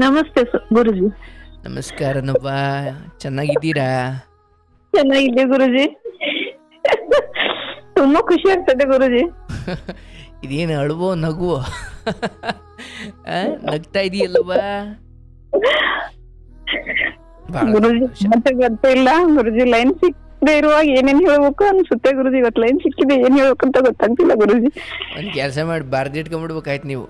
ನಮಸ್ತೆ ಗುರುಜಿ. ನಮಸ್ಕಾರನವ್ವ, ಚೆನ್ನಾಗಿದ್ದೀರಾ? ಚೆನ್ನಾಗಿದೆ ಗುರುಜಿ. ತುಂಬಾ ಖುಷಿ ಆಗ್ತದೆ ಗುರುಜಿ. ಇದೇನು ಅಳುವೋ ನಗುವೋ? ನಗ್ತಾ ಇದೆಯಲ್ಲವ್ವ? ಗುರುಜಿ ಮತ್ತೆ ಗೊತ್ತಿಲ್ಲ ಗುರುಜಿ. ಲೈನ್ ಸಿಕ್ಕದೆ ಇರುವಾಗ ಏನೇನ್ ಹೇಳ್ಬೇಕು ಅನ್ಸುತ್ತೆ ಗುರುಜಿ. ಇವತ್ತು ಲೈನ್ ಸಿಕ್ಕಿದೆ, ಏನ್ ಹೇಳ್ಬೇಕು ಅಂತ ಗೊತ್ತಾಗ್ತಿಲ್ಲ ಗುರುಜಿ. ಒಂದು ಕೆಲಸ ಮಾಡಿ ಬಾರ್ದಿಟ್ಕೊಂಡ್ಬಿಡ್ಬೇಕಾಯ್ತು ನೀವು.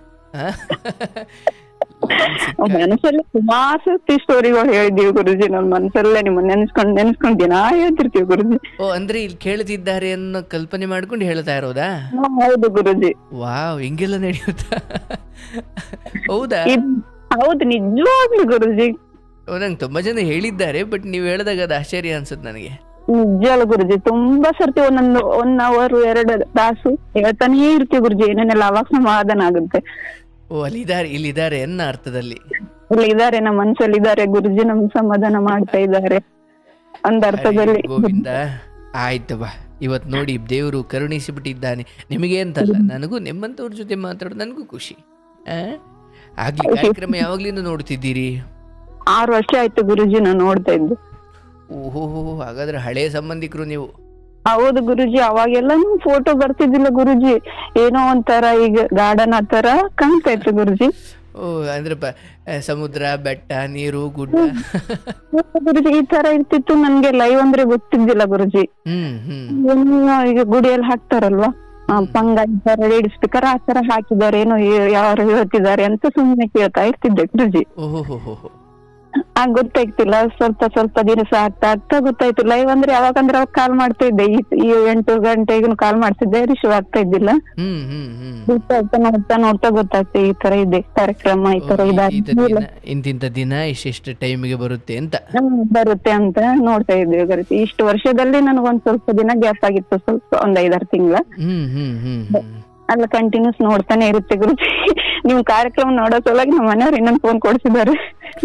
ಮನಸ್ಸಲ್ಲಿ ಸುಮಾರು ಸರ್ತಿ ಸ್ಟೋರಿಗಳು ಹೇಳಿದೀವಿ ಗುರುಜಿ. ನಮ್ ಮನಸ್ಸಲ್ಲೇ ನಿಮ್ಮನ್ನ ನೆನ್ಸ್ಕೊಂಡ್ ದಿನ ಹೇಳ್ತಿರ್ತೀವಿ ಗುರುಜಿ. ಓ, ಅಂದ್ರೆ ಇಲ್ಲಿ ಕೇಳ್ತಿದ್ದಾರೆ ಅನ್ನೋ ಕಲ್ಪನೆ ಮಾಡ್ಕೊಂಡು ಹೇಳ್ತಾ ಇರೋದಾ? ಹೌದು ಗುರುಜಿ. ವಾವ್, ಹಿಂಗೆಲ್ಲ ನಡೆಯುತ್ತಾ? ಹೌದಾ? ಹೌದು, ನಿಜವಾಗ್ಲಿ ಗುರುಜಿ. ನಂಗೆ ತುಂಬಾ ಜನ ಹೇಳಿದ್ದಾರೆ, ಬಟ್ ನೀವು ಹೇಳಿದಾಗ ಅದು ಆಶ್ಚರ್ಯ ಅನ್ಸುತ್ತೆ ನನಗೆ. ನಿಜ ಅಲ್ಲ ಗುರುಜಿ. ತುಂಬಾ ಸರ್ತಿ 1 ಅವರ್ 2 ತಾಸು ಹೇಳ್ತಾನೇ ಇರ್ತೀವಿ ಗುರುಜಿ ಏನೇನೆಲ್ಲ. ಅವಾಗ ಸಮಾಧಾನ ಆಗುತ್ತೆ. ಓ, ಅಲ್ಲಿದ್ದಾರೆ ಇಲ್ಲಿದ್ದಾರೆ ಅನ್ನೋ ಅರ್ಥದಲ್ಲಿ. ಇಲ್ಲ, ಇದಾರೆ, ನಮ್ಮ ಮನ್ಸಲ್ಲಿ ಇದಾರೆ ಗುರುಜಿ, ನಮ್ ಸಮಾಧಾನ ಮಾಡ್ತಾ ಇದ್ದಾರೆ ಒಂದ್ ಅರ್ಥದಲ್ಲಿ. ಗೋವಿಂದ, ಆಯ್ತವ. ಇವತ್ ನೋಡಿ ದೇವರು ಕರುಣಿಸಿ ಬಿಟ್ಟಿದ್ದಾನೆ ನಿಮಗೆ ಅಂತಲ್ಲ, ನನಗೂ ನಿಮ್ಮಂತವ್ರ ಜೊತೆ ಮಾತಾಡೋದು ನನಗೂ ಖುಷಿ. ಆಗ್ಲಿ, ಕಾರ್ಯಕ್ರಮ ಯಾವಾಗ್ಲಿಂದ ನೋಡ್ತಿದ್ದೀರಿ? 6 ವರ್ಷ ಆಯ್ತು ಗುರುಜಿ ನಾನು ನೋಡ್ತಾ ಇದ್ದು. ಓಹೋ, ಹಾಗಾದ್ರೆ ಹಳೆಯ ಸಂಬಂಧಿಕರು ನೀವು. ಹೌದು ಗುರುಜಿ. ಅವಾಗೆಲ್ಲ ಫೋಟೋ ಬರ್ತಿದ್ದಿಲ್ಲ ಗುರುಜಿ. ಏನೋ ಒಂಥರ ಈಗ ಗಾರ್ಡನ್ ಆ ತರ ಕಾಣ್ತಾ ಇತ್ತು ಗುರುಜಿ. ಓ, ಅಂದ್ರೆ ಸಮುದ್ರ, ಬೆಟ್ಟ, ನೀರು, ಗುಡ್ಡ ಗುರುಜಿ ಈ ತರ ಇರ್ತಿತ್ತು. ನನ್ಗೆ ಲೈವ್ ಅಂದ್ರೆ ಗೊತ್ತಿದ್ದಿಲ್ಲ ಗುರುಜಿ. ಈಗ ಗುಡಿಯಲ್ಲಿ ಹಾಕ್ತಾರಲ್ವಾ ಪಂಗ, ಈ ತರ ರೇಡಿಯೋ ಸ್ಪೀಕರ್ ಆ ತರ ಹಾಕಿದ್ದಾರೆ, ಏನೋ ಯಾರು ಹೇಳ್ತಿದ್ದಾರೆ ಅಂತ ಸುಮ್ಮನೆ ಕೇಳ್ತಾ ಇರ್ತಿದ್ದೆ ಗುರುಜಿ. ಗೊತ್ತಾಯ್ತಿಲ್ಲ. ಸ್ವಲ್ಪ ದಿವಸ ಆಗ್ತಾ ಗೊತ್ತಾಯ್ತು. ಲೈವ್ ಅಂದ್ರೆ ಯಾವಾಗಂದ್ರೆ ಅವಾಗ ಕಾಲ್ ಮಾಡ್ತಾ ಇದ್ದೆ. ಈ 8 ಗಂಟೆಗೂ ಕಾಲ್ ಮಾಡ್ತಿದ್ದೆ, ರಿಸೀವ್ ಆಗ್ತಾ ಇದ್ದಿಲ್ಲ. ನೋಡ್ತಾ ಗೊತ್ತಾಗ್ತದೆ ಈ ತರ ಇದೆ ಕಾರ್ಯಕ್ರಮ, ಈ ತರ ಇಂತಿಂತ ದಿನ ಇಷ್ಟ ಟೈಮಿಗೆ ಬರುತ್ತೆ ಅಂತ ನೋಡ್ತಾ ಇದ್ವಿ ಗುರುಜಿ. ಇಷ್ಟು ವರ್ಷದಲ್ಲಿ ನನಗೊಂದ್ ಸ್ವಲ್ಪ ದಿನ ಗ್ಯಾಪ್ ಆಗಿತ್ತು, ಸ್ವಲ್ಪ 1-5-6 ತಿಂಗಳ. ಅಲ್ಲ ಕಂಟಿನ್ಯೂಸ್ ನೋಡ್ತಾನೆ ಇರುತ್ತೆ ಗುರುಜಿ. ನೀವು ಕಾರ್ಯಕ್ರಮ ನೋಡೋ ಸಲುವಾಗಿ ನಮ್ಮ ಮನೆಯವ್ರು ಇನ್ನೊಂದು ಫೋನ್ ಕೊಡ್ಸಿದ್ದಾರೆ.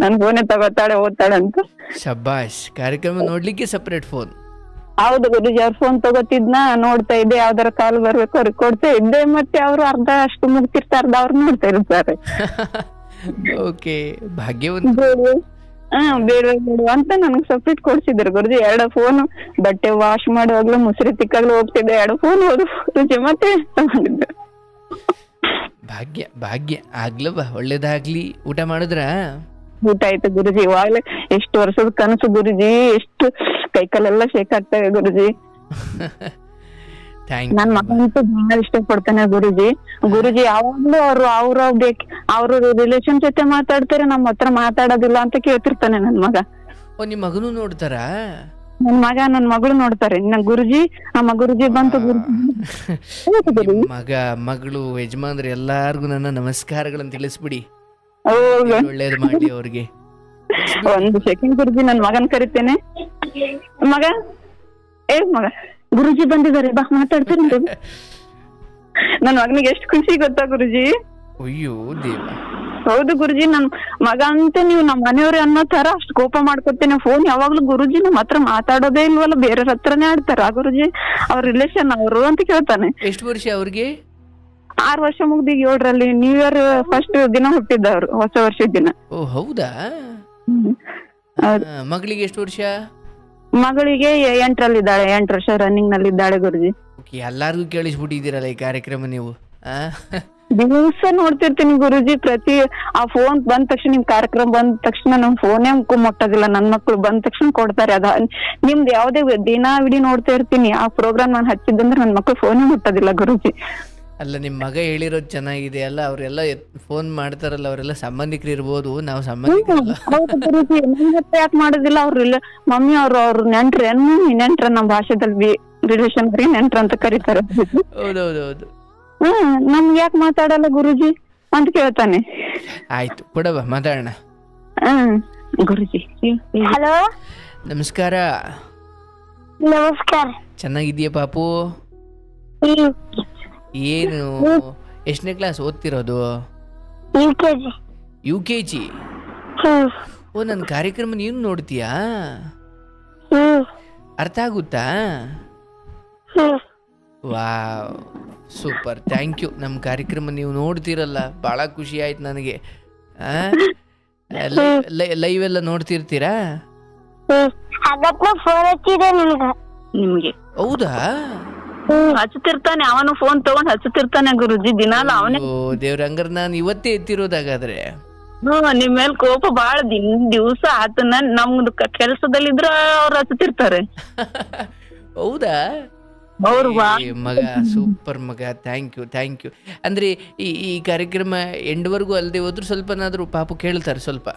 ನನ್ ಫೋನೇ ತಗೋತಾಳೆ ಓದ್ತಾಳೆ ಅಂತ. ಶಬಾಷ್, ಕಾರ್ಯಕ್ರಮ ನೋಡ್ಲಿಕ್ಕೆ ಸಪರೇಟ್ ಫೋನ್? ಹೌದು ಗುರುಜಿ. ಅವ್ರ ಫೋನ್ ತಗೋತಿದ್ನ ನೋಡ್ತಾ ಇದ್ದೆ. ಯಾವ್ದಾರ ಕಾಲ್ ಬರ್ಬೇಕು ಅವ್ರಿಗೆ ಕೊಡ್ತಾ ಇದ್ದೆ. ಮತ್ತೆ ಅವ್ರು ಅರ್ಧ ಅಷ್ಟು ಮುಗ್ತಿರ್ತಾ ಅರ್ಧ ಅವ್ರು ನೋಡ್ತಾ ಇರ್ತಾರೆ. ಓಕೆ, ಭಾಗ್ಯವಂತ. ಬೇಡ ಅಂತ ನನ್ಗೆ ಸಪ್ರೇಟ್ ಕೊಡ್ಸಿದ್ರು ಗುರುಜಿ. 2 ಫೋನ್, ಬಟ್ಟೆ ವಾಶ್ ಮಾಡುವಾಗ್ಲೂ ಮುಸ್ರಿ ತಿಕ್ಕಾಗ್ಲೂ ಹೋಗ್ತಿದ್ದೆ. 2 ಫೋನ್ ಹೋದ್ರು ಗುರುಜಿ. ಮತ್ತೆ ತಗೊಂಡಿದ್ದೆ. ಭಾಗ್ಯ ಆಗ್ಲವ, ಒಳ್ಳೇದಾಗ್ಲಿ. ಊಟ ಮಾಡಿದ್ರ? ಊಟ ಆಯ್ತು ಗುರುಜಿ. ಇವಾಗ್ಲೇ ಎಷ್ಟು ವರ್ಷದ ಕನಸು ಗುರುಜಿ. ಎಷ್ಟು ಕೈಕಾಲೆಲ್ಲ ಶೇಕ್ ಆಗ್ತವೆ ಗುರುಜಿ. ನನ್ ಮಗನಂತೂ ಬಹಳ ಇಷ್ಟಪಡ್ತಾನೆ ಗುರುಜಿ. ಗುರುಜಿ ಯಾವಾಗ್ಲೂ ಅವ್ರ ರಿಲೇಷನ್ ಜೊತೆ ಮಾತಾಡ್ತಾರೆ, ನಮ್ಮ ಹತ್ರ ಮಾತಾಡೋದಿಲ್ಲ ಅಂತ ಕೇಳ್ತಿರ್ತಾನೆ ನನ್ ಮಗ. ಓ, ನಿಮ್ ಮಗನು ನೋಡ್ತಾರಾ? ನನ್ ಮಗಳು ನೋಡ್ತಾರೆ. ಗುರುಜಿ ಗುರುಜಿ ಬಂತು ಗುರುಜಿ. ಮಗಳು ಯಜಮಾನ್ರು ಎಲ್ಲಾರ್ಗು ನನ್ನ ನಮಸ್ಕಾರಗಳನ್ನು ತಿಳಿಸ್ಬಿಡಿ. ಒಳ್ಳೇದು ಮಾಡಿ ಅವ್ರಿಗೆ. 1 ಸೆಕೆಂಡ್ ಗುರುಜಿ, ನನ್ ಮಗನ್ ಕರಿತೇನೆ. ಮಗ ಗುರುಜಿ ಬಂದಿದ್ದಾರೆ, ಬಾ ಮಾತಾಡ್ತಾರೆ. ನನ್ ಮಗನಿಗೆ ಎಷ್ಟು ಖುಷಿ ಗೊತ್ತಾ ಗುರುಜಿ. ಅಯ್ಯೋ ದೇವ. ಹೌದು ಗುರುಜಿ. ನನ್ ಮಗ ಅಂತ ನೀವು ನಮ್ಮ ಮನೆಯವ್ರೆ ಅನ್ನೋ ತರ ಅಷ್ಟು ಕೋಪ ಮಾಡ್ಕೊತೇನೆ. ಫೋನ್ ಯಾವಾಗ್ಲೂ ಗುರುಜಿ ನಮ್ಮ ಹತ್ರ ಮಾತಾಡೋದೇ ಇಲ್ವಲ್ಲ, ಬೇರೆಯವ್ರ ಹತ್ರನೇ ಆಡ್ತಾರ ಗುರುಜಿ. ಅವ್ರ ರಿಲೇಷನ್ ಅವರು ಅಂತ ಕೇಳ್ತಾನೆ. ಎಷ್ಟು ವರ್ಷ ಅವ್ರಿಗೆ? 6 ವರ್ಷ ಮುಗ್ದಿ 7ರಲ್ಲಿ ನ್ಯೂ ಇಯರ್ ಫಸ್ಟ್ ದಿನ ಹುಟ್ಟಿದ್ದವ್ರು, ಹೊಸ ವರ್ಷದ ದಿನ. ಓ, ಹೌದಾ? ಮಗಳಿಗೆ ಎಷ್ಟು ವರ್ಷ? ಮಗಳಿಗೆ 8ರಲ್ಲಿ ಇದ್ದಾಳೆ. 8 ವರ್ಷ ರನ್ನಿಂಗ್ ನಲ್ಲಿ ಇದ್ದಾಳೆ ಗುರುಜಿ. ಎಲ್ಲಾರ್ಗು ಕೇಳಿಸ್ಬಿಟ್ಟಿದ್ದೀರಲ್ಲ ಈ ಕಾರ್ಯಕ್ರಮ ನೀವು. ದಿವಸ ನೋಡ್ತಿರ್ತೀನಿ ಗುರುಜಿ. ಪ್ರತಿ ಆ ಫೋನ್ ಬಂದ ತಕ್ಷಣ, ನಿಮ್ ಕಾರ್ಯಕ್ರಮ ಬಂದ ತಕ್ಷಣ ನಮ್ ಫೋನೇ ಮುಟ್ಟೋದಿಲ್ಲ. ನನ್ ಮಕ್ಳು ಬಂದ ತಕ್ಷಣ ಕೊಡ್ತಾರೆ. ನಿಮ್ದು ಯಾವ್ದೇ ದಿನವಿಡೀ ನೋಡ್ತಾ ಇರ್ತೀನಿ. ಆ ಪ್ರೋಗ್ರಾಮ್ ನಾನು ಹಚ್ಚಿದ್ದಂದ್ರೆ ನನ್ ಮಕ್ಳು ಫೋನೇ ಮುಟ್ಟೋದಿಲ್ಲ ಗುರುಜಿ. ಅಲ್ಲ, ನಿಮ್ ಮಗ ಹೇಳಿರೋದು ಚೆನ್ನಾಗಿದೆ ಅಲ್ಲ. ಅವರೆಲ್ಲ ಫೋನ್ ಮಾಡ್ತಾರಲ್ಲ, ಅವರೆಲ್ಲ ಸಂಬಂಧಿಕರು ಇರ್ಬೋದು, ನಾವು ಸಂಬಂಧಿಕರಲ್ಲ. ಯಾಕೆ ಮಾಡೋದಿಲ್ಲ? ಅವ್ರ ಮಮ್ಮಿ ಅವ್ರ ನೆಂಟ್ರ ನಮ್ಮ ಭಾಷೆದಲ್ಲಿ ರಿಲೇಷನ್ ನೆಂಟ್ರ ಅಂತ ಕರೀತಾರೆ. ಹೌದೌದೌದು. ನಮ್ಗೆ ಯಾಕೆ ಮಾತಾಡಲ್ಲ ಗುರುಜಿ ಅಂತ ಕೇಳ್ತಾನೆ. ಆಯ್ತು, ಕೊಡವ ಮಾತಾಡೋಣ. ಗುರುಜಿ ಹಲೋ, ನಮಸ್ಕಾರ. ನಮಸ್ಕಾರ. ಚೆನ್ನಾಗಿದ್ಯಾ ಪಾಪು? ಏನು ಎಷ್ಟನೇ ಕ್ಲಾಸ್ ಓದ್ತಿರೋದು? UKG. ಓ, ನನ್ನ ಕಾರ್ಯಕ್ರಮ ನೀನು ನೋಡ್ತೀಯಾ? ಅರ್ಥ ಆಗುತ್ತಾ? Wow, super, thank you. ನಮ್ಮ ಕಾರ್ಯಕ್ರಮ ನೀವು ನೋಡ್ತಿರಲ್ಲ, ಭಾಳ ಖುಷಿ ಆಯ್ತು ನನಗೆ. ಲೈವ್ ಎಲ್ಲ ನೋಡ್ತಿರ್ತೀರಾ? ಹಾಗತ್ನ ಫೋನ್ ಹಚ್ಚಿದೆ ನಿಮ್ಗೆ ಹೌದಾ? ಹಚ್ಚುತ್ತಿರ್ತಾನೆ, ಅವನು ಫೋನ್ ತಗೊಂಡ್ ಹಚ್ಚುತ್ತಿರ್ತಾನೆ ಗುರುಜಿ ದಿನಾಲ ಅವನೇ. ದೇವ್ರ, ಹಂಗಾರೆ ನಾನು ಇವತ್ತೇ ಎತ್ತಿರೋದಾಗಾದ್ರೆ. ನಿಮ್ ಮೇಲ್ ಕೋಪ ಬಾಳ ದಿವ್ಸ ಆತ. ನಮ್ದು ಕೆಲ್ಸದಲ್ಲಿದ್ರ ಅವ್ರು ಹಚ್ಚುತ್ತಿರ್ತಾರೆ. ಹೌದಾ? ಅವ್ರು ಏ ಮಗ, ಸೂಪರ್ ಮಗ, ಥ್ಯಾಂಕ್ ಯು. ಅಂದ್ರೆ ಈ ಕಾರ್ಯಕ್ರಮ ಎಂಡ್ವರೆಗೂ ಅಲ್ಲದೆ ಹೋದ್ರು ಸ್ವಲ್ಪನಾದ್ರೂ ಪಾಪು ಕೇಳ್ತಾರೆ? ಸ್ವಲ್ಪ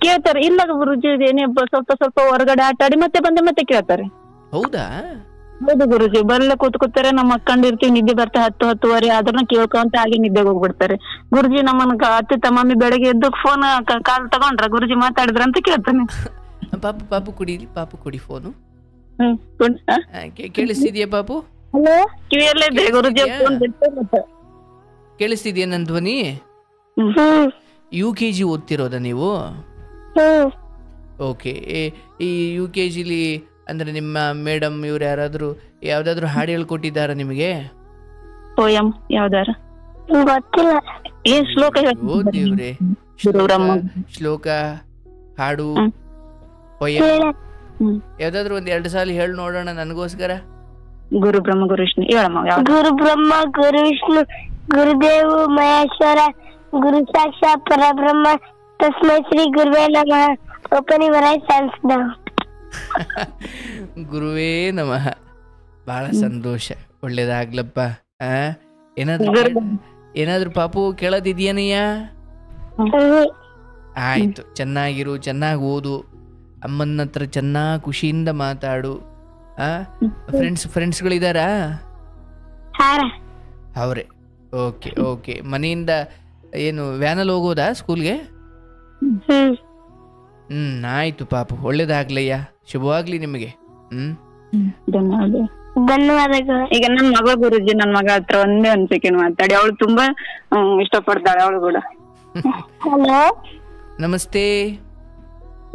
ಕೇಳ್ತಾರೆ. ಇಲ್ಲ ಗುರುಜಿ, ಏನೇ ಸ್ವಲ್ಪ ಹೊರಗಡೆ ಆಟ ಆಡಿ ಮತ್ತೆ ಕೇಳ್ತಾರೆ. ಹೌದಾ? ಹೌದು ಗುರುಜಿ, ಬರಲ್ಲ ಕೂತ್ಕೊತಾರೆ. ನಮ್ಮ ಮಕ್ಕಂಡಿರ್ತೀವಿ, ನಿದ್ದೆ ಬರ್ತಾ 10-10:30 ಅದನ್ನ ಕೇಳ್ಕೊಂತ ಹಾಗೆ ನಿದ್ದೆಗೆ ಹೋಗ್ಬಿಡ್ತಾರೆ. ಗುರುಜಿ ನಮ್ಮನ್ನ ಅತ್ತೆ ತಮ್ಮಮ್ಮಿ ಬೆಳಗ್ಗೆ ಎದ್ದು ಫೋನ್ ಕಾಲ್ ತಗೊಂಡ್ರ ಗುರುಜಿ ಮಾತಾಡಿದ್ರ ಅಂತ ಕೇಳ್ತಾನೆ. ಪಾಪು ಕೊಡಿ ಫೋನು. ಹ್ಮ್ ಕೇಳಿಸ್ತಿದ್ಯಾ ಪಾಪು? ಹಲೋ, ಕಿವಿಯಲ್ಲೇ ಇದೆ ಗುರುಜಿ. ಕೇಳಿಸ್ತಿದ್ಯಾ ನನ್ ಧ್ವನಿ? UKG ಓದ್ತಿರೋದ ನೀವು? ಓಕೆ. ಈ UKGಲಿ ಅಂದ್ರೆ ನಿಮ್ಮ ಮೇಡಮ್ ಇವ್ರು ಯಾವ್ದಾದ್ರು ಹಾಡು ಹೇಳ್ಕೊಟ್ಟಿದ್ದಾರ ನಿಮಗೆ? ಪೋಯಂ ಯಾವ್ದಾರ ಗೊತ್ತಿಲ್ಲ. ಏನ್ ಶ್ಲೋಕ ದೇವ್ರೆ, ಶ್ಲೋಕ, ಹಾಡು, ಪೊಯಂ ಯಾವ್ದಾದ್ರು 1-2 ಸಾಲ ಹೇಳಿ ನೋಡೋಣ ನನಗೋಸ್ಕರ. ಗುರು ಬ್ರಹ್ಮ ಗುರು ವಿಷ್ಣು ಹೇಳಮ್ಮ. ಗುರು ಬ್ರಹ್ಮ ಗುರು ವಿಷ್ಣು ಗುರುದೇವ ಮಹೇಶ್ವರ ಗುರು ಸಾಕ್ಷಾತ್ ಪರಬ್ರಹ್ಮ ತಸ್ಮೈ ಶ್ರೀ ಗುರುವೇ ನಮಃ. Open your eyes and down. ಗುರುವೇ ನಮಃ. ಬಹಳ ಸಂತೋಷ, ಒಳ್ಳೇದಾಗ್ಲಪ್ಪ. ಏನಾದ್ರು ಪಾಪು ಕೇಳೋದಿದ್ಯಾನಯ್ಯ? ಆಯ್ತು, ಚೆನ್ನಾಗಿರು, ಚೆನ್ನಾಗಿ ಓದು, ಅಮ್ಮನ ಹತ್ರ ಚೆನ್ನಾಗಿ ಖುಷಿಯಿಂದ ಮಾತಾಡು. ಫ್ರೆಂಡ್ಸ್ಗಳಿದಾರಾ? ಅವ್ರೆ. ಓಕೆ. ಮನೆಯಿಂದ ಏನು ವ್ಯಾನಲ್ಲಿ ಹೋಗೋದಾ ಸ್ಕೂಲ್ಗೆ? ಆಯ್ತು ಪಾಪು, ಒಳ್ಳೇದಾಗ್ಲಯ್ಯ, ಶುಭವಾಗ್ಲಿ ನಿಮಗೆ. ಧನ್ಯವಾದಗಳು. ಈಗ ನನ್ ಮಗ ಗುರುಜಿ, ನನ್ ಮಗ ಹತ್ರ ಒಂದೇ 1 ಸೆಕೆಂಡ್ ಮಾತಾಡಿ. ಅವಳು ತುಂಬಾ ಇಷ್ಟಪಡ್ತಾಳೆ, ಅವಳು ಕೂಡ. ಹಲೋ, ನಮಸ್ತೆ.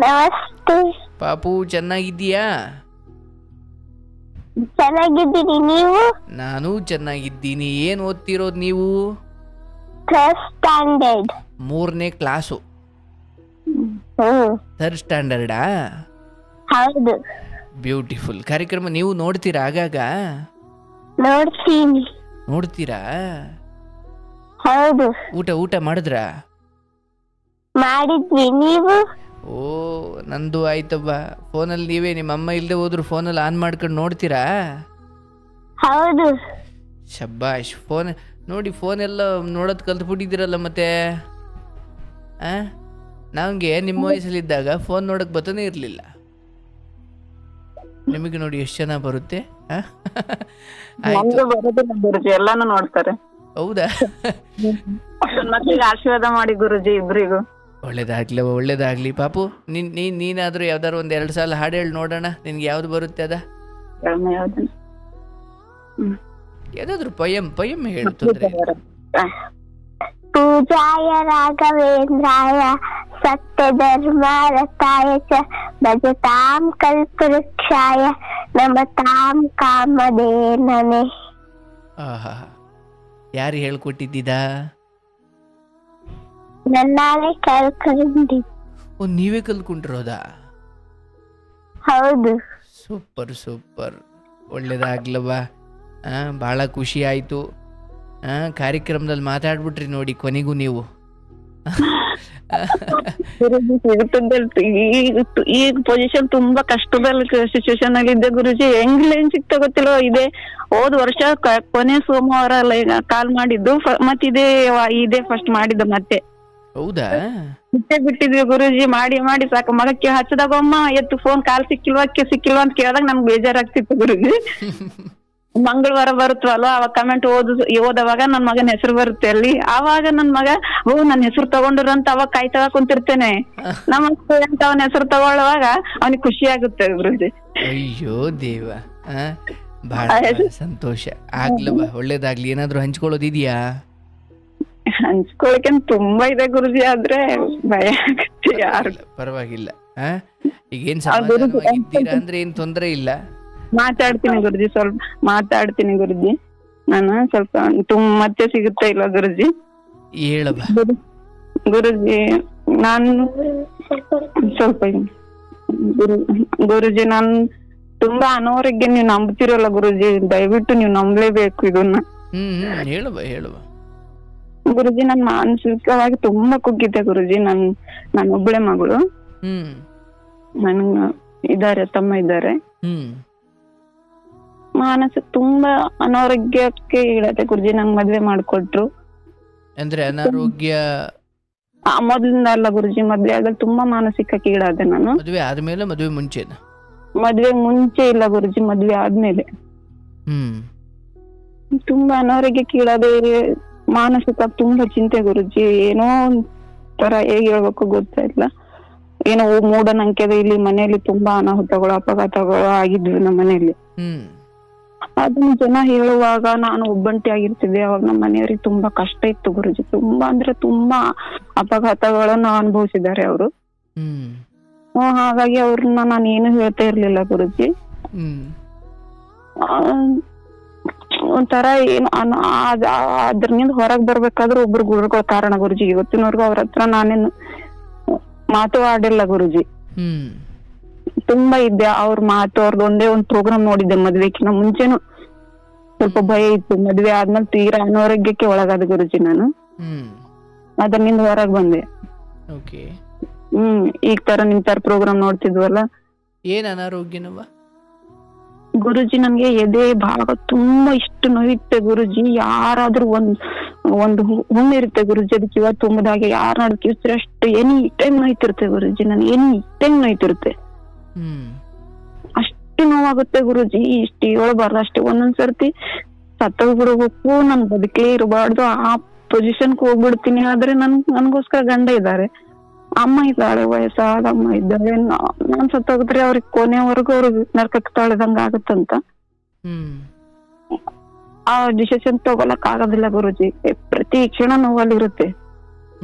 ನಮಸ್ತೆ ಪಾಪು, ಚೆನ್ನಾಗಿದ್ದೀಯಾ? ಚೆನ್ನಾಗಿದ್ದೀನಿ, ನೀವು? ನಾನು ಚೆನ್ನಾಗಿದ್ದೀನಿ. ಏನ್ ಓದ್ತಿರೋದು ನೀವು? 3rd standard. 3ನೇ ಕ್ಲಾಸು. 3rd ಸ್ಟ್ಯಾಂಡರ್ಡಾ? ಹೌದು. ಬ್ಯೂಟಿಫುಲ್. ಕಾರ್ಯಕ್ರಮ ನೀವು ನೋಡ್ತೀರಾ? ಆಗಾಗ ನೋಡ್ತೀರಾ? ಹೌದು. ಊಟ ಮಾಡಿದ್ರಾ? ಮಾಡಿದ್ವಿ, ನೀವು? ಓ, ನಂದು ಆಯ್ತವ್ವ. ಫೋನಲ್ಲಿ ನೀವೇ, ನಿಮ್ಮ ಅಮ್ಮ ಇಲ್ಲದೆ ಹೋದ್ರು ಫೋನಲ್ಲಿ ಆನ್ ಮಾಡ್ಕೊಂಡು ನೋಡ್ತೀರಾ? ಹೌದು. ಶಬ್ಬಾಷ್. ಫೋನ್ ನೋಡಿ, ಫೋನ್ ಎಲ್ಲ ನೋಡೋದು ಕಲ್ತ್ಬಿಟ್ಟಿದ್ದೀರಲ್ಲ ಮತ್ತೆ. ನಮಗೆ ನಿಮ್ಮ ವಯಸ್ಸಲ್ಲಿದ್ದಾಗ ಫೋನ್ ನೋಡಕ್ ಬರ್ತಾನೆ ಇರಲಿಲ್ಲ. ನಿಮಗೆ ನೋಡಿ ಎಷ್ಟು ಚೆನ್ನಾಗಿ ಬರುತ್ತೆ. ಎಲ್ಲಾನು ನೋಡ್ತಾರೆ. ಹೌದಾ? ಮತ್ತೆ ಆಶೀರ್ವಾದ ಮಾಡಿ ಗುರುಜಿ ಇಬ್ರಿಗೂ. ಒಳ್ಳೇದಾಗ್ಲಿ ಪಾಪು. ನೀನಾದ್ರೂ ಯಾವ್ದಾರು 1-2 ಸಾಲ ಹಾಡು ಹೇಳಿ ನೋಡೋಣ. ನಿನ್ಗೆ ಯಾವ್ದು ಬರುತ್ತೆ ಅದ? ಯಾವ್ದಾದ್ರು ಪೊಯಂ ಹೇಳು, ತೊಂದ್ರೆ ಇಲ್ಲ. ಪೂಜಾಯ ರಾಘವೇಂದ್ರಾಯ ಸತ್ಯ ಧರ್ಮಾರತಾಯ ಚ ಭಜತಾಂ ಕಲ್ಪವೃಕ್ಷಾಯ ನಮತಾಂ ಕಾಮಧೇನನೇ. ಆಹಾ, ಯಾರು ಹೇಳ್ಕೊಟ್ಟಿದ್ದ? ನನ್ನಾನೇ ಕಲ್ತ್ಕೊಂಡಿ. ನೀವೇ ಕಲ್ತ್ಕೊಂಡಿರೋದಾ? ಹೌದು. ಸೂಪರ್. ಒಳ್ಳೇದಾಗ್ಲವಾ. ಬಹಳ ಖುಷಿ ಆಯ್ತು. ಕಾರ್ಯಕ್ರಮದಲ್ಲಿ ಮಾತಾಡ್ಬಿಟ್ರಿ ನೋಡಿ ಕೊನೆಗೂ ನೀವು. ಈ ಪೊಸಿಷನ್ ತುಂಬಾ ಕಷ್ಟದಲ್ಲಿ ಸಿಚುವೇಶನ್ ಅಲ್ಲಿ ಇದ್ದೆ ಗುರುಜಿ. ಹೆಂಗ್ ಸಿಕ್ತ ಗೊತ್ತಿಲ್ಲ. ಇದೆ ಹೋದ್ ವರ್ಷ ಕೊನೆ ಸೋಮವಾರ ಕಾಲ್ ಮಾಡಿದ್ದು, ಮತ್ ಇದೇ ಫಸ್ಟ್ ಮಾಡಿದ್ದು ಮತ್ತೆ. ಹೌದಾ? ಬಿಟ್ಟಿದ್ವಿ ಗುರುಜಿ. ಮಾಡಿ ಸಾಕು. ಮಗಕ್ಕೆ ಹಚ್ಚದಾಗ ಅಮ್ಮ ಎತ್ತು ಫೋನ್ ಕಾಲ್ ಸಿಕ್ಕಿಲ್ವಾ ಅಂತ ಕೇಳಿದಾಗ ನಮ್ಗೆ ಬೇಜಾರಾಗ್ತಿತ್ತು ಗುರುಜಿ. ಮಂಗಳವಾರ ಬರುತ್ತವಲ್ಲ, ಅವಾಗ ಕಮೆಂಟ್ ಓದವಾಗ ನನ್ ಮಗನ ಹೆಸರು ಬರುತ್ತೆ ಅಲ್ಲಿ. ಆವಾಗ ನನ್ ಮಗ ನನ್ ಹೆಸರು ತಗೊಂಡ್ರು ಅಂತ ಅವಾಗ ಕಾಯ್ತಾ ಕುಂತಿರ್ತೇನೆ. ನಮಸ್ತೆ ಅಂತ ಅವನ ಹೆಸರು ತಗೊಳ್ಳುವಾಗ ಅವನಿಗೆ ಖುಷಿ ಆಗುತ್ತೆ ಗುರುಜಿ. ಅಯ್ಯೋ ದೇವ, ಬಹಳ ಸಂತೋಷ ಆಗ್ಲವ. ಒಳ್ಳೇದಾಗ್ಲಿ. ಏನಾದ್ರು ಹಂಚ್ಕೊಳ್ಳೋದಿದ್ಯಾ? ಹಂಚ್ಕೊಳಕ್ಕೆ ತುಂಬಾ ಇದೆ ಗುರುಜಿ, ಆದ್ರೆ ಭಯ ಆಗುತ್ತೆ. ಯಾರು ಪರವಾಗಿಲ್ಲ. ಈಗೇನ್ ಸಮಾಧಾನವಾಗಿದ್ದೀರಾ ಅಂದ್ರೆ ಏನ್ ತೊಂದ್ರೆ ಇಲ್ಲ. ಮಾತಾಡ್ತೀನಿ ಗುರುಜಿ. ನಾನು ಸ್ವಲ್ಪ ಮತ್ತೆ ಸಿಗುತ್ತೆ ಇಲ್ಲ ಗುರುಜಿ? ಹೇಳಬ ಗುರುಜಿ. ನಾನು ಸ್ವಲ್ಪ ಗುರುಜಿ ನಾನ್ ತುಂಬಾ ಅನಾರೋಗ್ಯ, ನೀವು ನಂಬ್ತಿರಲ್ಲ ಗುರುಜಿ, ದಯವಿಟ್ಟು ನೀವು ನಂಬಲೇಬೇಕು ಇದನ್ನ. ಹೇಳುವ ಗುರುಜಿ, ನಾನ್ ಮಾನಸಿಕವಾಗಿ ತುಂಬಾ ಕುಗ್ಗಿದ್ದೆ ಗುರುಜಿ. ನನ್ನ ಒಬ್ಬಳೆ ಮಗಳು, ನನ್ ಇದಾರೆ, ತಮ್ಮ ಇದ್ದಾರೆ. ಮಾನಸಿಕ ತುಂಬಾ ಅನಾರೋಗ್ಯಕ್ಕೆ ಈಡಾದೆ ಗುರುಜಿ. ನಂಗ್ ಮದ್ವೆ ಮಾಡ್ಕೊಟ್ರು. ಅಂದ್ರೆ ಅನಾರೋಗ್ಯ ಮೊದ್ಲಿಂದ ಅಲ್ಲ ಗುರುಜಿ, ಮದ್ವೆ ಆಗ ತುಂಬಾ ಮಾನಸಿಕಕ್ಕೆ ಈಡಾದೆ ನಾನು. ಮದ್ವೆ ಆದ್ಮೇಲೆ ಮದ್ವೆ ಮುಂಚೆನಾ? ಮದ್ವೆ ಮುಂಚೆ ಇಲ್ಲ ಗುರುಜಿ, ಮದ್ವೆ ಆದ್ಮೇಲೆ ತುಂಬಾ ಅನಾರೋಗ್ಯಕ್ಕೆ ಈಡಾದೆ. ಮಾನಸಿಕ ತುಂಬಾ ಚಿಂತೆ ಗುರುಜಿ. ಏನೋ ಒಂಥರ ಹೇಗೆ ಹೇಳ್ಬೇಕು ಗೊತ್ತಾಯಿಲ್ಲ. ಏನೋ ಮೂಢನಂಬಿಕೆ ಇಲ್ಲಿ ಮನೆಯಲ್ಲಿ ತುಂಬಾ ಅನಾಹುತಗಳು, ಅಪಘಾತಗಳು ಆಗಿದ್ವಿ ನಮ್ಮ ಮನೆಯಲ್ಲಿ. ಅದನ್ನ ಜನ ಹೇಳುವಾಗ ನಾನು ಒಬ್ಬಂಟಿ ಆಗಿರ್ತಿದ್ದೆ. ಅವಾಗ ನಮ್ಮ ಮನೆಯವ್ರಿಗೆ ತುಂಬಾ ಕಷ್ಟ ಇತ್ತು ಗುರುಜಿ. ತುಂಬಾ ಅಂದ್ರೆ ತುಂಬಾ ಅಪಘಾತಗಳನ್ನು ಅನುಭವಿಸಿದ್ದಾರೆ ಅವರು. ಹಾಗಾಗಿ ಅವ್ರನ್ನ ನಾನು ಏನು ಹೇಳ್ತಾ ಇರ್ಲಿಲ್ಲ ಗುರುಜಿ. ಒಂಥರ ಏನು ಅದ್ರಿಂದ ಹೊರಗ್ ಬರ್ಬೇಕಾದ್ರೆ ಒಬ್ರು ಗುರುಗಳ ಕಾರಣ ಗುರುಜಿ. ಇವತ್ತಿನವರೆಗೂ ಅವ್ರ ಹತ್ರ ನಾನೇನು ಮಾತು ಆಡಿಲ್ಲ ಗುರುಜಿ. ತುಂಬಾ ಇದ್ದೆ ಅವ್ರ ಮಾತು. ಅವ್ರದ್ದು ಒಂದೇ ಒಂದ್ ಪ್ರೋಗ್ರಾಮ್ ನೋಡಿದ್ದೆ ಮದ್ವೆಕಿನ ಮುಂಚೆನು. ಸ್ವಲ್ಪ ಭಯ ಇತ್ತು. ಮದ್ವೆ ಆದ್ಮೇಲೆ ತೀರಾ ಅನಾರೋಗ್ಯಕ್ಕೆ ಒಳಗಾದ ಗುರುಜಿ ನಾನು. ಅದರಿಂದ ಹೊರಗ್ ಬಂದೆ. ಈಗ ತರ ನಿಮ್ ತರ ಪ್ರೋಗ್ರಾಮ್ ನೋಡ್ತಿದ್ವಲ್ಲ. ಏನ್ ಅನಾರೋಗ್ಯನವ ಗುರುಜಿ? ನನ್ಗೆ ಎದೆ ಭಾಗ ತುಂಬಾ ಇಷ್ಟು ನೋಯುತ್ತೆ ಗುರುಜಿ. ಯಾರಾದ್ರೂ ಒಂದು ಹುಣ್ಣು ಇರುತ್ತೆ ಗುರುಜಿ, ಅದಕ್ಕೆ ಇವತ್ತು ತುಂಬದಾಗೆ ಯಾರು ಕಿರ್ಸ್ರೆ ಅಷ್ಟು ಎನಿ ಟೈಮ್ ನೋಯ್ತಿರುತ್ತೆ ಗುರುಜಿ. ನನ್ ಎನಿ ಟೈಮ್ ನೋಯ್ತಿರುತ್ತೆ. ಅಷ್ಟು ನೋವಾಗುತ್ತೆ ಗುರುಜಿ. ಇಷ್ಟು ಹೇಳ್ಬಾರ್ದು ಅಷ್ಟೇ. ಒಂದೊಂದ್ಸರ್ತಿ ಸತ್ತೋಗ್ಬಿಡ್ಬೇಕು, ನನ್ ಬದುಕೇ ಇರಬಾರ್ದು, ಆ ಪೊಸಿಷನ್ಗೆ ಹೋಗ್ಬಿಡ್ತೀನಿ. ಆದ್ರೆ ನನ್ಗೋಸ್ಕರ ಗಂಡ ಇದ್ದಾರೆ, ಅಮ್ಮ ಇದ್ದಾಳೆ, ವಯಸ್ಸಾದ ಅಮ್ಮ ಇದ್ದಾರೆ. ನಾನ್ ಸತ್ತೋಗಿದ್ರೆ ಅವ್ರಿಗೆ ಕೊನೆವರೆಗೂ ಅವ್ರಿಗೆ ನರಕಕ್ಕೆ ತಾಳದಂಗ ಆಗತ್ತಂತ ಆ ಡಿಸಿಷನ್ ತಗೊಳಕ್ ಆಗೋದಿಲ್ಲ ಗುರುಜಿ. ಪ್ರತಿ ಕ್ಷಣ ನೋವಲ್ಲಿರುತ್ತೆ.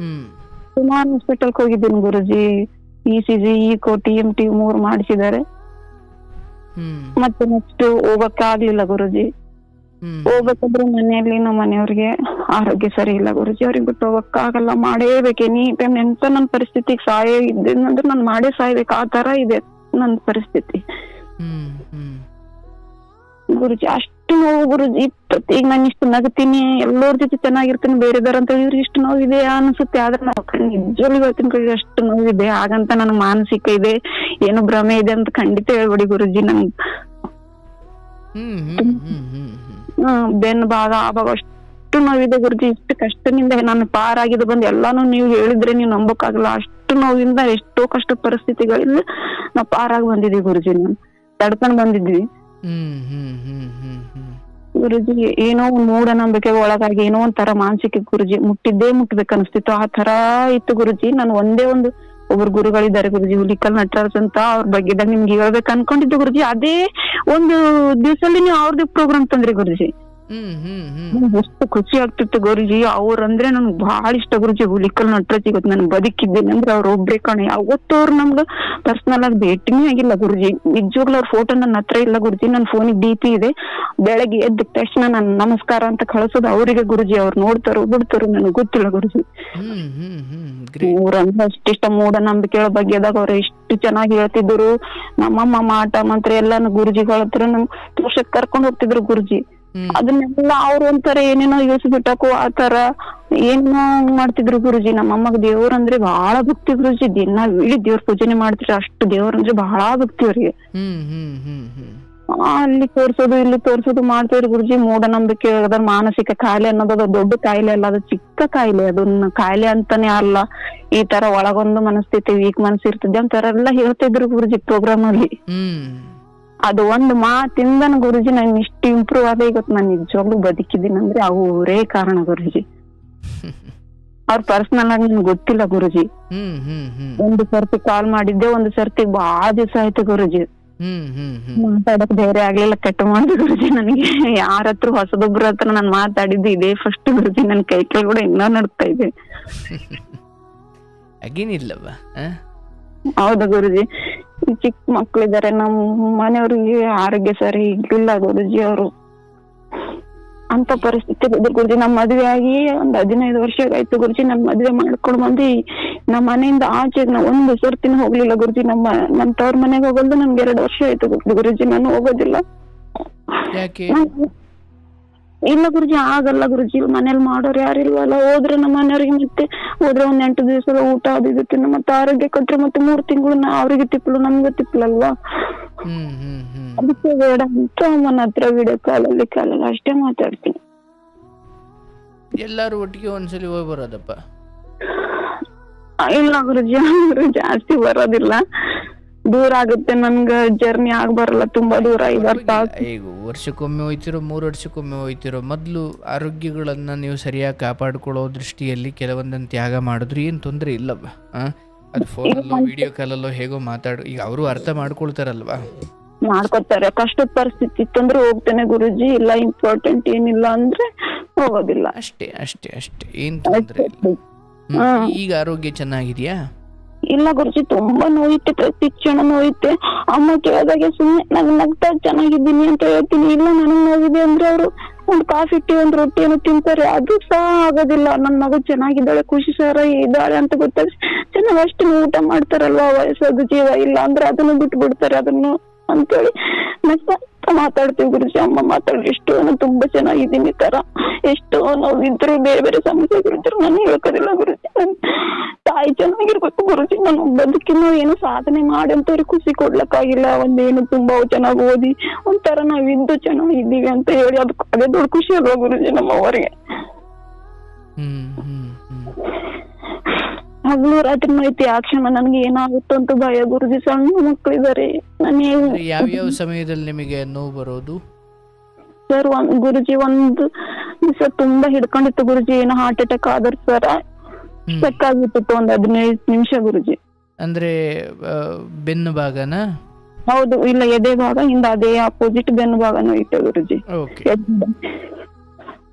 ಸುಮಾರು ಹಾಸ್ಪಿಟಲ್ಗೆ ಹೋಗಿದ್ದೀನಿ ಗುರುಜಿ. ECG, ECO, TMT 3 ಮಾಡಿಸಿದ್ದಾರೆ. ಮತ್ತೆ ನೆಕ್ಸ್ಟ್ ಹೋಗಕ್ಕೆ ಆಗ್ಲಿಲ್ಲ ಗುರುಜಿ. ಹೋಗ್ಬೇಕಾದ್ರೆ ಮನೆಯಲ್ಲಿ ನಮ್ಮ ಮನೆಯವ್ರಿಗೆ ಆರೋಗ್ಯ ಸರಿ ಇಲ್ಲ ಗುರುಜಿ. ಅವ್ರಿಗೆ ಬಿಟ್ಟು ಹೋಗಕ್ ಆಗಲ್ಲ, ಮಾಡೇಬೇಕು. ಎನಿ ಟೈಮ್ ಎಂತ ನನ್ನ ಪರಿಸ್ಥಿತಿಗೆ ಸಾಯ ಇದ್ದೇನಂದ್ರೆ ನಾನು ಮಾಡೇ ಸಾಯ್ಬೇಕು, ಆ ತರ ಇದೆ ನನ್ನ ಪರಿಸ್ಥಿತಿ ಗುರುಜಿ. ಅಷ್ಟು ನೋವು ಗುರುಜಿ. ಈಗ ನಾನು ಇಷ್ಟು ನಗ್ತೀನಿ, ಎಲ್ಲರ ಜೊತೆ ಚೆನ್ನಾಗಿರ್ತೀನಿ, ಬೇರೆದಾರ ಅಂತ ಇವ್ರಿಗೆ ಇಷ್ಟು ನೋವಿದೆ ಅನ್ಸುತ್ತೆ. ಆದ್ರೆ ನಾವು ನಿಜವಾಗ್ಲೂ ಹೇಳ್ತೀನಿ ಗುರುಜಿ, ಅಷ್ಟು ನೋವಿದೆ. ಹಾಗಂತ ನನ್ಗೆ ಮಾನಸಿಕ ಇದೆ, ಏನೋ ಭ್ರಮೆ ಇದೆ ಅಂತ ಖಂಡಿತ ಹೇಳ್ಬೇಡಿ ಗುರುಜಿ. ನನ್ಗೆ ಬೆನ್ನು ಭಾಗ ಆ ಭಾಗ ಅಷ್ಟು ನೋವಿದೆ ಗುರುಜಿ. ಇಷ್ಟು ಕಷ್ಟದಿಂದ ನಾನು ಪಾರಾಗಿದ್ದು ಬಂದು ಎಲ್ಲಾನು ನೀವು ಹೇಳಿದ್ರೆ ನೀವು ನಂಬಕ್ಕಾಗಲ್ಲ. ಅಷ್ಟು ನೋವಿಂದ ಎಷ್ಟೋ ಕಷ್ಟ ಪರಿಸ್ಥಿತಿಗಳಿಂದ ನಾವು ಪಾರಾಗಿ ಬಂದಿದ್ವಿ ಗುರುಜಿ. ನಾನು ತಡ್ಕೊಂಡ್ ಬಂದಿದ್ವಿ ಗುರುಜಿ. ಏನೋ ಒಂದ್ ಮೂಢನಂಬಿಕೆ ಒಳಗಾಗಿ ಏನೋ ಒಂಥರ ಮಾನಸಿಕ ಗುರುಜಿ. ಮುಟ್ಬೇಕು ಅನಿಸ್ತಿತ್ತು, ಆ ತರ ಇತ್ತು ಗುರುಜಿ. ನಾನು ಒಬ್ರು ಗುರುಗಳಿದ್ದಾರೆ ಗುರುಜಿ, ಹುಲಿಕಲ್ ನಟರಾಜ್ ಅಂತ. ಅವ್ರ ಬಗ್ಗೆ ನಿಮ್ಗೆ ಹೇಳ್ಬೇಕು ಅನ್ಕೊಂಡಿದ್ದು ಗುರುಜಿ. ಅದೇ ಒಂದು ದಿವ್ಸಲ್ಲಿ ನೀವು ಅವ್ರದ್ದು ಪ್ರೋಗ್ರಾಮ್ ತಂದ್ರಿ ಗುರುಜಿ. ಎಷ್ಟು ಖುಷಿ ಆಗ್ತಿತ್ತು ಗುರುಜಿ. ಅವ್ರಂದ್ರೆ ನನ್ಗೆ ಬಹಳ ಇಷ್ಟ ಗುರುಜಿ. ಹುಲಿಕಲ್ ನಟರಾಜ್ ಇವತ್ತು ನಾನು ಬದುಕಿದ್ದೇನೆ ಅಂದ್ರೆ ಅವ್ರ ಒಬ್ರೇ ಕಣೆ. ಅವತ್ತು ಅವ್ರು ನಮ್ಗ ಪರ್ಸನಲ್ ಆಗಿ ಭೇಟಿನೇ ಆಗಿಲ್ಲ ಗುರುಜಿ. ನಿಜವಾಗ್ಲೂ ಅವ್ರ ಫೋಟೋ ನನ್ನ ಹತ್ರ ಇಲ್ಲ ಗುರುಜಿ. ನನ್ನ ಫೋನಿಗೆ DP ಇದೆ. ಬೆಳಗ್ಗೆ ಎದ್ದ ತಕ್ಷಣ ನಾನು ನಮಸ್ಕಾರ ಅಂತ ಕಳ್ಸೋದು ಅವರಿಗೆ ಗುರುಜಿ. ಅವ್ರು ನೋಡ್ತಾರೋ ಬಿಡ್ತಾರೋ ನನಗೆ ಗೊತ್ತಿಲ್ಲ ಗುರುಜಿ. ಅವ್ರಂದ್ರೆ ಅಷ್ಟಿಷ್ಟ ಮೂಢನಂಬಿಕೆಗಳ ಬಗ್ಗೆದಾಗ ಅವ್ರ ಎಷ್ಟು ಚೆನ್ನಾಗಿ ಹೇಳ್ತಿದ್ರು. ನಮ್ಮಮ್ಮ ಮಾಟ ಮಂತ್ರ ಎಲ್ಲಾನು ಗುರುಜಿಗಳ ಹತ್ರ ನಮ್ ತೋರ್ಸಕ್ ಕರ್ಕೊಂಡ್ ಹೋಗ್ತಿದ್ರು ಗುರುಜಿ. ಅದನ್ನೆಲ್ಲ ಅವ್ರು ಒಂಥರ ಏನೇನೋ ಇಳಿಸ್ಬಿಟ್ಟಕು ಆ ತರ ಏನೋ ಮಾಡ್ತಿದ್ರು ಗುರುಜಿ. ನಮ್ಮಮ್ಮಗ್ ದೇವ್ರಂದ್ರೆ ಬಹಳ ಭಕ್ತಿ ಗುರುಜಿ. ದಿನ ಇಡೀ ದೇವ್ರ ಪೂಜೆನೆ ಮಾಡ್ತಿದ್ರು. ಅಷ್ಟು ದೇವ್ರಂದ್ರೆ ಬಹಳ ಭಕ್ತಿ ಅವ್ರಿಗೆ. ಅಲ್ಲಿ ತೋರ್ಸೋದು ಇಲ್ಲಿ ತೋರ್ಸೋದು ಮಾಡ್ತಿದ್ರು ಗುರುಜಿ. ಮೂಢನಂಬಿಕೆ ಅದ್ರ ಮಾನಸಿಕ ಕಾಯಿಲೆ ಅನ್ನೋದು ದೊಡ್ಡ ಕಾಯಿಲೆ ಅಲ್ಲ, ಅದು ಚಿಕ್ಕ ಕಾಯಿಲೆ. ಅದನ್ನ ಕಾಯಿಲೆ ಅಂತಾನೆ ಅಲ್ಲ. ಈ ತರ ಒಳಗೊಂದು ಮನಸ್ಥಿತಿ, ವೀಕ್ ಮನಸ್ಸು ಇರ್ತದೆ ಅಂತಾರ ಎಲ್ಲ ಹೇಳ್ತಿದ್ರು ಗುರುಜಿ ಪ್ರೋಗ್ರಾಮ್ ಅಲ್ಲಿ. ಅದು ಒಂದು ಮಾತಿಂದ ಗುರುಜಿ ನನ್ ಇಷ್ಟು ಇಂಪ್ರೂವ್ ಆದ. ಇವತ್ತು ನಾನು ನಿಜವಾಗ್ಲೂ ಬದುಕಿದ್ದೀನಿ ಅಂದ್ರೆ ಅವರೇ ಕಾರಣ ಗುರುಜಿ. ಅವ್ರ ಪರ್ಸನಲ್ ಆಗಿ ನನ್ಗೆ ಗೊತ್ತಿಲ್ಲ ಗುರುಜಿ. ಒಂದು ಸರ್ತಿ ಕಾಲ್ ಮಾಡಿದ್ದೆ, ಒಂದು ಸರ್ತಿ ಬಹಳ ದಿವಸ ಆಯ್ತು ಗುರುಜಿ. ಮಾತಾಡಕ್ ಧೈರ್ಯ ಆಗ್ಲಿಲ್ಲ, ಕಟ್ ಮಾಡಿದೆ ಗುರುಜಿ. ನನಗೆ ಯಾರ ಹತ್ರ ಹೊಸದೊಬ್ರ ಹತ್ರ ನಾನು ಮಾತಾಡಿದ್ದು ಇದೇ ಫಸ್ಟ್ ಗುರುಜಿ. ನನ್ ಕೈ ಕೂಡ ಇನ್ನೂ ನಡ್ತಾ ಇದೆ. ಹೌದಾ ಗುರುಜಿ. ಚಿಕ್ಕ ಮಕ್ಳಿದಾರೆ, ನಮ್ ಮನೆಯವ್ರಿಗೆ ಆರೋಗ್ಯ ಸರಿ ಇರ್ಲಿಲ್ಲ ಗುರುಜಿ. ಅವರು ಅಂತ ಪರಿಸ್ಥಿತಿ ಇರೋದು ಗುರುಜಿ. ನಮ್ ಮದ್ವೆ ಆಗಿ ಒಂದ್ 15 ವರ್ಷ ಆಯ್ತು ಗುರುಜಿ. ನನ್ ಮದ್ವೆ ಮಾಡ್ಕೊಂಡ್ ಬಂದು ನಮ್ಮ ಮನೆಯಿಂದ ಆಚೆ ನಾ ಒಂದು ಸರ್ತಿನ ಹೋಗ್ಲಿಲ್ಲ ಗುರುಜಿ. ನಮ್ ತವ್ರ ಮನೆಗೆ ಹೋಗೋದು ನಮ್ಗೆ 2 ವರ್ಷ ಆಯ್ತು ಗುರುಜಿ. ನಾನು ಹೋಗೋದಿಲ್ಲ. ಯಾಕೆ? ಇಲ್ಲ ಗುರುಜಿ, ಆಗಲ್ಲ ಗುರುಜಿ. ಮನೇಲಿ ಮಾಡೋರು ಯಾರಿಲ್ವಲ್ಲ. ಹೋದ್ರೆ ನಮ್ಮ ಮನೆಯವ್ರಿಗೆ ಮತ್ತೆ ಹೋದ್ರೆ ಒಂದ್ 8 ದಿವಸದ ಊಟ ಅದು ಇದು ತಿನ್ನು, ಮತ್ತೆ ಆರೋಗ್ಯ ಕೊಟ್ರೆ ಮತ್ತೆ 3 ತಿಂಗಳು ಅವ್ರಿಗೆ ತಿಪ್ಪಲು ನಮ್ಗೆ ತಿಪ್ಪಲಲ್ವಾ. ಅದಕ್ಕೆ ಬೇಡ ಅಂತ ಅಮ್ಮನ ಹತ್ರ ವಿಡಿಯೋ ಕಾಲಲ್ಲಿ ಅಷ್ಟೇ ಮಾತಾಡ್ತೀನಿ. ಎಲ್ಲಾರು ಒಟ್ಟಿಗೆ ಒಂದ್ಸಲಿ ಹೋಗಿ ಬರೋದಪ್ಪ? ಇಲ್ಲ ಗುರುಜಿ, ಜಾಸ್ತಿ ಬರೋದಿಲ್ಲ. ದೂರ ಆಗುತ್ತೆ ನನ್ಗ, ಜರ್ನಿ ಆಗ್ಬರಲ್ಲ, ತುಂಬಾ ದೂರ. 5 ತಾಸು. ಈಗ ವರ್ಷಕ್ಕೊಮ್ಮೆ ಹೋಯ್ತಿರೋ 3 ವರ್ಷಕ್ಕೊಮ್ಮೆ ಹೋಯ್ತಿರೋ, ಮೊದಲು ಆರೋಗ್ಯಗಳನ್ನ ನೀವು ಸರಿಯಾಗಿ ಕಾಪಾಡ್ಕೊಳ್ಳೋ ದೃಷ್ಟಿಯಲ್ಲಿ ಕೆಲವೊಂದನ್ನು ತ್ಯಾಗ ಮಾಡಿದ್ರು ಏನು ತೊಂದರೆ ಇಲ್ಲವ. ಅದು ಫೋನಲ್ಲೋ ವಿಡಿಯೋ ಕಾಲಲ್ಲೋ ಹೇಗೋ ಈಗ ಅವರು ಅರ್ಥ ಮಾಡ್ಕೊಳ್ತಾರಲ್ವಾ. ಮಾಡ್ಕೊತಾರೆ. ಕಷ್ಟದ ಪರಿಸ್ಥಿತಿ ಇತ್ತಂದ್ರೆ ಹೋಗ್ತೇನೆ ಗುರುಜಿ. ಇಲ್ಲ ಇಂಪಾರ್ಟೆಂಟ್ ಏನಿಲ್ಲ ಅಂದ್ರೆ ಹೋಗೋದಿಲ್ಲ. ಅಷ್ಟೇ ಅಷ್ಟೇ ಅಷ್ಟೇ, ಏನ್ ತೊಂದರೆ ಇಲ್ಲ. ಈಗ ಆರೋಗ್ಯ ಚೆನ್ನಾಗಿದ್ಯಾ? ಇಲ್ಲ ಗುರುಜಿ, ತುಂಬಾ ನೋಯುತ್ತೆ, ಪ್ರತಿ ಕ್ಷಣ ನೋಯುತ್ತೆ. ಅಮ್ಮ ಕೇಳಿದಾಗೆ ಸುಮ್ನೆ ನಗ್ತಾ ಚೆನ್ನಾಗಿದ್ದೀನಿ ಅಂತ ಹೇಳ್ತೀನಿ. ಇಲ್ಲ ನನಗ್ ನೋವಿದೆ ಅಂದ್ರೆ ಅವರು ಒಂದ್ ಕಾಫಿ ಟೀ ಒಂದ್ ರೊಟ್ಟಿಯನ್ನು ತಿಂತಾರೆ. ಅದು ಸಹ ಆಗೋದಿಲ್ಲ. ನನ್ ಮಗು ಚೆನ್ನಾಗಿದ್ದಾಳೆ, ಖುಷಿ ಸರ ಇದ್ದಾಳೆ ಅಂತ ಗೊತ್ತಾದ್ರೆ ಚೆನ್ನಾಗಿ ಅಷ್ಟು ಊಟ ಮಾಡ್ತಾರಲ್ವಾ. ವಯಸ್ಸಾದ ಜೀವ ಇಲ್ಲ ಅಂದ್ರೆ ಅದನ್ನು ಬಿಟ್ಟು ಬಿಡ್ತಾರೆ ಅದನ್ನು ಅಂತೇಳಿ ಮಾತಾಡ್ತೀವಿ ಗುರುಜಿ. ಅಮ್ಮ ಮಾತಾಡಿ ಎಷ್ಟೋ ನಾನು ತುಂಬಾ ಚೆನ್ನಾಗಿದ್ದೀನಿ ತರ, ಎಷ್ಟೋ ನೋವಿದ್ರು ಬೇರೆ ಬೇರೆ ಸಮಸ್ಯೆಗಳಿದ್ರು ನಾನು ಹೇಳ್ಕೋದಿಲ್ಲ ಗುರುಜಿ. ನನ್ ತಾಯಿ ಚೆನ್ನಾಗಿರ್ಬೇಕು ಗುರುಜಿ. ನಾನು ಬದುಕಿನ ಏನು ಸಾಧನೆ ಮಾಡಿ ಅಂತವ್ರಿಗೆ ಖುಷಿ ಕೊಡ್ಲಕ್ಕಾಗಿಲ್ಲ. ಒಂದೇನು ತುಂಬಾ ಚೆನ್ನಾಗಿ ಓದಿ ಒಂಥರ ನಾವಿದ್ದು ಚೆನ್ನಾಗಿದ್ದೀವಿ ಅಂತ ಹೇಳಿ ಅದಕ್ಕೆ ಅದೇ ದೊಡ್ಡ ಖುಷಿ ಅಲ್ವಾ ಗುರುಜಿ ನಮ್ಮವರಿಗೆ. ಹಗಲು ರಾತ್ರಿ ಐತಿ ಆ ಕ್ಷಣ ನನ್ಗೆ ಏನಾಗುತ್ತೋ ಅಂತ ಭಯ ಗುರುಜಿ. ಸಣ್ಣ ಮಕ್ಕಳಿದ್ದಾರೆ. ಯಾವ್ಯಾವ ಸಮಯದಲ್ಲಿ ನಿಮಗೆ ನೋವು ಬರೋದು? ಸರ್ ಗುರುಜಿ ಒಂದು ದಿವಸ ತುಂಬಾ ಹಿಡ್ಕೊಂಡಿತ್ತು ಗುರುಜಿ. ಏನೋ ಹಾರ್ಟ್ ಅಟ್ಯಾಕ್ ಆದ್ರ ಸರ್ ಸಕ್ಕಾಗಿತ್ತು ಒಂದ್ 15 ನಿಮಿಷ ಗುರುಜಿ. ಅಂದ್ರೆ ಬೆನ್ನು ಭಾಗನ? ಹೌದು. ಇಲ್ಲ, ಎದೆ ಭಾಗ ಹಿಂದ ಅದೇ ಅಪೋಸಿಟ್ ಬೆನ್ನು ಭಾಗನೂ ಇತ್ತು ಗುರುಜಿ.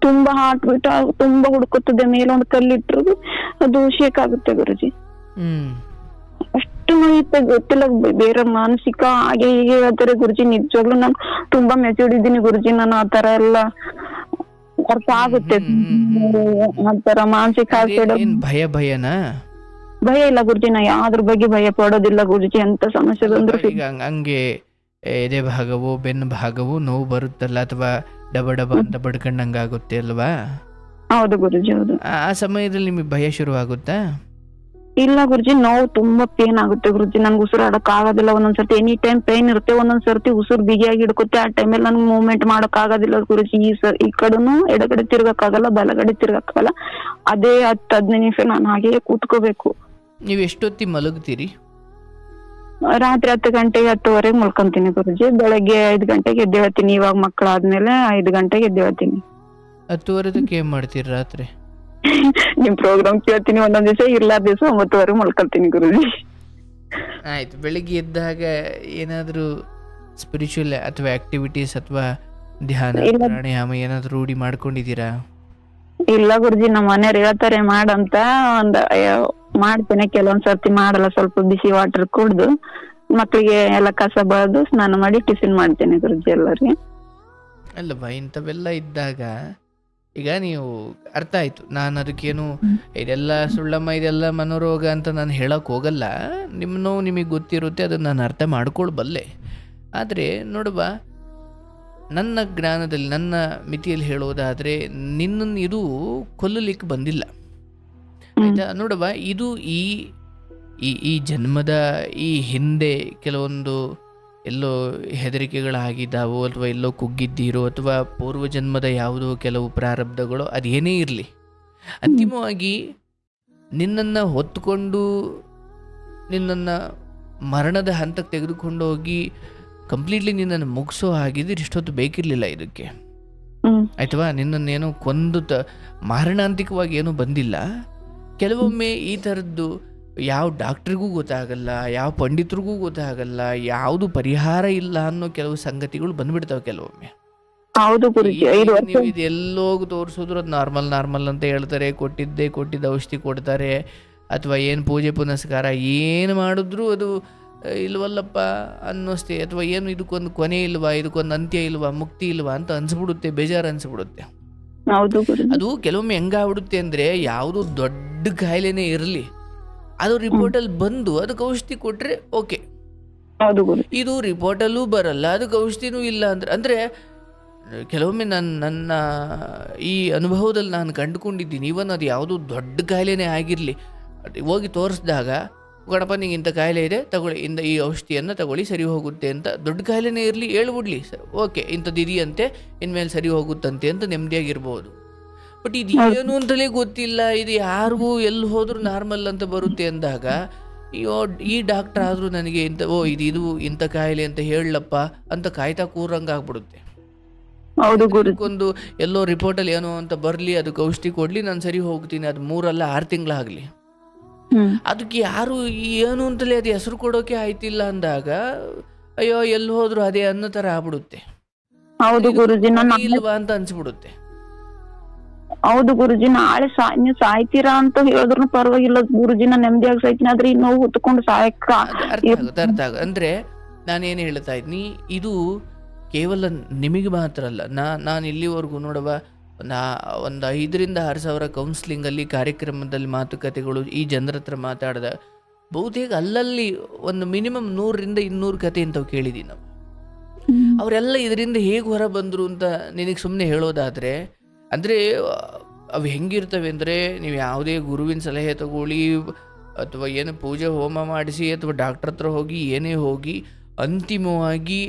ತುಂಬಾ ಹಾರ್ಟ್ ಬೀಟ್ ತುಂಬಾ ಹುಡುಕುತ್ತದೆ. ಮೇಲೊಂದು ಕಲ್ಲಿಟ್ರು ಅದು ಶೇಕ್ ಆಗುತ್ತೆ ಗುರುಜಿ. ಅಷ್ಟು ನೋಯುತ್ತೆ ಗೊತ್ತಿಲ್ಲ. ಬೇರೆ ಮಾನಸಿಕ ಹಾಗೆ ಹೀಗೆ ಹೇಳ್ತಾರೆ ಗುರುಜಿ. ನಿಜವಾಗ್ಲೂ ನಾನು ತುಂಬಾ ಮೆಚೂರ್ಡ್ ಇದ್ದೀನಿ ಗುರುಜಿ. ನಾನು ಆತರ ಎಲ್ಲ ಅರ್ಥ ಆಗುತ್ತೆ. ಆತರ ಮಾನಸಿಕ ಭಯನಾ? ಭಯ ಇಲ್ಲ ಗುರುಜಿ. ನಾ ಯಾವ್ದ್ರ ಬಗ್ಗೆ ಭಯ ಪಡೋದಿಲ್ಲ ಗುರುಜಿ. ಅಂತ ಸಮಸ್ಯೆ ಬಂದ್ರು ಹಂಗೆ ಎದೆ ಭಾಗವು ಬೆನ್ನು ಭಾಗವು ನೋವು ಬರುತ್ತಲ್ಲ, ಅಥವಾ ಡಬ ಡಬ ಅಂತ ಬಡ್ಕೊಂಡಂಗ ಆಗುತ್ತೆ ಅಲ್ವಾ? ಹೌದು ಗುರುಜಿ, ಹೌದು. ಆ ಸಮಯದಲ್ಲಿ ನಿಮಗೆ ಭಯ ಶುರು ಆಗುತ್ತಾ? ಇಲ್ಲ ಗುರುಜಿ, ನೋವು ತುಂಬಾ ಪೇನ್ ಆಗುತ್ತೆ ಗುರುಜಿ. ನನ್ಗೆ ಉಸಿರಾಡಕ್ ಆಗೋದಿಲ್ಲ. ಒಂದೊಂದ್ಸರ್ತಿ ಎನಿ ಟೈಮ್ ಪೇನ್ ಇರುತ್ತೆ, ಒಂದೊಂದ್ಸರ್ತಿ ಉಸಿರು ಬಿಗಿಯಾಗಿ ಹಿಡ್ಕೊತ್ತೆ. ಆ ಟೈಮಲ್ಲಿ ನನ್ಗೆ ಮೂವ್ಮೆಂಟ್ ಮಾಡಕ್ ಆಗೋದಿಲ್ಲ ಗುರುಜಿ. ಈ ಕಡೆನು ಎಡಗಡೆ ತಿರ್ಗಕ್ ಆಗಲ್ಲ, ಬಲಗಡೆ ತಿರ್ಗಕ್ ಆಗಲ್ಲ. ಅದೇ 10-15 ನಿಮಿಷ ನಾನು ಹಾಗೆ ಕೂತ್ಕೋಬೇಕು. ನೀವು ಎಷ್ಟೊತ್ತಿ ಮಲಗ್ತೀರಿ? ರಾತ್ರಿ 10 ಗಂಟೆಗೆ 10:15 ಮಲ್ಕೊಂತೀನಿ ಗುರುಜಿ. ಬೆಳಗ್ಗೆ 5 ಗಂಟೆಗೆ ಎದ್ದೇಳ್ತೀನಿ. ಇವಾಗ ಮಕ್ಕಳಾದ್ಮೇಲೆ 5 ಗಂಟೆಗೆ ಎದ್ದೇಳ್ತೀನಿ. 10:15 ಏನ್ ಮಾಡ್ತೀರಿ ರಾತ್ರಿ? ನಿಮ್ ಪ್ರೋಗ್ರಾಮ್ ಕೇಳ್ತೀನಿ. ಒಂದೊಂದ್ ದಿವಸ ಇರ್ಲಾರ ದಿವಸ 9:00 ಮಲ್ಕೊಳ್ತೀನಿ ಗುರುಜಿ. ಆಯ್ತು. ಬೆಳಿಗ್ಗೆ ಎದ್ದಾಗ ಏನಾದ್ರು ಸ್ಪಿರಿಚುವಲ್ ಅಥವಾ ಆಕ್ಟಿವಿಟೀಸ್ ಅಥವಾ ಧ್ಯಾನ ಪ್ರಾಣಾಯಾಮ ಏನಾದ್ರು ರೂಢಿ ಮಾಡ್ಕೊಂಡಿದ್ದೀರಾ? ಇಲ್ಲ ಗುರುಜಿ, ನಮ್ಮ ಮನೆಯವ್ರು ಹೇಳ್ತಾರೆ ಮಾಡಂತ. ಮಾಡ್ತೇನೆ, ಕೆಲವೊಂದ್ ಸರ್ತಿ ಮಾಡಲ್ಲ. ಸ್ವಲ್ಪ ಬಿಸಿ ವಾಟರ್ ಕುಡ್ದು ಮಕ್ಳಿಗೆ ಎಲ್ಲ ಕಸ ಬಳ್ದು ಸ್ನಾನ ಮಾಡಿ ಟಿಫಿನ್ ಮಾಡ್ತೇನೆ ಗುರುಜಿ ಎಲ್ಲರಿಗೆ. ಅಲ್ಲವಾ, ಇಂಥವೆಲ್ಲ ಇದ್ದಾಗ ಈಗ ನೀವು ಅರ್ಥ ಆಯ್ತು. ನಾನು ಅದಕ್ಕೇನು ಇದೆಲ್ಲ ಸುಳ್ಳಮ್ಮ ಇದೆಲ್ಲ ಮನೋರೋಗ ಅಂತ ನಾನು ಹೇಳಕ್ ಹೋಗಲ್ಲ. ನಿಮ್ಮ ನೋವು ನಿಮಗೆ ಗೊತ್ತಿರುತ್ತೆ, ಅದನ್ನು ನಾನು ಅರ್ಥ ಮಾಡ್ಕೊಳ್ಬಲ್ಲೆ. ಆದರೆ ನೋಡುವ, ನನ್ನ ಜ್ಞಾನದಲ್ಲಿ ನನ್ನ ಮಿತಿಯಲ್ಲಿ ಹೇಳೋದಾದರೆ ನಿನ್ನನ್ನು ಇದು ಕೊಲ್ಲಲಿಕ್ಕೆ ಬಂದಿಲ್ಲ, ಆಯಿತಾ? ನೋಡುವ, ಇದು ಈ ಜನ್ಮದ ಈ ಹಿಂದೆ ಕೆಲವೊಂದು ಎಲ್ಲೋ ಹೆದರಿಕೆಗಳಾಗಿದ್ದಾವೋ, ಅಥವಾ ಎಲ್ಲೋ ಕುಗ್ಗಿದ್ದೀರೋ, ಅಥವಾ ಪೂರ್ವಜನ್ಮದ ಯಾವುದೋ ಕೆಲವು ಪ್ರಾರಬ್ಧಗಳು, ಅದೇನೇ ಇರಲಿ, ಅಂತಿಮವಾಗಿ ನಿನ್ನನ್ನು ಹೊತ್ತುಕೊಂಡು ನಿನ್ನನ್ನು ಮರಣದ ಹಂತಕ್ಕೆ ತೆಗೆದುಕೊಂಡು ಹೋಗಿ ಕಂಪ್ಲೀಟ್ಲಿ ನಿನ್ನನ್ನು ಮುಗಿಸೋ ಹಾಗಿದ್ರೆ ಇಷ್ಟೊತ್ತು ಬೇಕಿರಲಿಲ್ಲ ಇದಕ್ಕೆ, ಆಯ್ತವಾ? ನಿನ್ನನ್ನೇನೋ ಕೊಂದು ಮಾರಣಾಂತಿಕವಾಗಿ ಏನೂ ಬಂದಿಲ್ಲ. ಕೆಲವೊಮ್ಮೆ ಈ ಥರದ್ದು ಯಾವ ಡಾಕ್ಟ್ರಿಗೂ ಗೊತ್ತಾಗಲ್ಲ, ಯಾವ ಪಂಡಿತರಿಗೂ ಗೊತ್ತಾಗಲ್ಲ, ಯಾವುದು ಪರಿಹಾರ ಇಲ್ಲ ಅನ್ನೋ ಕೆಲವು ಸಂಗತಿಗಳು ಬಂದ್ಬಿಡ್ತಾವೆ ಕೆಲವೊಮ್ಮೆ. ನೀವು ಇದು ಎಲ್ಲೋಗಿ ತೋರಿಸಿದ್ರು ಅದು ನಾರ್ಮಲ್ ಅಂತ ಹೇಳ್ತಾರೆ. ಕೊಟ್ಟಿದ್ದ ಔಷಧಿ ಕೊಡ್ತಾರೆ, ಅಥವಾ ಏನು ಪೂಜೆ ಪುನಸ್ಕಾರ ಏನು ಮಾಡಿದ್ರು ಅದು ಇಲ್ವಲ್ಲಪ್ಪ ಅನ್ನೋಷ್ಟೇ. ಅಥವಾ ಏನು ಇದಕ್ಕೊಂದು ಕೊನೆ ಇಲ್ವಾ, ಇದಕ್ಕೊಂದು ಅಂತ್ಯ ಇಲ್ವಾ, ಮುಕ್ತಿ ಇಲ್ವಾ ಅಂತ ಅನ್ಸ್ಬಿಡುತ್ತೆ, ಬೇಜಾರು ಅನ್ಸ್ಬಿಡುತ್ತೆ. ಹೌದು ಗುರುಜಿ. ಅದು ಕೆಲವೊಮ್ಮೆ ಹೆಂಗಾಗ್ಬಿಡುತ್ತೆ ಅಂದರೆ ಯಾವುದು ದೊಡ್ಡ ಕಾಯಿಲೆನೇ ಇರಲಿ, ಅದು ರಿಪೋರ್ಟಲ್ಲಿ ಬಂದು ಅದಕ್ಕೆ ಔಷಧಿ ಕೊಟ್ಟರೆ ಓಕೆ. ಹೌದು ಗುರು. ಇದು ರಿಪೋರ್ಟಲ್ಲೂ ಬರಲ್ಲ, ಅದಕ್ಕೆ ಔಷಧಿನೂ ಇಲ್ಲ ಅಂದರೆ ಕೆಲವೊಮ್ಮೆ ನನ್ನ ಈ ಅನುಭವದಲ್ಲಿ ನಾನು ಕಂಡುಕೊಂಡಿದ್ದೀನಿ. ಇವನ್ ಅದು ಯಾವುದೋ ದೊಡ್ಡ ಕಾಯಿಲೆನೇ ಆಗಿರಲಿ, ಹೋಗಿ ತೋರಿಸಿದಾಗ ಗಣಪ ನಿಂಗೆ ಇಂಥ ಕಾಯಿಲೆ ಇದೆ ತಗೊಳ್ಳಿ, ಈ ಔಷಧಿಯನ್ನು ತಗೊಳ್ಳಿ ಸರಿ ಹೋಗುತ್ತೆ ಅಂತ. ದೊಡ್ಡ ಕಾಯಿಲೆನೇ ಇರಲಿ ಹೇಳ್ಬಿಡ್ಲಿ, ಓಕೆ ಇಂಥದ್ದು ಇದೆಯಂತೆ ಇನ್ಮೇಲೆ ಸರಿ ಹೋಗುತ್ತಂತೆ ಅಂತ ನೆಮ್ಮದಿಯಾಗಿರ್ಬೋದು. ಬಟ್ ಇದು ಏನು ಅಂತಲೇ ಗೊತ್ತಿಲ್ಲ, ಇದು ಯಾರಿಗೂ ಎಲ್ಲಿ ಹೋದ್ರೂ ನಾರ್ಮಲ್ ಅಂತ ಬರುತ್ತೆ ಅಂದಾಗ ಈ ಡಾಕ್ಟರ್ ಆದರೂ ನನಗೆ ಇದು ಇಂಥ ಕಾಯಿಲೆ ಅಂತ ಹೇಳಪ್ಪ ಅಂತ ಕಾಯ್ತಾ ಕೂರಂಗಾಗ್ಬಿಡುತ್ತೆ. ಹೌದು ಗುರು. ಒಂದು ಎಲ್ಲೋ ರಿಪೋರ್ಟಲ್ಲಿ ಏನೋ ಅಂತ ಬರಲಿ, ಅದಕ್ಕೆ ಔಷಧಿ ಕೊಡಲಿ, ನಾನು ಸರಿ ಹೋಗ್ತೀನಿ, ಅದು 3 ಅಲ್ಲ 6 ತಿಂಗಳಾಗಲಿ, ಅದಕ್ಕೆ ಯಾರು ಏನು ಅಂತಲೇ ಅದು ಹೆಸರು ಕೊಡೋಕೆ ಆಯ್ತಿಲ್ಲ ಅಂದಾಗ ಅಯ್ಯೋ ಎಲ್ಲಿ ಹೋದ್ರು ಅದೇ ಅನ್ನೋ ಥರ ಆಗ್ಬಿಡುತ್ತೆ. ಹೌದು ಗುರುಜಿ. ಇಲ್ವಾ ಅಂತ ಅನ್ಸ್ಬಿಡುತ್ತೆ. ಹೌದು ಗುರುಜಿ, ನಾಳೆ ನೀವು ಸಾಯ್ತೀರಾ ಅಂತ ಹೇಳಿದ್ರು ಪರವಾಗಿಲ್ಲ ಗುರುಜಿ, ನಾನು ನೆಮ್ಮದಿಯಾಗಿ ಸಾಯ್ತೀನಿ, ಆದ್ರೆ ಈ ನೋವು ಹೊತ್ಕೊಂಡು ಸಾಯಕ್ಕ ಅರ್ಥ ಆಗ ಅಂದ್ರೆ ನಾನೇನು ಹೇಳ್ತಾ ಇದ್ದೀನಿ, ಇದು ಕೇವಲ ನಿಮಗೆ ಮಾತ್ರ ಅಲ್ಲ. ನಾನು ಇಲ್ಲಿವರೆಗೂ ನೋಡುವ ಒಂದು 5,000 to 6,000 ಕೌನ್ಸಿಲಿಂಗಲ್ಲಿ ಕಾರ್ಯಕ್ರಮದಲ್ಲಿ ಮಾತುಕತೆಗಳು ಈ ಜನರ ಹತ್ರ ಮಾತಾಡಿದ ಬಹುತೇಕ ಅಲ್ಲಲ್ಲಿ ಒಂದು ಮಿನಿಮಮ್ 100 to 200 ಕತೆ ಇಂಥವು ಕೇಳಿದ್ದೀವಿ ನಾವು. ಅವರೆಲ್ಲ ಇದರಿಂದ ಹೇಗೆ ಹೊರ ಬಂದರು ಅಂತ ನಿನಗೆ ಸುಮ್ಮನೆ ಹೇಳೋದಾದರೆ, ಅಂದರೆ ಅವು ಹೆಂಗಿರ್ತವೆ ಅಂದರೆ, ನೀವು ಯಾವುದೇ ಗುರುವಿನ ಸಲಹೆ ತಗೊಳ್ಳಿ ಅಥವಾ ಏನು ಪೂಜೆ ಹೋಮ ಮಾಡಿಸಿ ಅಥವಾ ಡಾಕ್ಟ್ರ್ ಹತ್ರ ಹೋಗಿ ಏನೇ ಹೋಗಿ, ಅಂತಿಮವಾಗಿ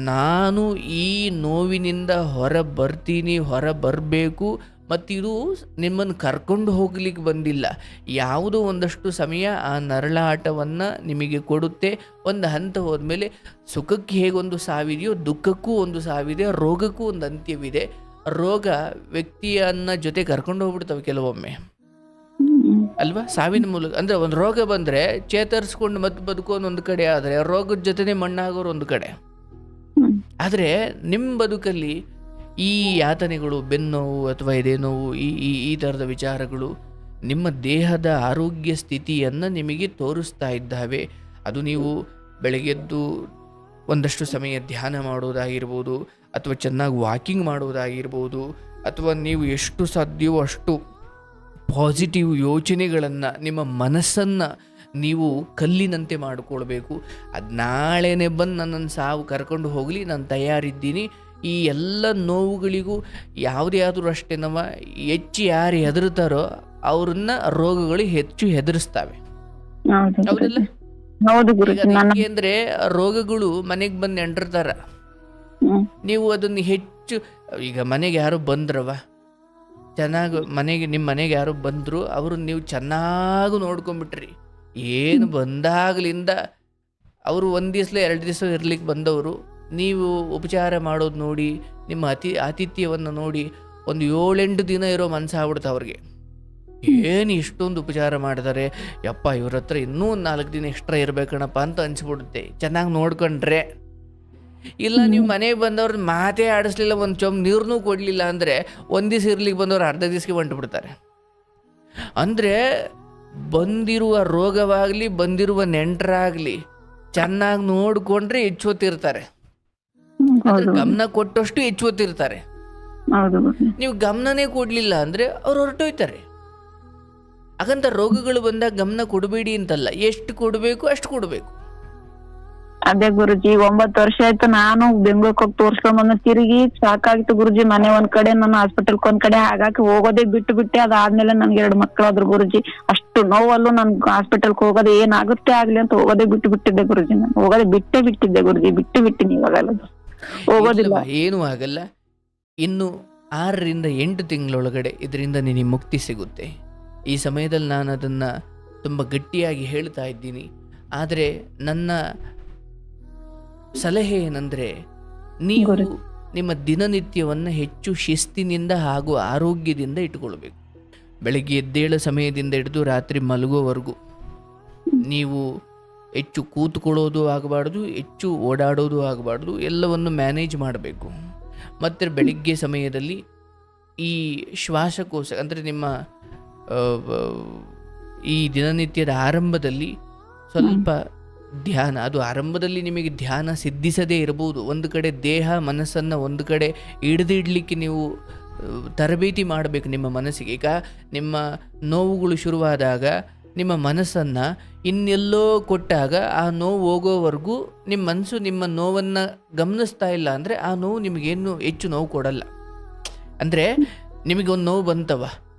ನಾನು ಈ ನೋವಿನಿಂದ ಹೊರ ಬರ್ತೀನಿ, ಹೊರ ಬರಬೇಕು, ಮತ್ತಿದು ನಿಮ್ಮನ್ನು ಕರ್ಕೊಂಡು ಹೋಗ್ಲಿಕ್ಕೆ ಬಂದಿಲ್ಲ. ಯಾವುದೋ ಒಂದಷ್ಟು ಸಮಯ ಆ ನರಳಾಟವನ್ನು ನಿಮಗೆ ಕೊಡುತ್ತೆ. ಒಂದು ಹಂತ ಹೋದ್ಮೇಲೆ ಸುಖಕ್ಕೆ ಹೇಗೊಂದು ಸಾವಿದೆಯೋ ದುಃಖಕ್ಕೂ ಒಂದು ಸಾವಿದೆ, ರೋಗಕ್ಕೂ ಒಂದು ಅಂತ್ಯವಿದೆ. ರೋಗ ವ್ಯಕ್ತಿಯನ್ನ ಜೊತೆ ಕರ್ಕೊಂಡು ಹೋಗ್ಬಿಡ್ತವೆ ಕೆಲವೊಮ್ಮೆ ಅಲ್ವಾ, ಸಾವಿನ ಮೂಲಕ. ಅಂದರೆ ಒಂದು ರೋಗ ಬಂದರೆ ಚೇತರಿಸ್ಕೊಂಡು ಮತ್ತೆ ಬದುಕೋದು ಒಂದು ಕಡೆ, ಆದರೆ ರೋಗದ ಜೊತೆನೇ ಮಣ್ಣಾಗೋರು ಒಂದು ಕಡೆ. ಆದರೆ ನಿಮ್ಮ ಬದುಕಲ್ಲಿ ಈ ಯಾತನೆಗಳು, ಬೆನ್ನೋವು ಅಥವಾ ಎದೆ ನೋವು, ಈ ಥರದ ವಿಚಾರಗಳು ನಿಮ್ಮ ದೇಹದ ಆರೋಗ್ಯ ಸ್ಥಿತಿಯನ್ನು ನಿಮಗೆ ತೋರಿಸ್ತಾ ಇದ್ದಾವೆ. ಅದು ನೀವು ಬೆಳಗ್ಗೆದ್ದು ಒಂದಷ್ಟು ಸಮಯ ಧ್ಯಾನ ಮಾಡೋದಾಗಿರ್ಬೋದು, ಅಥವಾ ಚೆನ್ನಾಗಿ ವಾಕಿಂಗ್ ಮಾಡೋದಾಗಿರ್ಬೋದು, ಅಥವಾ ನೀವು ಎಷ್ಟು ಸಾಧ್ಯವೋ ಅಷ್ಟು ಪಾಸಿಟಿವ್ ಯೋಚನೆಗಳನ್ನು, ನಿಮ್ಮ ಮನಸ್ಸನ್ನು ನೀವು ಕಲ್ಲಿನಂತೆ ಮಾಡಿಕೊಳ್ಬೇಕು. ಅದು ನಾಳೆನೇ ಬಂದು ನನ್ನನ್ನು ಸಾವು ಕರ್ಕೊಂಡು ಹೋಗಲಿ, ನಾನು ತಯಾರಿದ್ದೀನಿ. ಈ ಎಲ್ಲ ನೋವುಗಳಿಗೂ ಯಾವುದೇ ಆದರೂ ಅಷ್ಟೇ, ಹೆಚ್ಚು ಯಾರು ಹೆದರ್ತಾರೋ ಅವ್ರನ್ನ ರೋಗಗಳು ಹೆಚ್ಚು ಹೆದರಿಸ್ತವೆ. ಹೌದಲ್ಲ? ಅಂದರೆ ರೋಗಗಳು ಮನೆಗೆ ಬಂದು ಎಂಟಿರ್ತಾರ, ನೀವು ಅದನ್ನು ಹೆಚ್ಚು, ಈಗ ಮನೆಗೆ ಯಾರು ಬಂದ್ರವ ಚೆನ್ನಾಗಿ, ನಿಮ್ಮ ಮನೆಗೆ ಯಾರು ಬಂದರು ಅವರು ನೀವು ಚೆನ್ನಾಗಿ ನೋಡ್ಕೊಂಬಿಟ್ರಿ. ಏನು ಬಂದಾಗಲಿಂದ ಅವರು 1 ದಿವಸ 2 ದಿವಸ ಇರ್ಲಿಕ್ಕೆ ಬಂದವರು, ನೀವು ಉಪಚಾರ ಮಾಡೋದು ನೋಡಿ, ನಿಮ್ಮ ಆತಿಥ್ಯವನ್ನು ನೋಡಿ ಒಂದು 7-8 ದಿನ ಇರೋ ಮನಸ್ಸಾಗ್ಬಿಡುತ್ತೆ ಅವ್ರಿಗೆ. ಏನು ಇಷ್ಟೊಂದು ಉಪಚಾರ ಮಾಡಿದ್ದಾರೆ, ಯಪ್ಪ ಇವ್ರ ಹತ್ರ ಇನ್ನೂ 4 ದಿನ ಎಕ್ಸ್ಟ್ರಾ ಇರಬೇಕಣಪ್ಪ ಅಂತ ಅನಿಸ್ಬಿಡುತ್ತೆ ಚೆನ್ನಾಗಿ ನೋಡ್ಕೊಂಡ್ರೆ. ಇಲ್ಲ ನೀವು ಮನೆಗೆ ಬಂದವ್ರ ಮಾತೇ ಆಡಿಸ್ಲಿಲ್ಲ, ಒಂದು ಚೊಂಬು ನೀರನ್ನೂ ಕೊಡಲಿಲ್ಲ ಅಂದರೆ 1 ದಿವಸ ಇರ್ಲಿಕ್ಕೆ ಬಂದವ್ರು ಅರ್ಧ ದಿವಸಕ್ಕೆ ಹೊಂಟುಬಿಡ್ತಾರೆ. ಅಂದರೆ ಬಂದಿರುವ ರೋಗವಾಗಲಿ ಬಂದಿರುವ ನೆಂಟರಾಗಲಿ ಚೆನ್ನಾಗಿ ನೋಡಿಕೊಂಡ್ರೆ ಹೆಚ್ಚುತ್ತಿರ್ತಾರೆ, ಗಮನ ಕೊಟ್ಟಷ್ಟು ಹೆಚ್ಚುತ್ತಿರ್ತಾರೆ. ನೀವು ಗಮನನೇ ಕೊಡಲಿಲ್ಲ ಅಂದರೆ ಅವ್ರು ಹೊರಟೋಯ್ತಾರೆ. ಹಾಗಂತ ರೋಗಗಳು ಬಂದಾಗ ಗಮನ ಕೊಡಬೇಡಿ ಅಂತಲ್ಲ, ಎಷ್ಟು ಕೊಡಬೇಕು ಅಷ್ಟು ಕೊಡಬೇಕು. ಅದೇ ಗುರುಜಿ, 9 ವರ್ಷ ಆಯ್ತು ನಾನು ಬೆಂಗಳೂರಿಗೆ ಹೋಗಿ ತೋರ್ಸ್ಕೊಂಡ್ ತಿರುಗಿ ಸಾಕಾಗಿತ್ತು ಗುರುಜಿ. ಮನೆ ಒಂದ್ ಕಡೆ, ನಾನು ಹಾಸ್ಪಿಟಲ್ ಒಂದ್ ಕಡೆ ಹಾಗಾಕಿ ಹೋಗೋದೇ ಬಿಟ್ಟೆ. ಅದಾದ್ಮೇಲೆ ನನ್ಗೆ 2 ಮಕ್ಕಳಾದ್ರು ಗುರುಜಿ. ಅಷ್ಟು ನೋವಲ್ಲೂ ನನ್ ಹಾಸ್ಪಿಟಲ್ಗೆ ಹೋಗೋದು ಏನಾಗುತ್ತೆ ಆಗ್ಲಿ ಅಂತ ಹೋಗೋದೇ ಬಿಟ್ಟಿದ್ದೆ ಗುರುಜಿ. ನಾನು ಹೋಗೋದೇ ಬಿಟ್ಟಿದ್ದೆ ಗುರುಜಿ, ಬಿಟ್ಟಿನಿ. ಇವಾಗಲ್ಲ ಹೋಗೋದಿಲ್ಲ, ಏನೂ ಆಗಲ್ಲ. ಇನ್ನು 6 to 8 ತಿಂಗಳೊಳಗಡೆ ಇದರಿಂದ ನಿನಗೆ ಮುಕ್ತಿ ಸಿಗುತ್ತೆ. ಈ ಸಮಯದಲ್ಲಿ ನಾನು ಅದನ್ನು ತುಂಬ ಗಟ್ಟಿಯಾಗಿ ಹೇಳ್ತಾ ಇದ್ದೀನಿ. ಆದರೆ ನನ್ನ ಸಲಹೆ ಏನಂದರೆ, ನೀವು ನಿಮ್ಮ ದಿನನಿತ್ಯವನ್ನು ಹೆಚ್ಚು ಶಿಸ್ತಿನಿಂದ ಹಾಗೂ ಆರೋಗ್ಯದಿಂದ ಇಟ್ಕೊಳ್ಬೇಕು. ಬೆಳಗ್ಗೆ ಎದ್ದೇಳೋ ಸಮಯದಿಂದ ಹಿಡಿದು ರಾತ್ರಿ ಮಲಗೋವರೆಗೂ ನೀವು ಹೆಚ್ಚು ಕೂತ್ಕೊಳ್ಳೋದು ಆಗಬಾರ್ದು, ಹೆಚ್ಚು ಓಡಾಡೋದು ಆಗಬಾರ್ದು, ಎಲ್ಲವನ್ನು ಮ್ಯಾನೇಜ್ ಮಾಡಬೇಕು. ಮತ್ತು ಬೆಳಿಗ್ಗೆ ಸಮಯದಲ್ಲಿ ಈ ಶ್ವಾಸಕೋಶ, ಅಂದರೆ ನಿಮ್ಮ ಈ ದಿನನಿತ್ಯದ ಆರಂಭದಲ್ಲಿ ಸ್ವಲ್ಪ ಧ್ಯಾನ, ಅದು ಆರಂಭದಲ್ಲಿ ನಿಮಗೆ ಧ್ಯಾನ ಸಿದ್ಧಿಸದೇ ಇರಬಹುದು. ಒಂದು ಕಡೆ ದೇಹ ಮನಸ್ಸನ್ನು ಒಂದು ಕಡೆ ಹಿಡಿದಿಡ್ಲಿಕ್ಕೆ ನೀವು ತರಬೇತಿ ಮಾಡಬೇಕು ನಿಮ್ಮ ಮನಸ್ಸಿಗೆ. ಈಗ ನಿಮ್ಮ ನೋವುಗಳು ಶುರುವಾದಾಗ ನಿಮ್ಮ ಮನಸ್ಸನ್ನು ಇನ್ನೆಲ್ಲೋ ಕೊಟ್ಟಾಗ ಆ ನೋವು ಹೋಗೋವರೆಗೂ ನಿಮ್ಮ ಮನಸ್ಸು ನಿಮ್ಮ ನೋವನ್ನು ಗಮನಿಸ್ತಾ ಇಲ್ಲ ಅಂದರೆ ಆ ನೋವು ನಿಮಗೇನು ಹೆಚ್ಚು ನೋವು ಕೊಡಲ್ಲ. ಅಂದರೆ ನಿಮಗೆ ಒಂದು ನೋವು ಬಂತವ,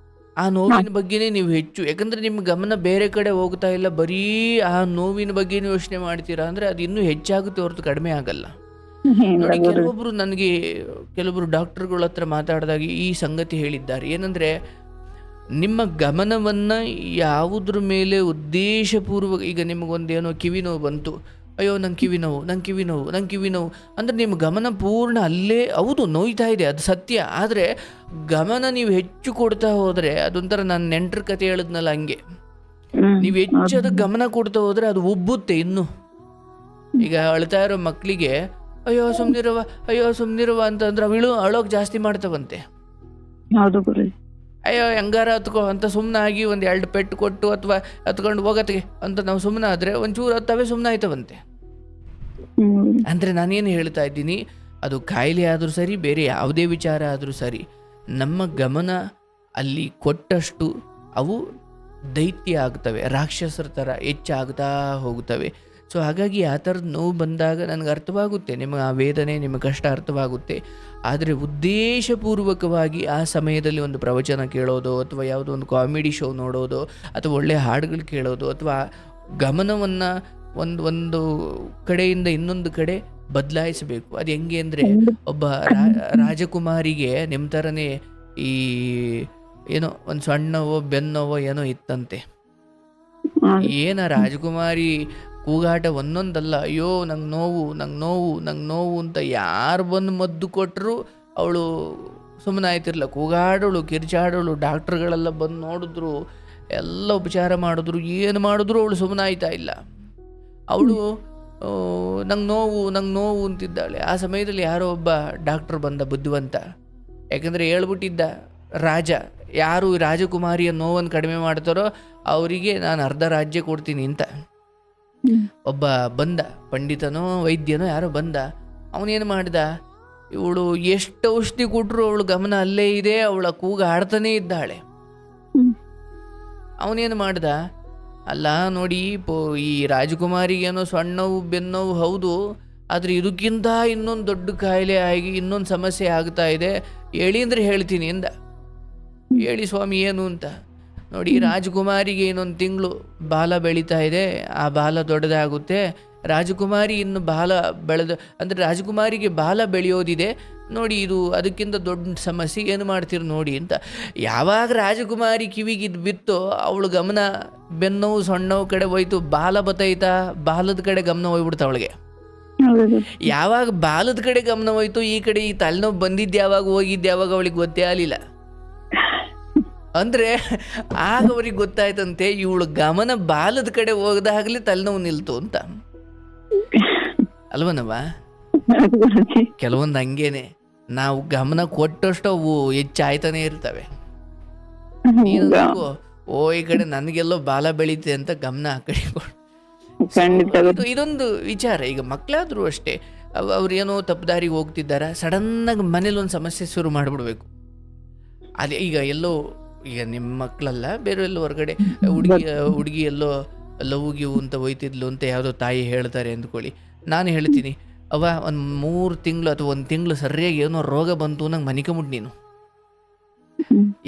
ಆ ನೋವಿನ ಬಗ್ಗೆನೇ ನೀವು ಹೆಚ್ಚು, ಯಾಕಂದರೆ ನಿಮ್ಮ ಗಮನ ಬೇರೆ ಕಡೆ ಹೋಗ್ತಾ ಇಲ್ಲ, ಬರೀ ಆ ನೋವಿನ ಬಗ್ಗೆನೇ ಯೋಚನೆ ಮಾಡ್ತೀರಾ ಅಂದರೆ ಅದು ಇನ್ನೂ ಹೆಚ್ಚಾಗುತ್ತೆ ಹೊರತು ಕಡಿಮೆ ಆಗಲ್ಲ. ನೋಡಿ, ಕೆಲವೊಬ್ಬರು ಡಾಕ್ಟರ್ಗಳ ಹತ್ರ ಮಾತಾಡಿದಾಗ ಈ ಸಂಗತಿ ಹೇಳಿದ್ದಾರೆ. ಏನಂದರೆ ನಿಮ್ಮ ಗಮನವನ್ನು ಯಾವುದ್ರ ಮೇಲೆ ಉದ್ದೇಶಪೂರ್ವಕ, ಈಗ ನಿಮಗೊಂದೇನೋ ಕಿವಿ ನೋವು ಬಂತು, ಅಯ್ಯೋ ನಂಗೆ ಕಿವಿ ನೋವು ಅಂದರೆ ನಿಮ್ಮ ಗಮನ ಪೂರ್ಣ ಅಲ್ಲೇ, ಹೌದು ನೋಯ್ತಾ ಇದೆ, ಅದು ಸತ್ಯ. ಆದರೆ ಗಮನ ನೀವು ಹೆಚ್ಚು ಕೊಡ್ತಾ ಹೋದರೆ ಅದೊಂಥರ ನಾನು ನೆಂಟರ ಕತೆ ಹೇಳಿದ್ನಲ್ಲ ಹಂಗೆ, ನೀವು ಹೆಚ್ಚು ಅದಕ್ಕೆ ಗಮನ ಕೊಡ್ತಾ ಹೋದರೆ ಅದು ಉಬ್ಬುತ್ತೆ ಇನ್ನು. ಈಗ ಅಳ್ತಾ ಇರೋ ಮಕ್ಕಳಿಗೆ ಅಯ್ಯೋ ಸುಮ್ನಿರವ ಅಂತಂದ್ರೆ ಅವಳು ಅಳೋಕೆ ಜಾಸ್ತಿ ಮಾಡ್ತಾವಂತೆ. ಹೌದು ಗುರುಜಿ. ಅಯ್ಯೋ ಹೆಂಗಾರ ಹತ್ಕೋ ಅಂತ ಸುಮ್ಮನಾಗಿ ಒಂದು 2 ಪೆಟ್ಟು ಕೊಟ್ಟು ಅಥವಾ ಹತ್ಕೊಂಡು ಹೋಗತ್ತಿಗೆ ಅಂತ ನಾವು ಸುಮ್ಮನೆ ಆದರೆ ಒಂಚೂರು ಹತ್ತವೇ ಸುಮ್ಮನೆ ಆಯ್ತವಂತೆ. ಅಂದರೆ ನಾನೇನು ಹೇಳ್ತಾ ಇದ್ದೀನಿ, ಅದು ಕಾಯಿಲೆ ಆದರೂ ಸರಿ, ಬೇರೆ ಯಾವುದೇ ವಿಚಾರ ಆದರೂ ಸರಿ, ನಮ್ಮ ಗಮನ ಅಲ್ಲಿ ಕೊಟ್ಟಷ್ಟು ಅವು ದೈತ್ಯ ಆಗ್ತವೆ, ರಾಕ್ಷಸರ ಥರ ಹೆಚ್ಚಾಗ್ತಾ ಹೋಗ್ತವೆ. ಸೊ ಹಾಗಾಗಿ ಆ ಥರದ ನೋವು ಬಂದಾಗ ನನಗೆ ಅರ್ಥವಾಗುತ್ತೆ, ನಿಮಗೆ ಆ ವೇದನೆ, ನಿಮ್ಮ ಕಷ್ಟ ಅರ್ಥವಾಗುತ್ತೆ. ಆದರೆ ಉದ್ದೇಶಪೂರ್ವಕವಾಗಿ ಆ ಸಮಯದಲ್ಲಿ ಒಂದು ಪ್ರವಚನ ಕೇಳೋದು ಅಥವಾ ಯಾವುದೋ ಒಂದು ಕಾಮಿಡಿ ಶೋ ನೋಡೋದು ಅಥವಾ ಒಳ್ಳೆಯ ಹಾಡುಗಳು ಕೇಳೋದು ಅಥವಾ ಗಮನವನ್ನು ಒಂದು ಕಡೆಯಿಂದ ಇನ್ನೊಂದು ಕಡೆ ಬದಲಾಯಿಸಬೇಕು. ಅದು ಹೆಂಗೆ ಅಂದರೆ, ಒಬ್ಬ ರಾಜಕುಮಾರಿಗೆ ನಿಮ್ಮ ಥರನೇ ಈ ಏನೋ ಒಂದು ಸಣ್ಣವೋ ಬೆನ್ನವೋ ಏನೋ ಇತ್ತಂತೆ. ರಾಜಕುಮಾರಿ ಕೂಗಾಟ ಒಂದೊಂದಲ್ಲ, ಅಯ್ಯೋ ನಂಗೆ ನೋವು ಅಂತ ಯಾರು ಬಂದು ಮದ್ದು ಕೊಟ್ಟರು ಅವಳು ಸುಮ್ಮನೆ ಆಯ್ತಿರಲ್ಲ, ಕೂಗಾಡೋಳು, ಕಿರ್ಚಾಡೋಳು. ಡಾಕ್ಟ್ರುಗಳೆಲ್ಲ ಬಂದು ನೋಡಿದ್ರು, ಎಲ್ಲ ಉಪಚಾರ ಮಾಡಿದ್ರು, ಏನು ಮಾಡಿದ್ರು ಅವಳು ಸುಮ್ಮನೆ ಆಯ್ತಾ ಇಲ್ಲ. ಅವಳು ನಂಗೆ ನೋವು ಅಂತಿದ್ದಾಳೆ. ಆ ಸಮಯದಲ್ಲಿ ಯಾರೋ ಒಬ್ಬ ಡಾಕ್ಟ್ರ್ ಬಂದ, ಬುದ್ಧಿವಂತ. ಯಾಕಂದರೆ ಹೇಳ್ಬಿಟ್ಟಿದ್ದ ರಾಜ, ಯಾರು ರಾಜಕುಮಾರಿಯ ನೋವನ್ನು ಕಡಿಮೆ ಮಾಡ್ತಾರೋ ಅವರಿಗೆ ನಾನು ಅರ್ಧ ರಾಜ್ಯ ಕೊಡ್ತೀನಿ ಅಂತ. ಒಬ್ಬ ಬಂದ, ಪಂಡಿತನೋ ವೈದ್ಯನೋ ಯಾರೋ ಬಂದ. ಅವನೇನು ಮಾಡ್ದ, ಇವಳು ಎಷ್ಟು ಔಷಧಿ ಕೊಟ್ಟರು ಅವಳು ಗಮನ ಅಲ್ಲೇ ಇದೆ, ಅವಳ ಕೂಗ ಆಡ್ತಾನೇ ಇದ್ದಾಳೆ. ಅವನೇನು ಮಾಡ್ದ, ಅಲ್ಲ ನೋಡಿ, ಈ ರಾಜಕುಮಾರಿಗೇನೋ ಸಣ್ಣವು ಬೆನ್ನೋವು ಹೌದು, ಆದರೆ ಇದಕ್ಕಿಂತ ಇನ್ನೊಂದು ದೊಡ್ಡ ಕಾಯಿಲೆ ಆಗಿ ಇನ್ನೊಂದು ಸಮಸ್ಯೆ ಆಗ್ತಾ ಇದೆ, ಹೇಳಿ ಅಂದರೆ ಹೇಳ್ತೀನಿ ಅಂದ. ಹೇಳಿ ಸ್ವಾಮಿ ಏನು ಅಂತ. ನೋಡಿ, ರಾಜಕುಮಾರಿಗೆ ಇನ್ನೊಂದು ತಿಂಗಳು ಬಾಲ ಬೆಳೀತಾ ಇದೆ, ಆ ಬಾಲ ದೊಡ್ಡದಾಗುತ್ತೆ. ರಾಜಕುಮಾರಿ ಇನ್ನು ಬಾಲ ಅಂದರೆ ರಾಜಕುಮಾರಿಗೆ ಬಾಲ ಬೆಳೆಯೋದಿದೆ ನೋಡಿ, ಇದು ಅದಕ್ಕಿಂತ ದೊಡ್ಡ ಸಮಸ್ಯೆ, ಏನು ಮಾಡ್ತೀರಿ ನೋಡಿ ಅಂತ. ಯಾವಾಗ ರಾಜಕುಮಾರಿ ಕಿವಿಗೆ ಬಿತ್ತೋ ಅವಳು ಗಮನ ಬೆನ್ನೋವು ಸಣ್ಣವು ಕಡೆ ಹೋಯ್ತು, ಬಾಲ ಬತ್ತೈತಾ, ಬಾಲದ ಕಡೆ ಗಮನ ಹೋಗ್ಬಿಡ್ತಾ ಅವಳಿಗೆ. ಯಾವಾಗ ಬಾಲದ ಕಡೆ ಗಮನ ಹೋಯ್ತು, ಈ ಕಡೆ ಈ ತಲೆನೋವು ಬಂದಿದ್ದು ಯಾವಾಗ ಹೋಗಿದ್ದು ಯಾವಾಗ ಅವಳಿಗೆ ಗೊತ್ತೇ ಆಗಲಿಲ್ಲ. ಅಂದರೆ ಆಗ ಅವ್ರಿಗೆ ಗೊತ್ತಾಯ್ತಂತೆ, ಇವಳು ಗಮನ ಬಾಲದ ಕಡೆ ಹೋಗದಾಗಲೇ ತಲೆನೋವು ನಿಲ್ತು ಅಂತ. ಅಲ್ವನವ? ಕೆಲವೊಂದು ಹಂಗೇನೆ, ನಾವು ಗಮನ ಕೊಟ್ಟಷ್ಟು ಅವು ಹೆಚ್ಚಾಯ್ತಾನೆ ಇರ್ತವೆ. ಈ ಕಡೆ ನನಗೆಲ್ಲೋ ಬಾಲ ಬೆಳೀತೆ ಅಂತ ಗಮನ ಆ ಕಡೆ ಇದೊಂದು ವಿಚಾರ. ಈಗ ಮಕ್ಕಳಾದ್ರೂ ಅಷ್ಟೇ, ಅವ್ರೇನೋ ತಪ್ಪುದಾರಿಗೆ ಹೋಗ್ತಿದ್ದಾರೆ, ಸಡನ್ನಾಗಿ ಮನೇಲಿ ಒಂದು ಸಮಸ್ಯೆ ಶುರು ಮಾಡಿಬಿಡ್ಬೇಕು. ಅದೇ ಈಗ ಎಲ್ಲೋ, ಈಗ ನಿಮ್ಮ ಮಕ್ಕಳಲ್ಲ, ಬೇರೆ ಎಲ್ಲೋ ಹೊರಗಡೆ ಹುಡುಗಿ ಎಲ್ಲೋ ಲವ್ ಗಿವ್ ಅಂತ ಹೋಯ್ತಿದ್ಲು ಅಂತ ಯಾವುದೋ ತಾಯಿ ಹೇಳ್ತಾರೆ ಅಂದ್ಕೊಳ್ಳಿ. ನಾನು ಹೇಳ್ತೀನಿ, ಅವ ಒಂದು 3 ತಿಂಗಳು ಅಥವಾ 1 ತಿಂಗಳು ಸರಿಯಾಗಿ ಏನೋ ರೋಗ ಬಂತು, ನಂಗೆ ಮನಿಕಮುಟ್ ನೀನು.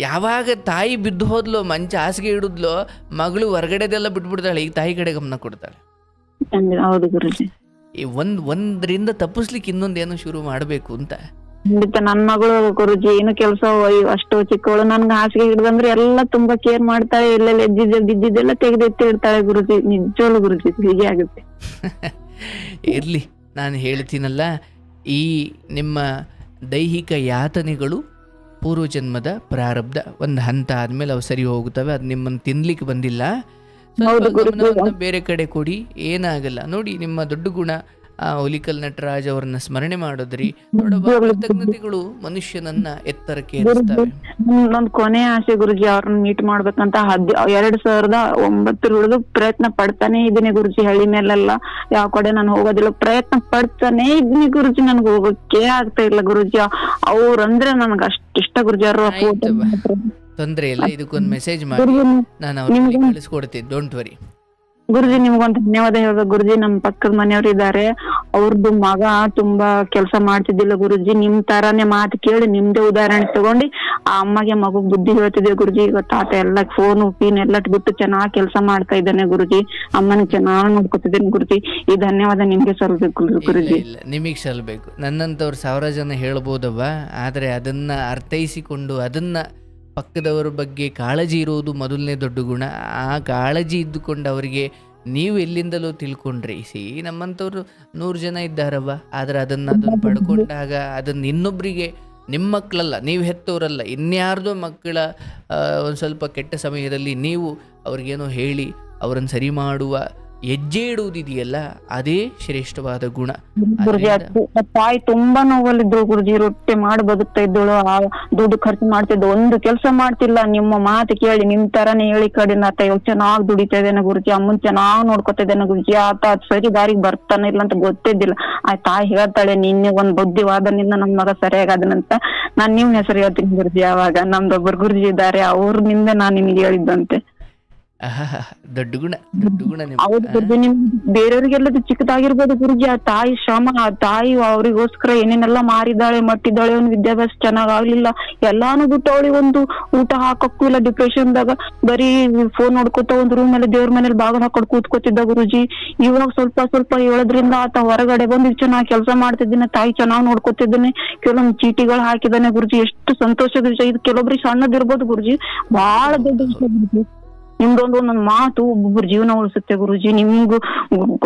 ಯಾವಾಗ ತಾಯಿ ಬಿದ್ದು ಹೋದ್ಲು, ಮಂಚ ಹಾಸಿಗೆ ಹಿಡಿದ್ಲು, ಮಗಳು ಹೊರಗಡೆದೆಲ್ಲ ಬಿಟ್ಬಿಡ್ತಾಳೆ, ಈಗ ತಾಯಿ ಕಡೆ ಗಮನ ಕೊಡ್ತಾಳೆ. ಈ ಒಂದರಿಂದ ತಪ್ಪಿಸ್ಲಿಕ್ಕೆ ಇನ್ನೊಂದೇನೋ ಶುರು ಮಾಡಬೇಕು ಅಂತ. ನನ್ ಮಗಳು ಗುರುಜಿ ಏನು ಕೆಲಸ ಅಷ್ಟು ಚಿಕ್ಕವಳು, ನನ್ಗೆ ಹಾಸಿಗೆ ಹಿಡ್ದಂದ್ರೆ ಎಲ್ಲ ತುಂಬಾ ಕೇರ್ ಮಾಡ್ತಾಳೆ, ಎಲ್ಲೆಲ್ಲ ಬಿದ್ದಿದ್ದೆಲ್ಲ ತೆಗೆದೆತ್ತಿ ಇಡ್ತಾಳೆ ಗುರುಜಿ. ನಿಜವಲ್ಲ ಗುರುಜಿ, ಹೀಗೆ ಆಗುತ್ತೆ. ಇರ್ಲಿ, ನಾನು ಹೇಳ್ತೀನಲ್ಲ, ಈ ನಿಮ್ಮ ದೈಹಿಕ ಯಾತನೆಗಳು ಪೂರ್ವಜನ್ಮದ ಪ್ರಾರಬ್ಧ. ಒಂದು ಹಂತ ಆದ್ಮೇಲೆ ಅವು ಸರಿ ಹೋಗುತ್ತವೆ. ಅದು ನಿಮ್ಮನ್ನು ತಿನ್ಲಿಕ್ಕೆ ಬಂದಿಲ್ಲ. ಬೇರೆ ಕಡೆ ಕೊಡಿ, ಏನಾಗಲ್ಲ. ನೋಡಿ, ನಿಮ್ಮ ದೊಡ್ಡ ಗುಣ ಆ ಹುಲಿಕಲ್ ನಟರಾಜ್ ಅವ್ರನ್ನ ಸ್ಮರಣೆ ಮಾಡಿದ್ರಿ. ನೋಡಪ್ಪ, ಕೃತಜ್ಞತೆಗಳು ಮನುಷ್ಯನನ್ನ ಎತ್ತರಕ್ಕೆ ಏರಿಸ್ತವೆ. ನನ್ ಕೊನೆ ಆಸೆ ಗುರುಜಿ ಅವ್ರನ್ನ ಮೀಟ್ ಮಾಡ್ಬೇಕಂತ 2009 ಪ್ರಯತ್ನ ಪಡ್ತಾನೆ ಇದೀನಿ ಗುರುಜಿ. ಹಳ್ಳಿ ಮೇಲೆಲ್ಲ ಯಾವ ಕಡೆ ನಾನು ಹೋಗೋದಿಲ್ಲ, ಪ್ರಯತ್ನ ಪಡ್ತಾನೆ ಇದೀನಿ ಗುರುಜಿ. ನನ್ಗೆ ಹೋಗಕ್ಕೆ ಆಗ್ತಾ ಇಲ್ಲ ಗುರುಜಿ. ಅವ್ರಂದ್ರೆ ನನ್ಗ ಅಷ್ಟ್ ಇಷ್ಟ ಗುರುಜಿ. ಅವ್ರ ತೊಂದ್ರೆ ಇಲ್ಲ, ಇದಕ್ಕೊಂದು ಮೆಸೇಜ್ ಮಾಡಿ ನಾನು ಅವ್ರಿಗೆ ಕಳಿಸ್ಕೊಡ್ತೀನಿ, ಡೋಂಟ್ ವರಿ. ಗುರುಜಿ ನಿಮ್ಗೊಂದು ಧನ್ಯವಾದ ಹೇಳ್ಬೇಕು ಗುರುಜಿ. ನಮ್ ಪಕ್ಕದ ಮನೆಯವ್ರು ಇದ್ದಾರೆ, ಅವ್ರದ್ದು ಮಗ ತುಂಬಾ ಕೆಲಸ ಮಾಡ್ತಿದ್ದಿಲ್ಲ ಗುರುಜಿ. ನಿಮ್ ತರಾನೇ ಮಾತು ಕೇಳಿ ನಿಮ್ದೇ ಉದಾಹರಣೆ ತಗೊಂಡು ಆ ಅಮ್ಮಗೆ ಮಗು ಬುದ್ಧಿ ಹೇಳ್ತಿದ್ದೆ ಗುರುಜಿ. ಈಗ ತಾತ ಎಲ್ಲ ಫೋನ್ ಪೀನ್ ಎಲ್ಲ ಬಿಟ್ಟು ಚೆನ್ನಾಗ್ ಕೆಲಸ ಮಾಡ್ತಾ ಇದ್ದಾನೆ ಗುರುಜಿ. ಅಮ್ಮನ ಚೆನ್ನಾಗ್ ನೋಡ್ಕೊತಿದ್ದೇನೆ ಗುರುಜಿ. ಈ ಧನ್ಯವಾದ ನಿಮ್ಗೆ ಸಲ್ಬೇಕು ಗುರುಜಿ. ಇಲ್ಲ, ನಿಮಗ್ ಸಲ್ಬೇಕು. ನನ್ನಂತವ್ರು 1000 ಜನ ಹೇಳ್ಬೋದವ್ವ, ಆದ್ರೆ ಅದನ್ನ ಅರ್ಥೈಸಿಕೊಂಡು ಅದನ್ನ ಪಕ್ಕದವರ ಬಗ್ಗೆ ಕಾಳಜಿ ಇರುವುದು ಮೊದಲನೇ ದೊಡ್ಡ ಗುಣ. ಆ ಕಾಳಜಿ ಇದ್ದುಕೊಂಡು ಅವರಿಗೆ ನೀವು ಎಲ್ಲಿಂದಲೂ ತಿಳ್ಕೊಂಡ್ರಿ. ನಮ್ಮಂಥವ್ರು 100 ಜನ ಇದ್ದಾರವ್ವ, ಆದರೆ ಅದನ್ನು ಪಡ್ಕೊಂಡಾಗ ಅದನ್ನು ಇನ್ನೊಬ್ಬರಿಗೆ, ನಿಮ್ಮ ಮಕ್ಕಳಲ್ಲ, ನೀವು ಹೆತ್ತವರಲ್ಲ, ಇನ್ಯಾರ್ದೋ ಮಕ್ಕಳ ಒಂದು ಸ್ವಲ್ಪ ಕೆಟ್ಟ ಸಮಯದಲ್ಲಿ ನೀವು ಅವ್ರಿಗೇನೋ ಹೇಳಿ ಅವರನ್ನು ಸರಿ ಮಾಡುವ ಹೆಜ್ಜೆ ಇಡುವುದಿದೆಯಲ್ಲ, ಅದೇ ಶ್ರೇಷ್ಠವಾದ ಗುಣ. ಗುರುಜಿ ತಾಯಿ ತುಂಬಾ ನೋವಲ್ಲಿದ್ರು ಗುರುಜಿ. ರೊಟ್ಟಿ ಮಾಡಿ ಬದುಕ್ತಾ ಇದ್ದಳು, ದುಡ್ಡು ಖರ್ಚು ಮಾಡ್ತಿದ್ದು, ಒಂದು ಕೆಲಸ ಮಾಡ್ತಿಲ್ಲ. ನಿಮ್ಮ ಮಾತು ಕೇಳಿ ನಿಮ್ ತರಾನೇ ಹೇಳಿ ಕಡೆ ಆತ ಇವಾಗ ಚೆನ್ನಾಗ್ ದುಡಿತಾ ಇದ್ದೇನೆ ಗುರುಜಿ. ಅಮ್ಮನ್ ಚೆನ್ನಾಗ್ ನೋಡ್ಕೊತಾ ಇದ್ದೇನೆ ಗುರುಜಿ. ಆತ ಸರಿ ದಾರಿಗೆ ಬರ್ತಾನೆ ಇಲ್ಲ ಅಂತ ಗೊತ್ತಿದ್ದಿಲ್ಲ. ಆ ತಾಯಿ ಹೇಳ್ತಾಳೆ, ನಿನ್ನೆ ಒಂದ್ ಬುದ್ಧಿವಾದನಿಂದ ನನ್ ಮಗ ಸರಿಯಾಗದನಂತ. ನಾನ್ ನಿಮ್ ಹೆಸರು ಹೇಳ್ತೀನಿ ಗುರುಜಿ. ಅವಾಗ ನಮ್ದೊಬ್ಬರು ಗುರುಜಿ ಇದ್ದಾರೆ, ಅವ್ರನಿಂದ ನಾನ್ ನಿಮ್ಗೆ ಹೇಳಿದ್ದಂತೆ. ದೊಡ್ಡ ಗುಣ, ದೊಡ್ಡ ಗುಣ. ಹೌದು ಗುರುಜಿ. ನಿಮ್ ಬೇರೆಯವ್ರಿಗೆಲ್ಲದು ಚಿಕ್ಕದಾಗಿರ್ಬೋದು ಗುರುಜಿ, ಆ ತಾಯಿ ಶ್ರಮ, ಆ ತಾಯಿ ಅವ್ರಿಗೋಸ್ಕರ ಏನೇನೆಲ್ಲ ಮಾರಿದಾಳೆ, ಮಟ್ಟಿದ್ದಾಳೆ. ಒಂದು ವಿದ್ಯಾಭ್ಯಾಸ ಚೆನ್ನಾಗ್ ಆಗ್ಲಿಲ್ಲ, ಎಲ್ಲಾನು ಬಿಟ್ಟು ಅವಳಿ ಒಂದು ಊಟ ಹಾಕಕ್ಕೂ ಇಲ್ಲ. ಡಿಪ್ರೆಷನ್ದಾಗ ಬರೀ ಫೋನ್ ನೋಡ್ಕೊತ ಒಂದ್ ರೂಮ್ ಮೇಲೆ ದೇವ್ರ ಮನೇಲಿ ಬಾಗಿಲು ಹಾಕೊಂಡು ಕೂತ್ಕೋತಿದ್ದ ಗುರುಜಿ. ಇವಾಗ ಸ್ವಲ್ಪ ಹೇಳೋದ್ರಿಂದ ಆತ ಹೊರಗಡೆ ಬಂದು ಚೆನ್ನಾಗ್ ಕೆಲಸ ಮಾಡ್ತಿದ್ದೇನೆ, ತಾಯಿ ಚೆನ್ನಾಗ್ ನೋಡ್ಕೊತಿದ್ದೇನೆ, ಕೆಲವೊಂದು ಚೀಟಿಗಳು ಹಾಕಿದ್ದಾನೆ ಗುರುಜಿ. ಎಷ್ಟು ಸಂತೋಷದ ವಿಷಯ ಇದು. ಕೆಲವೊಬ್ರಿಗೆ ಸಣ್ಣದಿರ್ಬೋದು ಗುರುಜಿ, ಬಹಳ ದೊಡ್ಡ ವಿಷಯ ಗುರುಜಿ. ನಿಮ್ದೊಂದು ಒಂದೊಂದು ಮಾತು ಒಬ್ಬೊಬ್ಬರ ಜೀವನ ಉಳಿಸುತ್ತೆ ಗುರುಜಿ. ನಿಮ್ಗೂ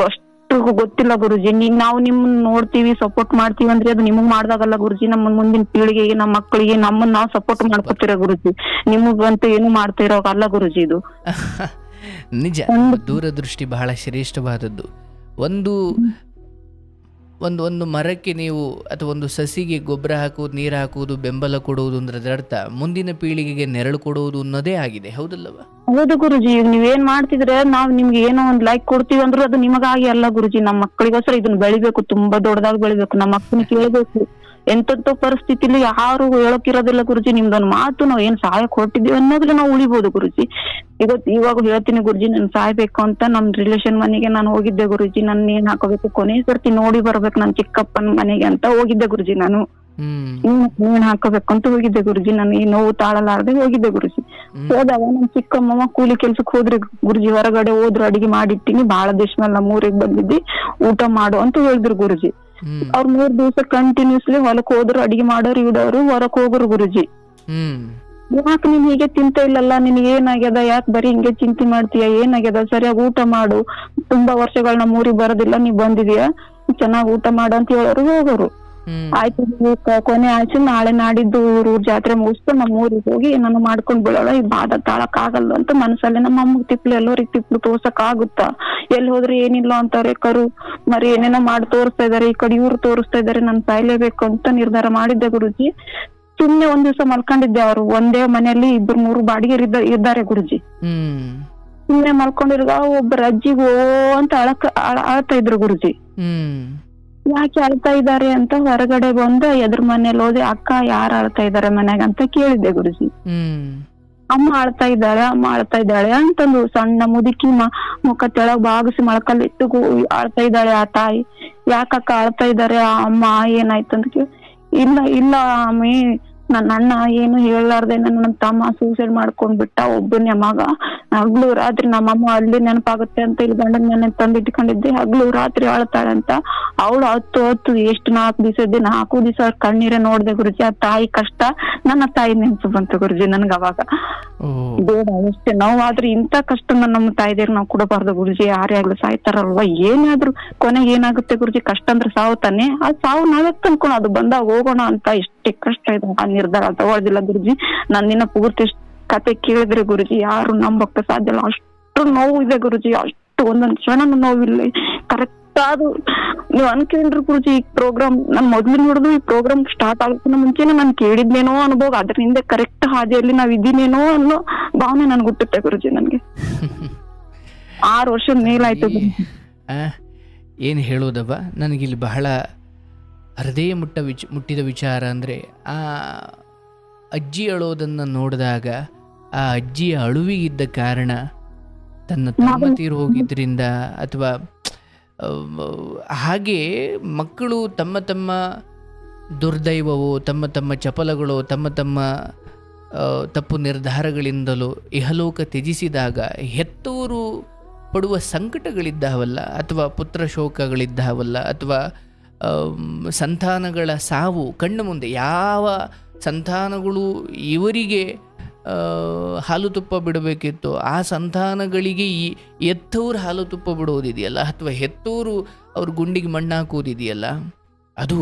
ಅಷ್ಟು ಗೊತ್ತಿಲ್ಲ ಗುರುಜಿ. ನಾವು ನಿಮ್ಮನ್ನ ನೋಡ್ತೀವಿ, ಸಪೋರ್ಟ್ ಮಾಡ್ತೀವಿ ಅಂದ್ರೆ ಅದು ನಿಮಗ್ ಮಾಡ್ದಾಗಲ್ಲ ಗುರುಜಿ. ನಮ್ಮ ಮುಂದಿನ ಪೀಳಿಗೆಗೆ, ನಮ್ಮ ಮಕ್ಕಳಿಗೆ ನಮ್ಮನ್ನ ನಾವು ಸಪೋರ್ಟ್ ಮಾಡ್ಕೊತೀರ ಗುರುಜಿ. ನಿಮಗಂತೂ ಏನು ಮಾಡ್ತಾ ಇರೋಲ್ಲ ಗುರುಜಿ. ಇದು ನಿಜ. ದೂರದೃಷ್ಟಿ ಬಹಳ ಶ್ರೇಷ್ಠವಾದದ್ದು. ಒಂದು ಮರಕ್ಕೆ ನೀವು ಅಥವಾ ಒಂದು ಸಸಿಗೆ ಗೊಬ್ಬರ ಹಾಕುವುದು, ನೀರು ಹಾಕುವುದು, ಬೆಂಬಲ ಕೊಡುವುದು ಅಂದ್ರೆ ಅದರರ್ಥ ಮುಂದಿನ ಪೀಳಿಗೆಗೆ ನೆರಳು ಕೊಡುವುದು ಅನ್ನೋದೇ ಆಗಿದೆ, ಹೌದಲ್ಲವ? ಹೌದು ಗುರುಜಿ. ಈಗ ನೀವೇನ್ ಮಾಡ್ತಿದ್ರೆ ನಾವ್ ನಿಮ್ಗೆ ಏನೋ ಒಂದ್ ಲೈಕ್ ಕೊಡ್ತೀವಿ ಅಂದ್ರೂ ಅದು ನಿಮಗಾಗಿ ಅಲ್ಲ ಗುರುಜಿ. ನಮ್ಮ ಮಕ್ಕಳಿಗೋಸ್ಕರ ಇದನ್ನ ಬೆಳಿಬೇಕು, ತುಂಬಾ ದೊಡ್ಡದಾಗಿ ಬೆಳಿಬೇಕು. ನಮ್ಮ ಮಕ್ಕಳನ್ನ ಕೇಳಬೇಕು. ಎಂತೆಂತ ಪರಿಸ್ಥಿತಿಲಿ ಯಾರು ಹೇಳೋಕಿರೋದಿಲ್ಲ ಗುರುಜಿ. ನಿಮ್ದೊಂದ್ ಮಾತು ನಾವ್ ಏನ್ ಸಹಾಯ ಕೊಟ್ಟಿದೀವಿ ಅನ್ನೋದ್ರೆ ನಾವು ಉಳಿಬಹುದು ಗುರುಜಿ. ಇವಾಗ ಹೇಳ್ತೀನಿ ಗುರುಜಿ, ನನ್ ಸಾಯ್ಬೇಕು ಅಂತ ನಮ್ ರಿಲೇಷನ್ ಮನೆಗೆ ನಾನು ಹೋಗಿದ್ದೆ ಗುರುಜಿ. ನನ್ ಏನ್ ಹಾಕೋಬೇಕು, ಕೊನೆ ಸರ್ತಿ ನೋಡಿ ಬರ್ಬೇಕು ನನ್ ಚಿಕ್ಕಪ್ಪನ ಮನೆಗೆ ಅಂತ ಹೋಗಿದ್ದೆ ಗುರುಜಿ. ನಾನು ಏನ್ ಹಾಕೋಬೇಕು ಅಂತ ಹೋಗಿದ್ದೆ ಗುರುಜಿ. ನಾನು ಈ ನೋವು ತಾಳಲಾರದೆ ಹೋಗಿದ್ದೆ ಗುರುಜಿ. ಹೋದಾಗ ನಮ್ ಚಿಕ್ಕಮ್ಮ ಕೂಲಿ ಕೆಲ್ಸಕ್ ಹೋದ್ರೆ ಗುರುಜಿ. ಹೊರಗಡೆ ಹೋದ್ರು, ಅಡಿಗೆ ಮಾಡಿಟ್ಟಿನಿ, ಬಹಳ ದಿವಸ ಮೇಲೆ ನಮ್ಮ ಊರಿಗೆ ಬಂದಿದ್ದಿ, ಊಟ ಮಾಡು ಅಂತ ಹೇಳಿದ್ರು ಗುರುಜಿ. ಅವ್ರ 3 ದಿವಸ ಕಂಟಿನ್ಯೂಸ್ಲಿ ಹೊಲಕ್ ಹೋದ್ರು, ಅಡಿಗೆ ಮಾಡೋರು ಇಡೋರು, ಹೊರಕ್ ಹೋಗೋರು ಗುರುಜಿ. ಯಾಕೆ ನೀನ್ ಹೀಗೆ ತಿಂತ ಇಲ್ಲಲ್ಲ, ನಿನ್ಗೆ ಏನಾಗ್ಯದ, ಯಾಕೆ ಬರೀ ಹಿಂಗೆ ಚಿಂತೆ ಮಾಡ್ತೀಯ, ಏನಾಗ್ಯದ, ಸರಿಯಾಗಿ ಊಟ ಮಾಡು, ತುಂಬಾ ವರ್ಷಗಳ ನಮ್ಮ ಊರಿಗೆ ಬರೋದಿಲ್ಲ, ನೀವ್ ಬಂದಿದೀಯ, ಚೆನ್ನಾಗ್ ಊಟ ಮಾಡು ಅಂತ ಹೇಳೋರು ಹೋಗೋರು. ಆಯ್ತು ಕೊನೆ ಆಯ್ತು, ನಾಳೆ ನಾಡಿದ್ದು ಊರ್ ಜಾತ್ರೆ ಮುಗಿಸ್ಕೊಂಡು ನಮ್ಮ ಊರಿಗೆ ಹೋಗಿ ನಾನು ಮಾಡ್ಕೊಂಡ್ ಬಿಡೋಳ, ಈ ಬಾಧ ತಾಳಕ್ ಆಗಲ್ಲ ಅಂತ ಮನಸ್ಸಲ್ಲಿ ನಮ್ಮ ಅಮ್ಮಗೆ ತಿಪ್ಲು, ಎಲ್ಲರಿಗೆ ತಿಪ್ಲು ತೋರ್ಸಕ್ ಆಗುತ್ತಾ, ಎಲ್ಲಿ ಹೋದ್ರೆ ಏನಿಲ್ಲ ಅಂತಾರೆ, ಕರು ಮರಿ ಏನೇನೋ ಮಾಡಿ ತೋರಿಸ್ತಾ ಇದಾರೆ, ಈ ಕಡೆ ಇವ್ರು ತೋರಿಸ್ತಾ ಇದಾರೆ, ನಾನ್ ಸಾಯ್ಲೇಬೇಕು ಅಂತ ನಿರ್ಧಾರ ಮಾಡಿದ್ದೆ ಗುರುಜಿ. ಸುಮ್ನೆ ಒಂದ್ ದಿವ್ಸ ಮಲ್ಕೊಂಡಿದ್ದೆ. ಅವ್ರು ಒಂದೇ ಮನೆಯಲ್ಲಿ 2-3 ಬಾಡಿಗೆ ಇದ್ದಾರೆ ಗುರುಜಿ. ಸುಮ್ನೆ ಮಲ್ಕೊಂಡಿರುವಾಗ ಒಬ್ಬರ ಅಜ್ಜಿಗೆ ಓ ಅಂತ ಅಳ್ತಾ ಇದ್ರು ಗುರುಜಿ. ಯಾಕೆ ಅಳ್ತಾ ಇದ್ದಾರೆ ಅಂತ ಹೊರಗಡೆ ಬಂದು ಎದುರು ಮನೇಲಿ ಹೋದೆ. ಅಕ್ಕ ಯಾರು ಅಳ್ತಾ ಇದಾರೆ ಮನ್ಯಾಗ ಅಂತ ಕೇಳಿದ್ದೆ ಗುರುಜಿ. ಅಮ್ಮ ಅಳ್ತಾ ಇದ್ದಾಳೆ ಅಂತಂದು ಸಣ್ಣ ಮುದುಕಿ ಮುಖ ತೆಳಗ್ ಬಾಗಿಸಿ ಮೊಳಕಲ್ಲಿಟ್ಟು ಅಳ್ತಾ ಇದ್ದಾಳೆ ಆ ತಾಯಿ. ಯಾಕಕ್ಕ ಅಳ್ತಾ ಇದ್ದಾರೆ ಆ ಅಮ್ಮ, ಏನಾಯ್ತಂತ ಇಲ್ಲ ಅಮ್ಮಿ, ನನ್ನ ಅಣ್ಣ ಏನು ಹೇಳಲಾರ್ದೆ ನನ್ನ ತಮ್ಮ ಸೂಸೈಡ್ ಮಾಡ್ಕೊಂಡ್ ಬಿಟ್ಟ, ಒಬ್ಬನೇ ಮಗ. ಹಗ್ಲು ರಾತ್ರಿ ನಮ್ಮಮ್ಮ ಅಲ್ಲಿ ನೆನಪಾಗುತ್ತೆ ಅಂತ ಇಲ್ಲಿ ಗಂಡನ ಮನೆ ತಂದಿಟ್ಕೊಂಡಿದ್ದೆ, ಹಗ್ಲು ರಾತ್ರಿ ಅಳ್ತಾಳೆ ಅಂತ. ಅವಳು ಹತ್ತು ಎಷ್ಟು 4 ದಿವಸ ಇದ್ದೆ, 4 ದಿವಸ ಕಣ್ಣೀರೇ ನೋಡ್ದೆ ಗುರುಜಿ. ಆ ತಾಯಿ ಕಷ್ಟ ನನ್ನ ತಾಯಿ ನೆನ್ಸು ಬಂತು ಗುರುಜಿ ನನ್ಗ. ಅವಾಗ ಬೇಡ, ಅಷ್ಟೇ ನೋವಾದ್ರೆ ಇಂಥ ಕಷ್ಟನ ನಮ್ಮ ತಾಯಿದೇರ್ ನಾವ್ ಕೊಡಬಾರ್ದು ಗುರುಜಿ. ಯಾರೇ ಆಗ್ಲಿ ಸಾಯ್ತಾರಲ್ವಾ, ಏನಾದ್ರು ಕೊನೆಗೆ ಏನಾಗುತ್ತೆ ಗುರುಜಿ, ಕಷ್ಟ ಅಂದ್ರೆ ಸಾವು ತಾನೆ. ಆ ಸಾವು ನಾವೇ ತಂದ್ಕೊಂಡು ಅದು ಬಂದಾಗ ಹೋಗೋಣ ಅಂತ ಎಷ್ಟೇ ಕಷ್ಟ ಇದೆ, ಆ ನಿರ್ಧಾರ ತಗೊಳ್ದಿಲ್ಲ ಗುರುಜಿ. ನನ್ನ ಪೂರ್ತಿ ಕತೆ ಕೇಳಿದ್ರೆ ಗುರುಜಿ ಯಾರು ನಂಬಕ್ಕ ಸಾಧ್ಯ ಇಲ್ಲ, ಅಷ್ಟು ನೋವು ಇದೆ ಗುರುಜಿ. ಅಷ್ಟು ಒಂದೊಂದ್ ಕ್ಷಣ ನೋವಿಲ್ಲ. ಕರೆಕ್ಟ್ ಅದು ನೀವ್ ಅನ್ಕೊಂಡ್ರು ಗುರುಜಿ ಈ ಪ್ರೋಗ್ರಾಮ್ ನಾನ್ ಮೊದ್ಲು ನೋಡುದು ಈ ಪ್ರೋಗ್ರಾಮ್ ಸ್ಟಾರ್ಟ್ ಆಗೋದಕ್ಕಿಂತ ಮುಂಚೆನೆ ನಾನ್ ಕೇಳಿದ್ನೇನೋ ಅನುಭವ, ಅದ್ರ ಹಿಂದೆ ಕರೆಕ್ಟ್ ಹಾದಿಯಲ್ಲಿ ನಾವ್ ಇದೀನೇನೋ ಅನ್ನೋ ಭಾವನೆ ನನ್ಗೆ ಹುಟ್ಟುತ್ತೆ ಗುರುಜಿ. ನನ್ಗೆ 6 ವರ್ಷದ ಮೇಲಾಯ್ತು ಗುರೂಜಿ. ಏನು ಹೇಳೋದವ್ವ, ನನಗಿಲ್ಲಿ ಬಹಳ ಹೃದಯ ಮುಟ್ಟಿದ ವಿಚಾರ ಅಂದರೆ ಆ ಅಜ್ಜಿ ಅಳೋದನ್ನು ನೋಡಿದಾಗ ಆ ಅಜ್ಜಿಯ ಅಳುವಿಗಿದ್ದ ಕಾರಣ ತನ್ನ ತಮ್ಮ ತೀರು ಹೋಗಿದ್ದರಿಂದ ಅಥವಾ ಹಾಗೆ ಮಕ್ಕಳು ತಮ್ಮ ತಮ್ಮ ದುರ್ದೈವವೋ ತಮ್ಮ ತಮ್ಮ ಚಪಲಗಳು ತಮ್ಮ ತಮ್ಮ ತಪ್ಪು ನಿರ್ಧಾರಗಳಿಂದಲೂ ಇಹಲೋಕ ತ್ಯಜಿಸಿದಾಗ ಹೆತ್ತವರು ಪಡುವ ಸಂಕಟಗಳಿದ್ದಾವಲ್ಲ, ಅಥವಾ ಪುತ್ರ ಶೋಕಗಳಿದ್ದಾವಲ್ಲ, ಅಥವಾ ಸಂತಾನಗಳ ಸಾವು ಕಣ್ಣು ಮುಂದೆ ಯಾವ ಸಂತಾನಗಳು ಇವರಿಗೆ ಹಾಲು ತುಪ್ಪ ಬಿಡಬೇಕಿತ್ತು ಆ ಸಂತಾನಗಳಿಗೆ ಈ ಹೆತ್ತವ್ರು ಹಾಲು ತುಪ್ಪ ಬಿಡೋದಿದೆಯಲ್ಲ, ಅಥವಾ ಹೆತ್ತವರು ಅವ್ರ ಗುಂಡಿಗೆ ಮಣ್ಣು ಹಾಕೋದಿದೆಯಲ್ಲ, ಅದು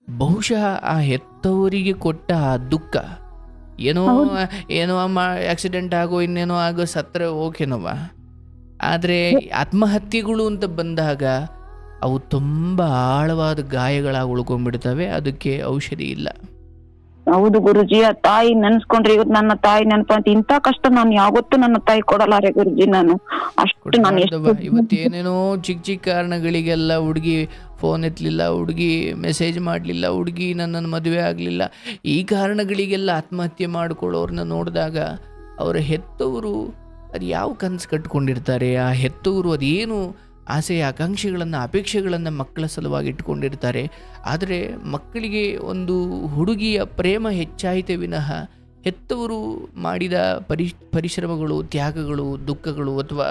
ಬಹುಶಃ ಆ ಹೆತ್ತವರಿಗೆ ಕೊಟ್ಟ ಆ ದುಃಖ. ಏನೋ ಆಕ್ಸಿಡೆಂಟ್ ಆಗೋ ಇನ್ನೇನೋ ಆಗೋ ಸತ್ತರೆ ಓಕೆನವ, ಆದರೆ ಆತ್ಮಹತ್ಯೆಗಳು ಅಂತ ಬಂದಾಗ ಅವು ತುಂಬ ಆಳವಾದ ಗಾಯಗಳಾಗಿ ಉಳ್ಕೊಂಡ್ಬಿಡ್ತವೆ, ಅದಕ್ಕೆ ಔಷಧಿ ಇಲ್ಲ. ಹೌದು ಗುರುಜಿ, ಆ ತಾಯಿ ನೆನ್ಸ್ಕೊಂಡ್ರೆ ಇವತ್ತು ನನ್ನ ತಾಯಿ ನೆನಪಂತ ಇಂಥ ಕಷ್ಟ ನಾನು ಯಾವತ್ತೂ ನನ್ನ ತಾಯಿ ಕೊಡಲಾರೆ ಗುರುಜಿ. ನಾನು ಅಷ್ಟು ನಾನು ಇವತ್ತೇನೇನೋ ಚಿಕ್ಕ ಚಿಕ್ಕ ಕಾರಣಗಳಿಗೆಲ್ಲ ಹುಡುಗಿ ಫೋನ್ ಎತ್ತಲಿಲ್ಲ, ಹುಡುಗಿ ಮೆಸೇಜ್ ಮಾಡಲಿಲ್ಲ, ಹುಡುಗಿ ನನ್ನನ್ನು ಮದುವೆ ಆಗಲಿಲ್ಲ, ಈ ಕಾರಣಗಳಿಗೆಲ್ಲ ಆತ್ಮಹತ್ಯೆ ಮಾಡ್ಕೊಳ್ಳೋರನ್ನ ನೋಡಿದಾಗ ಅವರ ಹೆತ್ತವರು ಅದು ಯಾವ ಕನಸು ಕಟ್ಕೊಂಡಿರ್ತಾರೆ, ಆ ಹೆತ್ತವರು ಅದೇನು ಆಸೆ ಆಕಾಂಕ್ಷೆಗಳನ್ನು ಅಪೇಕ್ಷೆಗಳನ್ನು ಮಕ್ಕಳ ಸಲುವಾಗಿ ಇಟ್ಕೊಂಡಿರ್ತಾರೆ. ಆದರೆ ಮಕ್ಕಳಿಗೆ ಒಂದು ಹುಡುಗಿಯ ಪ್ರೇಮ ಹೆಚ್ಚಾಯಿತೆ ವಿನಃ ಹೆತ್ತವರು ಮಾಡಿದ ಪರಿಶ್ರಮಗಳು, ತ್ಯಾಗಗಳು, ದುಃಖಗಳು ಅಥವಾ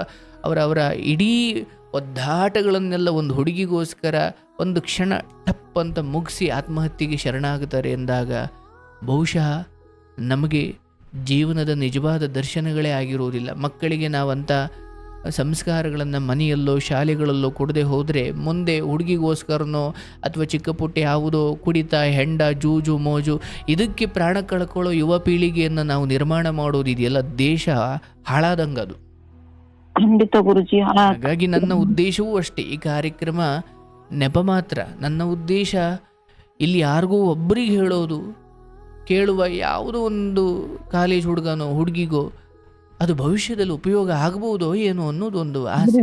ಅವರ ಇಡೀ ಒದ್ದಾಟಗಳನ್ನೆಲ್ಲ ಒಂದು ಹುಡುಗಿಗೋಸ್ಕರ ಒಂದು ಕ್ಷಣ ಟಪ್ ಅಂತ ಮುಗಿಸಿ ಆತ್ಮಹತ್ಯೆಗೆ ಶರಣಾಗುತ್ತಾರೆ ಎಂದಾಗ ಬಹುಶಃ ನಮಗೆ ಜೀವನದ ನಿಜವಾದ ದರ್ಶನಗಳೇ ಆಗಿರುವುದಿಲ್ಲ. ಮಕ್ಕಳಿಗೆ ನಾವಂಥ ಸಂಸ್ಕಾರಗಳನ್ನು ಮನೆಯಲ್ಲೋ ಶಾಲೆಗಳಲ್ಲೋ ಕೊಡದೆ ಹೋದರೆ ಮುಂದೆ ಹುಡುಗಿಗೋಸ್ಕರನೋ ಅಥವಾ ಚಿಕ್ಕ ಪುಟ್ಟ ಯಾವುದೋ ಕುಡಿತ, ಹೆಂಡ, ಜೂಜು, ಮೋಜು ಇದಕ್ಕೆ ಪ್ರಾಣ ಕಳ್ಕೊಳ್ಳೋ ಯುವ ಪೀಳಿಗೆಯನ್ನು ನಾವು ನಿರ್ಮಾಣ ಮಾಡೋದಿದೆಯಲ್ಲ, ದೇಶ ಹಾಳಾದಂಗದು. ಖಂಡಿತ ಗುರುಜಿ. ಹಾಗಾಗಿ ನನ್ನ ಉದ್ದೇಶವೂ ಅಷ್ಟೇ, ಈ ಕಾರ್ಯಕ್ರಮ ನೆಪ ಮಾತ್ರ. ನನ್ನ ಉದ್ದೇಶ ಇಲ್ಲಿ ಯಾರಿಗೂ ಒಬ್ಬರಿಗೆ ಹೇಳೋದು, ಕೇಳುವ ಯಾವುದೋ ಒಂದು ಕಾಲೇಜ್ ಹುಡುಗನೋ ಹುಡುಗಿಗೋ ಅದು ಭವಿಷ್ಯದಲ್ಲಿ ಉಪಯೋಗ ಆಗ್ಬಹುದೋ ಏನೋ ಅನ್ನೋದೊಂದು ಆಸೆ.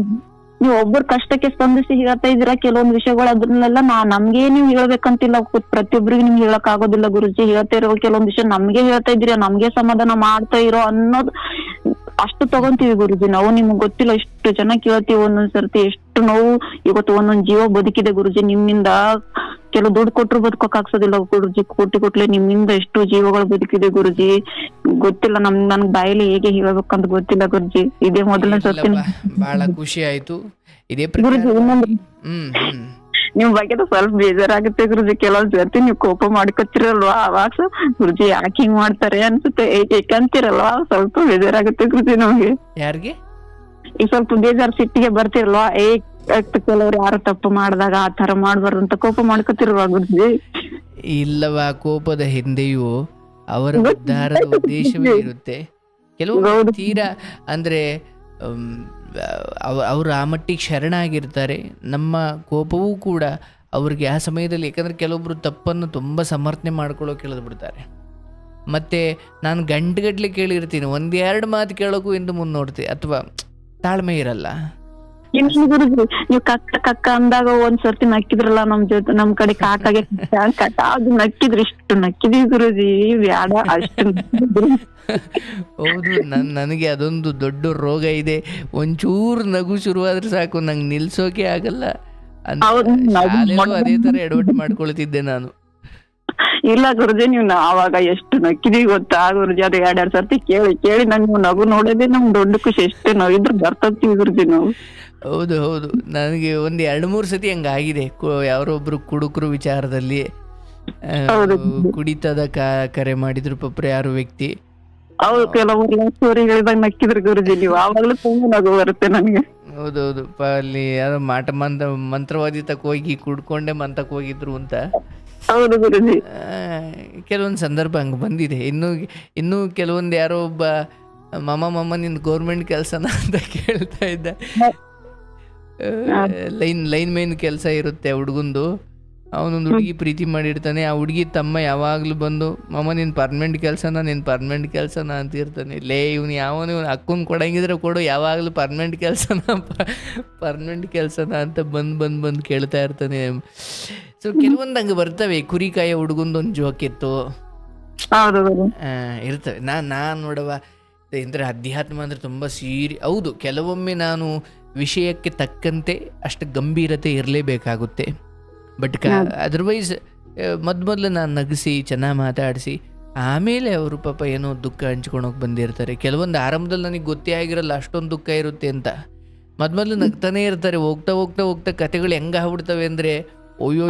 ನೀವು ಒಬ್ಬರ ಕಷ್ಟಕ್ಕೆ ಸ್ಪಂದಿಸಿ ಹೇಳ್ತಾ ಇದ್ದೀರಾ ಕೆಲವೊಂದು ವಿಷಯಗಳು, ಅದನ್ನೆಲ್ಲ ನಮ್ಗೆ ನೀವು ಹೇಳ್ಬೇಕಂತಿಲ್ಲ, ಪ್ರತಿಯೊಬ್ಬರಿಗೆ ನಿಮ್ಗೆ ಹೇಳಕ್ ಆಗೋದಿಲ್ಲ ಗುರುಜಿ. ಹೇಳ್ತಾ ಇರೋ ಕೆಲವೊಂದು ವಿಷಯ ನಮ್ಗೆ ಹೇಳ್ತಾ ಇದ್ದೀರಾ, ನಮ್ಗೆ ಸಮಾಧಾನ ಮಾಡ್ತಾ ಇರೋ ಅನ್ನೋದು ಅಷ್ಟು ತಗೊಂತೀವಿ ಗುರುಜಿ ನಾವು. ನಿಮ್ಗೆ ಗೊತ್ತಿಲ್ಲ ಎಷ್ಟು ಜನ ಕೇಳ್ತೀವಿ, ಒಂದೊಂದ್ ಸರ್ತಿ ಎಷ್ಟು ನೋವು. ಇವತ್ತು ಒಂದೊಂದ್ ಜೀವ ಬದುಕಿದೆ ಗುರುಜಿ ನಿಮ್ಮಿಂದ. ಕೆಲವು ದುಡ್ಡು ಕೊಟ್ರು ಬದುಕೋಕ್ ಆಗ್ಸೋದಿಲ್ಲ ಗುರುಜಿ, ಕೋಟಿ ನಿಮ್ಮಿಂದ ಎಷ್ಟು ಜೀವಗಳು ಬದುಕಿದೆ ಗುರುಜಿ. ಗೊತ್ತಿಲ್ಲ ನನ್ ಬಾಯಲ್ಲಿ ಹೇಗೆ ಹೇಳ್ಬೇಕಂತ ಗೊತ್ತಿಲ್ಲ ಗುರುಜಿ. ಇದೇ ಮೊದಲನೇ ಸರ್ತಿ. ಬಹಳ ಖುಷಿ ಆಯ್ತು. ಇದೇ ಗುರುಜಿ ಇನ್ನೊಂದು ನಿಮ್ ಬಗ್ಗೆ ಸ್ವಲ್ಪ ಬೇಜಾರಾಗುತ್ತೆ ಗುರುಜಿ. ಕೆಲವೊಂದ್ ಸರ್ತಿ ನೀವು ಕೋಪ ಮಾಡ್ಕೊತಿರಲ್ವಾ, ಅವಾಗ ಗುರುಜಿ ಯಾಕೆ ಹಿಂಗ್ ಮಾಡ್ತಾರೆ ಅನ್ಸುತ್ತೆ, ಅಂತಿರಲ್ವಾ, ಸ್ವಲ್ಪ ಬೇಜಾರಾಗುತ್ತೆ ಗುರುಜಿ ನಮ್ಗೆ. ಯಾರಿಗೆ ಈಗ ಸ್ವಲ್ಪ ಬೇಜಾರ್ ಸಿಟ್ಟಿಗೆ ಬರ್ತಿರಲ್ವಾ, ಕೆಲವ್ರು ಯಾರು ತಪ್ಪು ಮಾಡಿದಾಗ ಆ ತರ ಮಾಡ್ಬಾರ್ದು ಅಂತ ಕೋಪ ಮಾಡ್ಕೊತಿರಲ್ವಾ ಗುರುಜಿ? ಇಲ್ಲವಾ, ಕೋಪದ ಹಿಂದೆಯೂ ಅವರ ಉದ್ಧಾರದ ಉದ್ದೇಶವೇ ಇರುತ್ತೆ. ಕೆಲವು ತೀರಾ ಅಂದ್ರೆ ಅವರು ಆ ಮಟ್ಟಿಗೆ ಶರಣಾಗಿರ್ತಾರೆ. ನಮ್ಮ ಕೋಪವೂ ಕೂಡ ಅವ್ರಿಗೆ ಆ ಸಮಯದಲ್ಲಿ, ಯಾಕಂದ್ರೆ ಕೆಲವೊಬ್ರು ತಪ್ಪನ್ನು ತುಂಬ ಸಮರ್ಥನೆ ಮಾಡ್ಕೊಳ್ಳೋ ಕೇಳಿದ್ಬಿಡ್ತಾರೆ. ಮತ್ತೆ ನಾನು ಗಂಟೆಗಟ್ಲೆ ಕೇಳಿರ್ತೀನಿ, 1-2 ಮಾತು ಕೇಳೋಕ್ಕೂ ಹಿಂದೆ ಮುಂದೆ ನೋಡ್ತೀವಿ, ಅಥವಾ ತಾಳ್ಮೆ ಇರಲ್ಲ. ಗುರುಜಿ ನೀವು ಕಕ್ಕ ಅಂದಾಗ ಒಂದ್ಸರ್ತಿ ನಕ್ಕಿದ್ರಲ್ಲ ನಮ್ ಕಡೆ ಕಾಕಾಗೆ ಅದು ನಕ್ಕಿದ್ರಿ, ಇಷ್ಟು ನಕ್ಕಿದೀವಿ ಗುರುಜಿ, ಬ್ಯಾಡ ಅಷ್ಟು. ಹೌದು, ನನಗೆ ಅದೊಂದು ದೊಡ್ಡ ರೋಗ ಇದೆ. ಒಂಚೂರು ನಗು ಶುರುವಾದ್ರೆ ಸಾಕು, ನಂಗೆ ನಿಲ್ಸೋಕೆ ಆಗಲ್ಲ ಅಂತ ಅದೇ ತರ ಎಡವಟ್ಟು ಮಾಡ್ಕೊಳ್ತಿದ್ದೆ ನಾನು. ಇಲ್ಲ ಗುರುಜಿ, ನೀವು ಅವಾಗ ಎಷ್ಟು ನಕ್ಕಿದೀವಿ ಗೊತ್ತಾ ಗುರುಜಿ. ಅದು 2 ಸರ್ತಿ ಕೇಳಿ ನನ್ಗೆ ನಗು ನೋಡೋದೇ ನಮ್ಗೆ ದೊಡ್ಡ ಖುಷಿ. ಎಷ್ಟೇ ನಾವಿದ್ರು ಬರ್ತೋಗ್ತೀವಿ ಗುರುಜಿ ನಾವು. ಹೌದು, ನನಗೆ 1-2-3 ಸತಿ ಹಂಗಾಗಿದೆ. ಯಾರೊಬ್ರು ಕುಡುಕರು ವಿಚಾರದಲ್ಲಿ ಕುಡಿತದ ಕರೆ ಮಾಡಿದ್ರು ಪಾಪ ಯಾರು ವ್ಯಕ್ತಿ. ಹೌದು, ಕೆಲವರು ಸ್ಟೋರಿ ಹೇಳಿದಾಗ ನಕ್ಕಿದ್ರು ಗುರುಜಿ ನೀವು. ಆವಾಗ್ಲೂ ತುಂಬಾ ನಗು ಬರುತ್ತೆ ನನಗೆ. ಹೌದೌದು, ಅಲ್ಲಿ ಯಾರೋ ಮಂತ್ರವಾದಿ ತಕ್ಕ ಹೋಗಿ ಕುಡ್ಕೊಂಡೆ ಮಂತಕ್ ಹೋಗಿದ್ರು ಅಂತ. ಹೌದು ಗುರುಜಿ, ಕೆಲವೊಂದು ಸಂದರ್ಭ ಹಂಗೆ ಬಂದಿದೆ. ಇನ್ನು ಕೆಲವೊಂದು ಯಾರೋ ಒಬ್ಬ ಮಮ್ಮ ನಿಂದು ಗೌರ್ಮೆಂಟ್ ಕೆಲಸನ ಅಂತ ಕೇಳ್ತಾ ಇದ್ದ. ಲೈನ್ ಮೇನ್ ಕೆಲಸ ಇರುತ್ತೆ ಹುಡುಗಂದು. ಅವನೊಂದು ಹುಡುಗಿ ಪ್ರೀತಿ ಮಾಡಿರ್ತಾನೆ, ಆ ಹುಡುಗಿ ತಮ್ಮ ಯಾವಾಗಲೂ ಬಂದು ಮಮ್ಮ ನಿನ್ನ ಪರ್ಮನೆಂಟ್ ಕೆಲಸನ ಅಂತ ಇರ್ತಾನೆ. ಇವನು ಯಾವನು ಅಕ್ಕನ ಕೊಡಂಗಿದ್ರೆ ಕೊಡು, ಯಾವಾಗಲೂ ಪರ್ಮನೆಂಟ್ ಕೆಲಸನ ಅಂತ ಬಂದು ಕೇಳ್ತಾ ಇರ್ತಾನೆ. ಸೊ ಕೆಲವೊಂದು ಹಂಗೆ ಬರ್ತವೆ. ಕುರಿಕಾಯ ಹುಡುಗಂದೊಂದು ಜೋಕಿತ್ತು ಇರ್ತವೆ. ನಾನು ನೋಡವ ಅಂದರೆ ಅಧ್ಯಾತ್ಮ ಅಂದರೆ ತುಂಬ ಹೌದು, ಕೆಲವೊಮ್ಮೆ ನಾನು ವಿಷಯಕ್ಕೆ ತಕ್ಕಂತೆ ಅಷ್ಟು ಗಂಭೀರತೆ ಇರಲೇಬೇಕಾಗುತ್ತೆ. ಬಟ್ ಅದರ್ವೈಸ್ ಮೊದಲು ನಾನು ನಗಿಸಿ ಚೆನ್ನಾಗಿ ಮಾತಾಡಿಸಿ ಆಮೇಲೆ ಅವರು ಪಾಪ ಏನೋ ದುಃಖ ಹಂಚ್ಕೊಳೋಕೆ ಬಂದಿರ್ತಾರೆ. ಕೆಲವೊಂದು ಆರಂಭದಲ್ಲಿ ನನಗೆ ಗೊತ್ತೇ ಆಗಿರಲ್ಲ ಅಷ್ಟೊಂದು ದುಃಖ ಇರುತ್ತೆ ಅಂತ. ಮೊದಲು ನಗ್ತಾನೆ ಇರ್ತಾರೆ. ಹೋಗ್ತಾ ಕತೆಗಳು ಹೆಂಗೆ ಆಗ್ಬಿಡ್ತವೆ ಅಂದರೆ ಅಯ್ಯೋ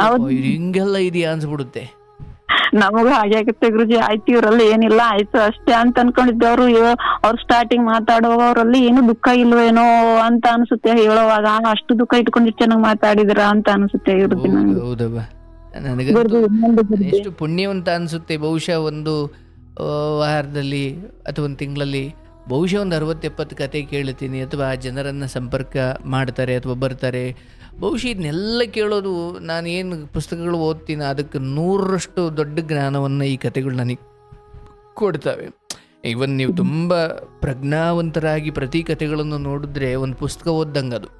ಹಿಂಗೆಲ್ಲ ಇದೆಯಾ ಅನ್ಸ್ಬಿಡುತ್ತೆ. ನಮಗೂ ಹಾಗೆ ಆಗುತ್ತೆ ಗುರುಜಿ. ಆಯ್ತು ಇವ್ರಲ್ಲಿ ಏನಿಲ್ಲ, ಆಯ್ತು ಅಷ್ಟೇ ಅಂತ ಅನ್ಕೊಂಡಿದ್ದವ್ರು ಅವ್ರು ಸ್ಟಾರ್ಟಿಂಗ್ ಮಾತಾಡುವವರಲ್ಲಿ ಏನು ದುಃಖ ಇಲ್ವೇನೋ ಅಂತ ಅನ್ಸುತ್ತೆ. ಹೇಳುವಾಗ ಅಷ್ಟು ದುಃಖ ಇಟ್ಕೊಂಡು ಚೆನ್ನಾಗಿ ಮಾತಾಡಿದ್ರ ಅಂತ ಅನ್ಸುತ್ತೆ ಗುರುಜಿ. ಹೌದವ್ವ, ನನಗೆ ಎಷ್ಟು ಪುಣ್ಯವಂತ ಅನ್ಸುತ್ತೆ. ಬಹುಶಃ ಒಂದು ವಾರದಲ್ಲಿ ಅಥವಾ ಒಂದು ತಿಂಗಳಲ್ಲಿ ಬಹುಶಃ ಒಂದು 60-70 ಕತೆ ಕೇಳ್ತೀನಿ, ಅಥವಾ ಜನರನ್ನು ಸಂಪರ್ಕ ಮಾಡ್ತಾರೆ ಅಥವಾ ಬರ್ತಾರೆ. ಬಹುಶಃ ಇದನ್ನೆಲ್ಲ ಕೇಳೋದು, ನಾನು ಏನು ಪುಸ್ತಕಗಳು ಓದ್ತೀನಿ ಅದಕ್ಕೆ 100ರಷ್ಟು ದೊಡ್ಡ ಜ್ಞಾನವನ್ನು ಈ ಕತೆಗಳು ನನಗೆ ಕೊಡ್ತವೆ. ಇವನ್ ನೀವು ತುಂಬ ಪ್ರಜ್ಞಾವಂತರಾಗಿ ಪ್ರತಿ ಕತೆಗಳನ್ನು ನೋಡಿದ್ರೆ ಒಂದು ಪುಸ್ತಕ ಓದ್ದಂಗೆ ಅದು.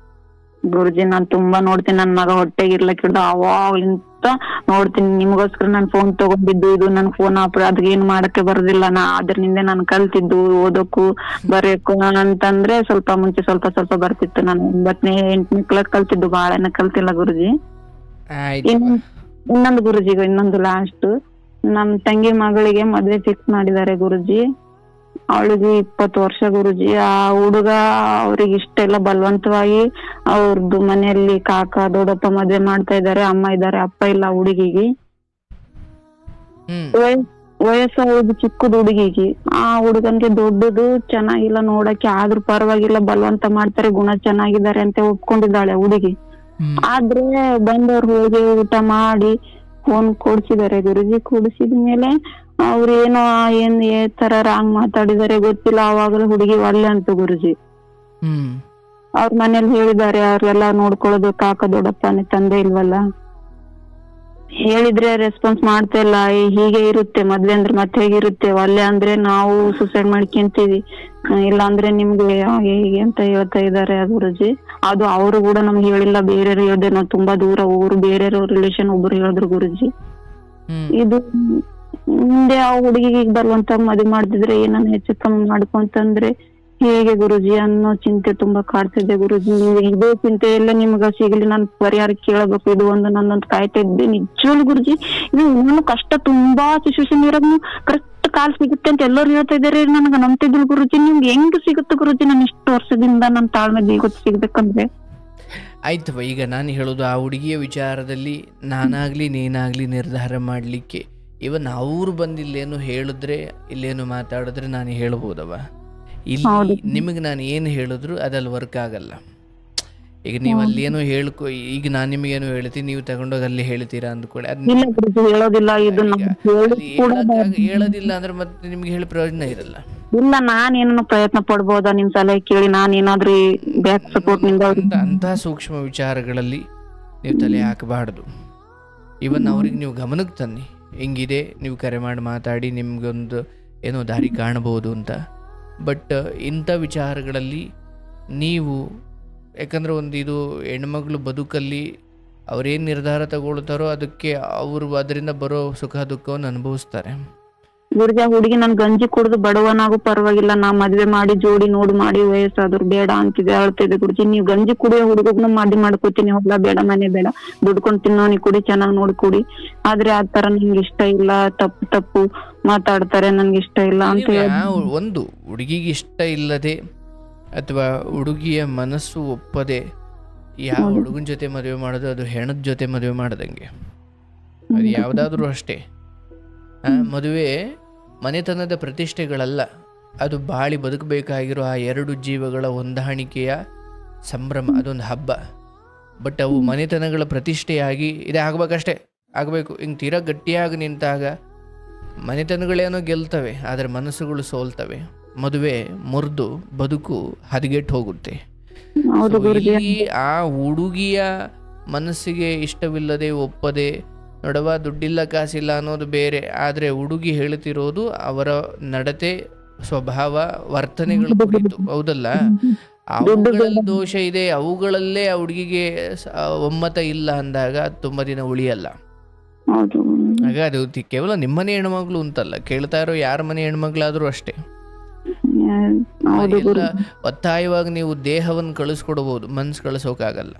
ಗುರುಜಿ ನಾನ್ ತುಂಬಾ ನೋಡ್ತೀನಿ. ನನ್ ಮಗ ಹೊಟ್ಟೆಗೆ ಇರ್ಲಕ್ಕಿಡ್ದು ಅವಾಗ್ಲಿಂತ ನೋಡ್ತೀನಿ. ನಿಮ್ಗೋಸ್ಕರ ನಾನ್ ಫೋನ್ ತಗೊಂಡಿದ್ದು, ಇದು ನನ್ ಫೋನ್ ಅದಕ್ಕೆ ಏನ್ ಮಾಡಕ್ಕೆ ಬರೋದಿಲ್ಲ. ಅದ್ರಿಂದ ನಾನು ಕಲ್ತಿದ್ದು ಓದೋಕು ಬರೆಯಕು ಅಂತಂದ್ರೆ ಸ್ವಲ್ಪ ಮುಂಚೆ ಸ್ವಲ್ಪ ಬರ್ತಿತ್ತು. ನಾನು 9ನೇ 8ನೇ ಕ್ಲಾಸ್ ಕಲ್ತಿದ್ದು, ಬಾಳೆನ ಕಲ್ತಿಲ್ಲ ಗುರುಜಿ. ಇನ್ನೊಂದು ಗುರುಜಿ, ಇನ್ನೊಂದು ಲಾಸ್ಟ್, ನಮ್ ತಂಗಿ ಮಗಳಿಗೆ ಮದ್ವೆ ಫಿಕ್ಸ್ ಮಾಡಿದ್ದಾರೆ ಗುರುಜಿ. ಅವಳಿಗೆ 20 ವರ್ಷ ಗುರುಜಿ. ಆ ಹುಡುಗ ಅವ್ರಿಗೆ ಇಷ್ಟ ಇಲ್ಲ, ಬಲವಂತವಾಗಿ ಅವ್ರದ್ದು ಮನೆಯಲ್ಲಿ ಕಾಕ ದೊಡ್ಡಪ್ಪ ಮದ್ವೆ ಮಾಡ್ತಾ ಇದಾರೆ. ಅಮ್ಮ ಇದಾರೆ, ಅಪ್ಪ ಇಲ್ಲ ಹುಡುಗಿಗೆ. ವಯಸ್ಸು ಅವ್ರದ್ದು ಚಿಕ್ಕದು ಹುಡುಗಿಗೆ. ಆ ಹುಡುಗನ್ಗೆ ದೊಡ್ಡದು ಚೆನ್ನಾಗಿಲ್ಲ ನೋಡಕ್ಕೆ, ಆದ್ರೂ ಪರವಾಗಿಲ್ಲ ಬಲವಂತ ಮಾಡ್ತಾರೆ, ಗುಣ ಚೆನ್ನಾಗಿದ್ದಾರೆ ಅಂತ ಒಪ್ಕೊಂಡಿದ್ದಾಳೆ ಹುಡುಗಿ. ಆದ್ರೆ ಬಂದವ್ರು ಹೋಗಿ ಊಟ ಮಾಡಿ ಫೋನ್ ಕೊಡ್ಸಿದಾರೆ ಗುರುಜಿ. ಕೊಡ್ಸಿದ್ಮೇಲೆ ಅವ್ರೇನೋ ಏನ್ ತರ ರಾಂಗ್ ಮಾತಾಡಿದಾರೆ ಗೊತ್ತಿಲ್ಲ. ಅವಾಗಲೂ ಹುಡುಗಿ ಒಳ್ಳೆ ಅಂತ ಗುರುಜಿ. ಅವ್ರ ಮನೇಲಿ ಹೇಳಿದ್ದಾರೆ, ಅವ್ರೆಲ್ಲ ನೋಡ್ಕೊಳ್ಳೋದು ಕಾಕ ದೊಡ್ಡಪ್ಪನೇ, ತಂದೆ ಇಲ್ವಲ್ಲ. ಹೇಳಿದ್ರೆ ರೆಸ್ಪಾನ್ಸ್ ಮಾಡ್ತಾ ಇಲ್ಲ. ಹೀಗೆ ಇರುತ್ತೆ ಮದ್ವೆ ಅಂದ್ರೆ ಮತ್ತೆ ಹೇಗಿರುತ್ತೆ, ಒಳ್ಳೆ ಅಂದ್ರೆ ನಾವು ಸುಸೈಡ್ ಮಾಡ್ಕೊಂತೀವಿ, ಇಲ್ಲ ಅಂದ್ರೆ ನಿಮ್ಗೆ ಹೀಗೆ ಅಂತ ಹೇಳ್ತಾ ಇದಾರೆ ಗುರುಜಿ. ಅದು ಅವರು ಕೂಡ ನಮ್ಗೆ ಹೇಳಿಲ್ಲ, ಬೇರೆಯವ್ರು ಹೇಳ್ದೆ. ನಾವು ತುಂಬಾ ದೂರ ಊರು, ಬೇರೆಯವ್ರ ರಿಲೇಷನ್ ಒಬ್ರು ಹೇಳಿದ್ರು ಗುರುಜಿ. ಇದು ಮುಂದೆ ಆ ಹುಡುಗಿಗೆ ಬರುವಂತ ಮದುವೆ ಮಾಡ್ತಿದ್ರೆ ಏನನ್ನ ಹೆಚ್ಚು ಕಮ್ಮಿ ಮಾಡ್ಕೊಂತಂದ್ರೆ ಹೇಗೆ ಗುರುಜಿ ಅನ್ನೋ ಚಿಂತೆ ತುಂಬಾ ಕಾಡ್ತಿದ್ದೆ ಗುರುಜಿ. ಇದೇ ಚಿಂತೆ ಎಲ್ಲ ನಿಮ್ಗ ಸಿಗಲಿ, ನಾನು ಪರಿಹಾರ ಕೇಳಬೇಕು, ಇದು ಒಂದು ನನ್ನೊಂದು ಕಾಯ್ತಾ ಇದ್ದೆ ನಿಜವಾಗ್ಲು ಗುರುಜಿ. ಇದು ಇನ್ನೂ ಕಷ್ಟ, ತುಂಬಾ ಸಿಚುವೇಶನ್ ಇರೋದು ಕರೆಕ್ಟ್ ಕಾಲ್ ಸಿಗುತ್ತೆ ಅಂತ ಎಲ್ಲರೂ ಹೇಳ್ತಾ ಇದಾರೆ. ನನ್ಗ ನಂಬ್ತಿದ್ರು ಗುರುಜಿ. ನಿಮ್ಗೆ ಹೆಂಗ್ ಸಿಗುತ್ತೆ ಗುರುಜಿ? ನಾನು ಇಷ್ಟು ವರ್ಷದಿಂದ ನನ್ನ ತಾಳ್ಮೆ ಗೊತ್ತು ಸಿಗ್ಬೇಕಂದ್ರೆ. ಆಯ್ತವ, ಈಗ ನಾನು ಹೇಳೋದು ಆ ಹುಡುಗಿಯ ವಿಚಾರದಲ್ಲಿ ನಾನಾಗ್ಲಿ ನೀನಾಗ್ಲಿ ನಿರ್ಧಾರ ಮಾಡಲಿಕ್ಕೆ, ಇವನ್ ಅವ್ರು ಬಂದು ಇಲ್ಲೇನು ಹೇಳಿದ್ರೆ, ಇಲ್ಲೇನು ಮಾತಾಡಿದ್ರೆ ನಾನು ಹೇಳ್ಬೋದವ. ಇಲ್ಲಿ ನಿಮಗೆ ನಾನು ಏನು ಹೇಳಿದ್ರು ಅದಲ್ಲಿ ವರ್ಕ್ ಆಗಲ್ಲ. ಈಗ ನೀವು ಅಲ್ಲಿ ಏನೋ ಹೇಳ್ಕೊ, ಈಗ ನಾನು ನಿಮಗೇನು ಹೇಳ್ತೀನಿ, ನೀವು ತಗೊಂಡೋಗಿ ಅಲ್ಲಿ ಹೇಳ್ತೀರಾ ಅಂದ್ಕೊಳ್ಳಿ. ಹೇಳೋದಿಲ್ಲ ಅಂದ್ರೆ ಮತ್ತೆ ನಿಮ್ಗೆ ಹೇಳಿ ಪ್ರಯೋಜನ ಇರಲ್ಲ. ಇಲ್ಲ, ನಾನೇನೋ ಪ್ರಯತ್ನ ಪಡ್ಬೋದಾ ನಿಮ್ ಸಲಹೆ ಕೇಳಿ? ನಾನೇನಾದ್ರೂ ಬ್ಯಾಕ್ ಸಪೋರ್ಟ್ ಅಂತಹ ಸೂಕ್ಷ್ಮ ವಿಚಾರಗಳಲ್ಲಿ ನೀವು ತಲೆ ಹಾಕಬಾರ್ದು. ಇವನ್ ಅವ್ರಿಗೆ ನೀವು ಗಮನಕ್ಕೆ ತನ್ನಿ, ಹಿಂಗಿದೆ, ನೀವು ಕರೆ ಮಾಡಿ ಮಾತಾಡಿ, ನಿಮ್ಗೊಂದು ಏನೋ ದಾರಿ ಕಾಣಬಹುದು ಅಂತ. ಬಟ್ ಇಂಥ ವಿಚಾರಗಳಲ್ಲಿ ನೀವು, ಯಾಕಂದರೆ ಒಂದು ಇದು ಹೆಣ್ಮಗಳು ಬದುಕಲ್ಲಿ ಅವರೇನು ನಿರ್ಧಾರ ತಗೊಳ್ತಾರೋ ಅದಕ್ಕೆ ಅವರು ಅದರಿಂದ ಬರೋ ಸುಖ ದುಃಖವನ್ನು ಅನುಭವಿಸ್ತಾರೆ. ಗುರುಜಿ, ಹುಡುಗಿ ನನ್ ಗಂಜಿ ಕುಡ್ದು ಬಡವನಾಗೂ ಪರವಾಗಿಲ್ಲ, ನಾ ಮದ್ವೆ ಮಾಡಿ ಜೋಡಿ ನೋಡು ಮಾಡಿ ವಯಸ್ಸಾದ್ರು ಬೇಡ ಅಂತಿದೆ, ಹೇಳ್ತಿದ್ದೆ ಗುರುಜಿ. ನೀವು ಗಂಜಿ ಕುಡಿಯೋ ಹುಡುಗನ ಮಾಡ್ಕೋತೀನಿ, ಹೊಲ ಬೇಡ ಮನೆ ಬೇಡ, ದುಡ್ಕೊಂಡ್ ತಿನ್ನೋನಿ ಕುಡಿ, ಚೆನ್ನಾಗ್ ನೋಡಿ ಕುಡಿ. ಆದ್ರೆ ಆ ತರ ನಂಗೆ ಇಷ್ಟ ಇಲ್ಲ, ತಪ್ಪು ಮಾತಾಡ್ತಾರೆ, ನನ್ಗೆ ಇಷ್ಟ ಇಲ್ಲ ಅಂತ ಒಂದು ಹುಡುಗಿಗೆ ಇಷ್ಟ ಇಲ್ಲದೆ ಅಥವಾ ಹುಡುಗಿಯ ಮನಸ್ಸು ಒಪ್ಪದೆ ಯಾವ ಹುಡುಗನ ಜೊತೆ ಮದುವೆ ಮಾಡೋದು ಅದು ಹೆಣದ ಜೊತೆ ಮದುವೆ ಮಾಡ್ದಂಗೆ. ಅದು ಯಾವುದಾದ್ರೂ ಅಷ್ಟೇ. ಮದುವೆ ಮನೆತನದ ಪ್ರತಿಷ್ಠೆಗಳಲ್ಲ, ಅದು ಬಾಳಿ ಬದುಕಬೇಕಾಗಿರೋ ಆ 2 ಜೀವಗಳ ಹೊಂದಾಣಿಕೆಯ ಸಂಭ್ರಮ, ಅದೊಂದು ಹಬ್ಬ. ಬಟ್ ಅವು ಮನೆತನಗಳ ಪ್ರತಿಷ್ಠೆಯಾಗಿ ಇದೇ ಆಗ್ಬೇಕಷ್ಟೇ, ಆಗಬೇಕು. ಹಿಂಗೆ ತೀರಾ ಗಟ್ಟಿಯಾಗಿ ನಿಂತಾಗ ಮನೆತನಗಳೇನೋ ಗೆಲ್ತವೆ, ಆದರೆ ಮನಸ್ಸುಗಳು ಸೋಲ್ತವೆ. ಮದುವೆ ಮುರಿದು ಬದುಕು ಹದಗೆಟ್ಟು ಹೋಗುತ್ತೆ. ಹೌದು ಸೊ ಗುರುಜಿ. ಇಲ್ಲಿ ಆ ಹುಡುಗಿಯ ಮನಸ್ಸಿಗೆ ಇಷ್ಟವಿಲ್ಲದೆ ಒಪ್ಪದೆ, ನೋಡವ ದುಡ್ಡಿಲ್ಲ ಕಾಸಿಲ್ಲ ಅನ್ನೋದು ಬೇರೆ, ಆದರೆ ಹುಡುಗಿ ಹೇಳ್ತಿರೋದು ಅವರ ನಡತೆ, ಸ್ವಭಾವ, ವರ್ತನೆಗಳ ಕುರಿತು, ಹೌದಲ್ಲ? ಅವುಗಳಲ್ಲಿ ದೋಷ ಇದೆ, ಅವುಗಳಲ್ಲೇ ಆ ಹುಡುಗಿಗೆ ಒಮ್ಮತ ಇಲ್ಲ ಅಂದಾಗ ಅದು ತುಂಬ ದಿನ ಉಳಿಯಲ್ಲ. ಹೌದು ಆಗ ಅದು ಕೇವಲ ನಿಮ್ಮನೆ ಹೆಣ್ಮಗಳು ಅಂತಲ್ಲ, ಕೇಳ್ತಾ ಇರೋ ಯಾರ ಮನೆ ಹೆಣ್ಮಗಳಾದ್ರೂ ಅಷ್ಟೇ. ಹೌದು ಎಲ್ಲ ಗುರು. ಒತ್ತಾಯವಾಗಿ ನೀವು ದೇಹವನ್ನು ಕಳಿಸ್ಕೊಡ್ಬೋದು, ಮನ್ಸು ಕಳಿಸೋಕಾಗಲ್ಲ.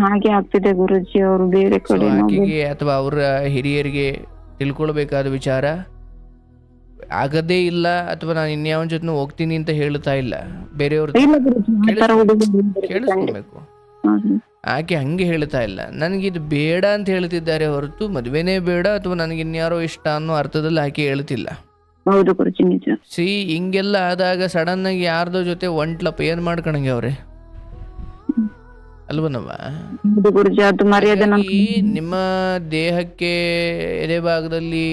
ಹಾಗೆ ಆಗ್ತಿದೆ ಗುರುಜಿ. ಅವರು ಬೇರೆ ಸೊ ಕಡೆ ಆಕೆಗೆ ಅಥವಾ ಅವರ ಹಿರಿಯರಿಗೆ ತಿಳ್ಕೊಳ್ಬೇಕಾದ ವಿಚಾರ, ಆಗದೇ ಇಲ್ಲ ಅಥವಾ ನಾನು ಇನ್ಯಾವನ ಜೊತೆ ಹೋಗ್ತೀನಿ ಅಂತ ಹೇಳ್ತಾ ಇಲ್ಲ, ಬೇರೆಯವ್ರ ಇಲ್ಲ ಗುರುಜಿ, ಆ ತರ ಹುಡುಗಿ ಕೇಳಿಸ್ಕೊಬೇಕು. ಆಕೆ ಹಂಗೆ ಹೇಳ್ತಾ ಇಲ್ಲ, ನನಗಿದು ಬೇಡ ಅಂತ ಹೇಳ್ತಿದ್ದಾರೆ ಹೊರತು ಮದುವೆನೇ ಬೇಡ ಅಥವಾ ನನಗೆ ಇನ್ಯಾರೋ ಇಷ್ಟ ಅನ್ನೋ ಅರ್ಥದಲ್ಲಿ ಆಕೆ ಹೇಳ್ತಿಲ್ಲ. ಹೌದು ಗುರುಜಿ, ನಿಜ. ಹಿಂಗೆಲ್ಲ ಆದಾಗ ಸಡನ್ ಆಗಿ ಯಾರ್ದೋ ಜೊತೆ ಒಂಟ್ಲಪ್ಪ ಏನ್ ಮಾಡ್ಕೊಳಂಗೆ ಅವ್ರೆ, ಅಲ್ವನವ್ವ? ಹೌದು ಗುರುಜಿ, ಅದು ಮರ್ಯಾದೆ ಹಾಗಾಗಿ ನಿಮ್ಮ ದೇಹಕ್ಕೆ ಎದೆ ಭಾಗದಲ್ಲಿ,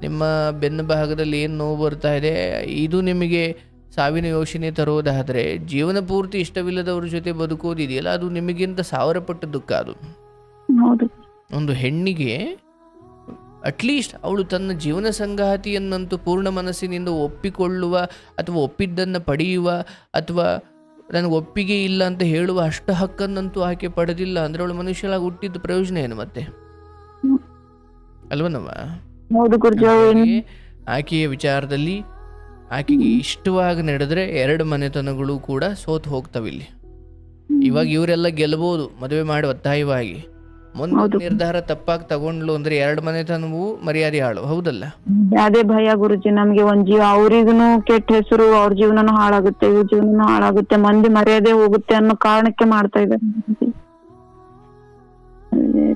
ನಿಮ್ಮ ಬೆನ್ನು ಭಾಗದಲ್ಲಿ ಏನು ನೋವು ಬರ್ತಾ ಇದೆ, ಇದು ನಿಮಗೆ ಸಾವಿನ ಯೋಚನೆ ತರೋದಾದರೆ, ಜೀವನ ಪೂರ್ತಿ ಇಷ್ಟವಿಲ್ಲದವ್ರ ಜೊತೆ ಬದುಕೋದಿದೆಯಲ್ಲ, ಅದು ನಿಮಗಿಂತ 1000 ಪಟ್ಟು ದುಃಖ. ಅದು ಹೌದು ಒಂದು ಹೆಣ್ಣಿಗೆ ಅಟ್ಲೀಸ್ಟ್ ಅವಳು ತನ್ನ ಜೀವನ ಸಂಗಾತಿಯನ್ನಂತೂ ಪೂರ್ಣ ಮನಸ್ಸಿನಿಂದ ಒಪ್ಪಿಕೊಳ್ಳುವ ಅಥವಾ ಒಪ್ಪಿದ್ದನ್ನು ಪಡೆಯುವ ಅಥವಾ ನನಗೆ ಒಪ್ಪಿಗೆ ಇಲ್ಲ ಅಂತ ಹೇಳುವ ಅಷ್ಟು ಹಕ್ಕನ್ನಂತೂ ಆಕೆ ಪಡೆದಿಲ್ಲ ಅಂದರೆ ಅವಳು ಮನುಷ್ಯಳಾಗಿ ಹುಟ್ಟಿದ ಪ್ರಯೋಜನ ಏನು ಮತ್ತೆ, ಅಲ್ವನವ್ವ? ಹೌದು ಗುರುಜಿ. ಹಾಗಾಗಿ ಆಕೆಯ ವಿಚಾರದಲ್ಲಿ ಆಕೆಗೆ ಇಷ್ಟವಾಗಿ ನಡೆದ್ರೆ 2 ಮನೆತನಗಳು ಕೂಡ ಸೋತು ಹೋಗ್ತವಿಲ್ಲಿ. ಇವಾಗ ಇವರೆಲ್ಲ ಗೆಲ್ಬೋದು ಮದುವೆ ಮಾಡಿ ಒತ್ತಾಯವಾಗಿ, ಮುಂದೆ ನಿರ್ಧಾರ ತಪ್ಪಾಗಿ ತಗೊಂಡ್ಲು ಅಂದ್ರೆ 2 ಮನೆತನವೂ ಮರ್ಯಾದೆ ಹಾಳು, ಹೌದಲ್ಲ? ಅದೇ ಭಯ ಗುರುಜಿ ನಮ್ಗೆ. ಒಂದ್ ಜೀವ, ಅವ್ರಿಗೂ ಕೆಟ್ಟ ಹೆಸರು, ಅವ್ರ ಜೀವನನು ಹಾಳಾಗುತ್ತೆ, ಇವ್ರ ಜೀವನನು ಹಾಳಾಗುತ್ತೆ, ಮಂದಿ ಮರ್ಯಾದೆ ಹೋಗುತ್ತೆ ಅನ್ನೋ ಕಾರಣಕ್ಕೆ ಮಾಡ್ತಾ ಇದ್ದಾರೆ.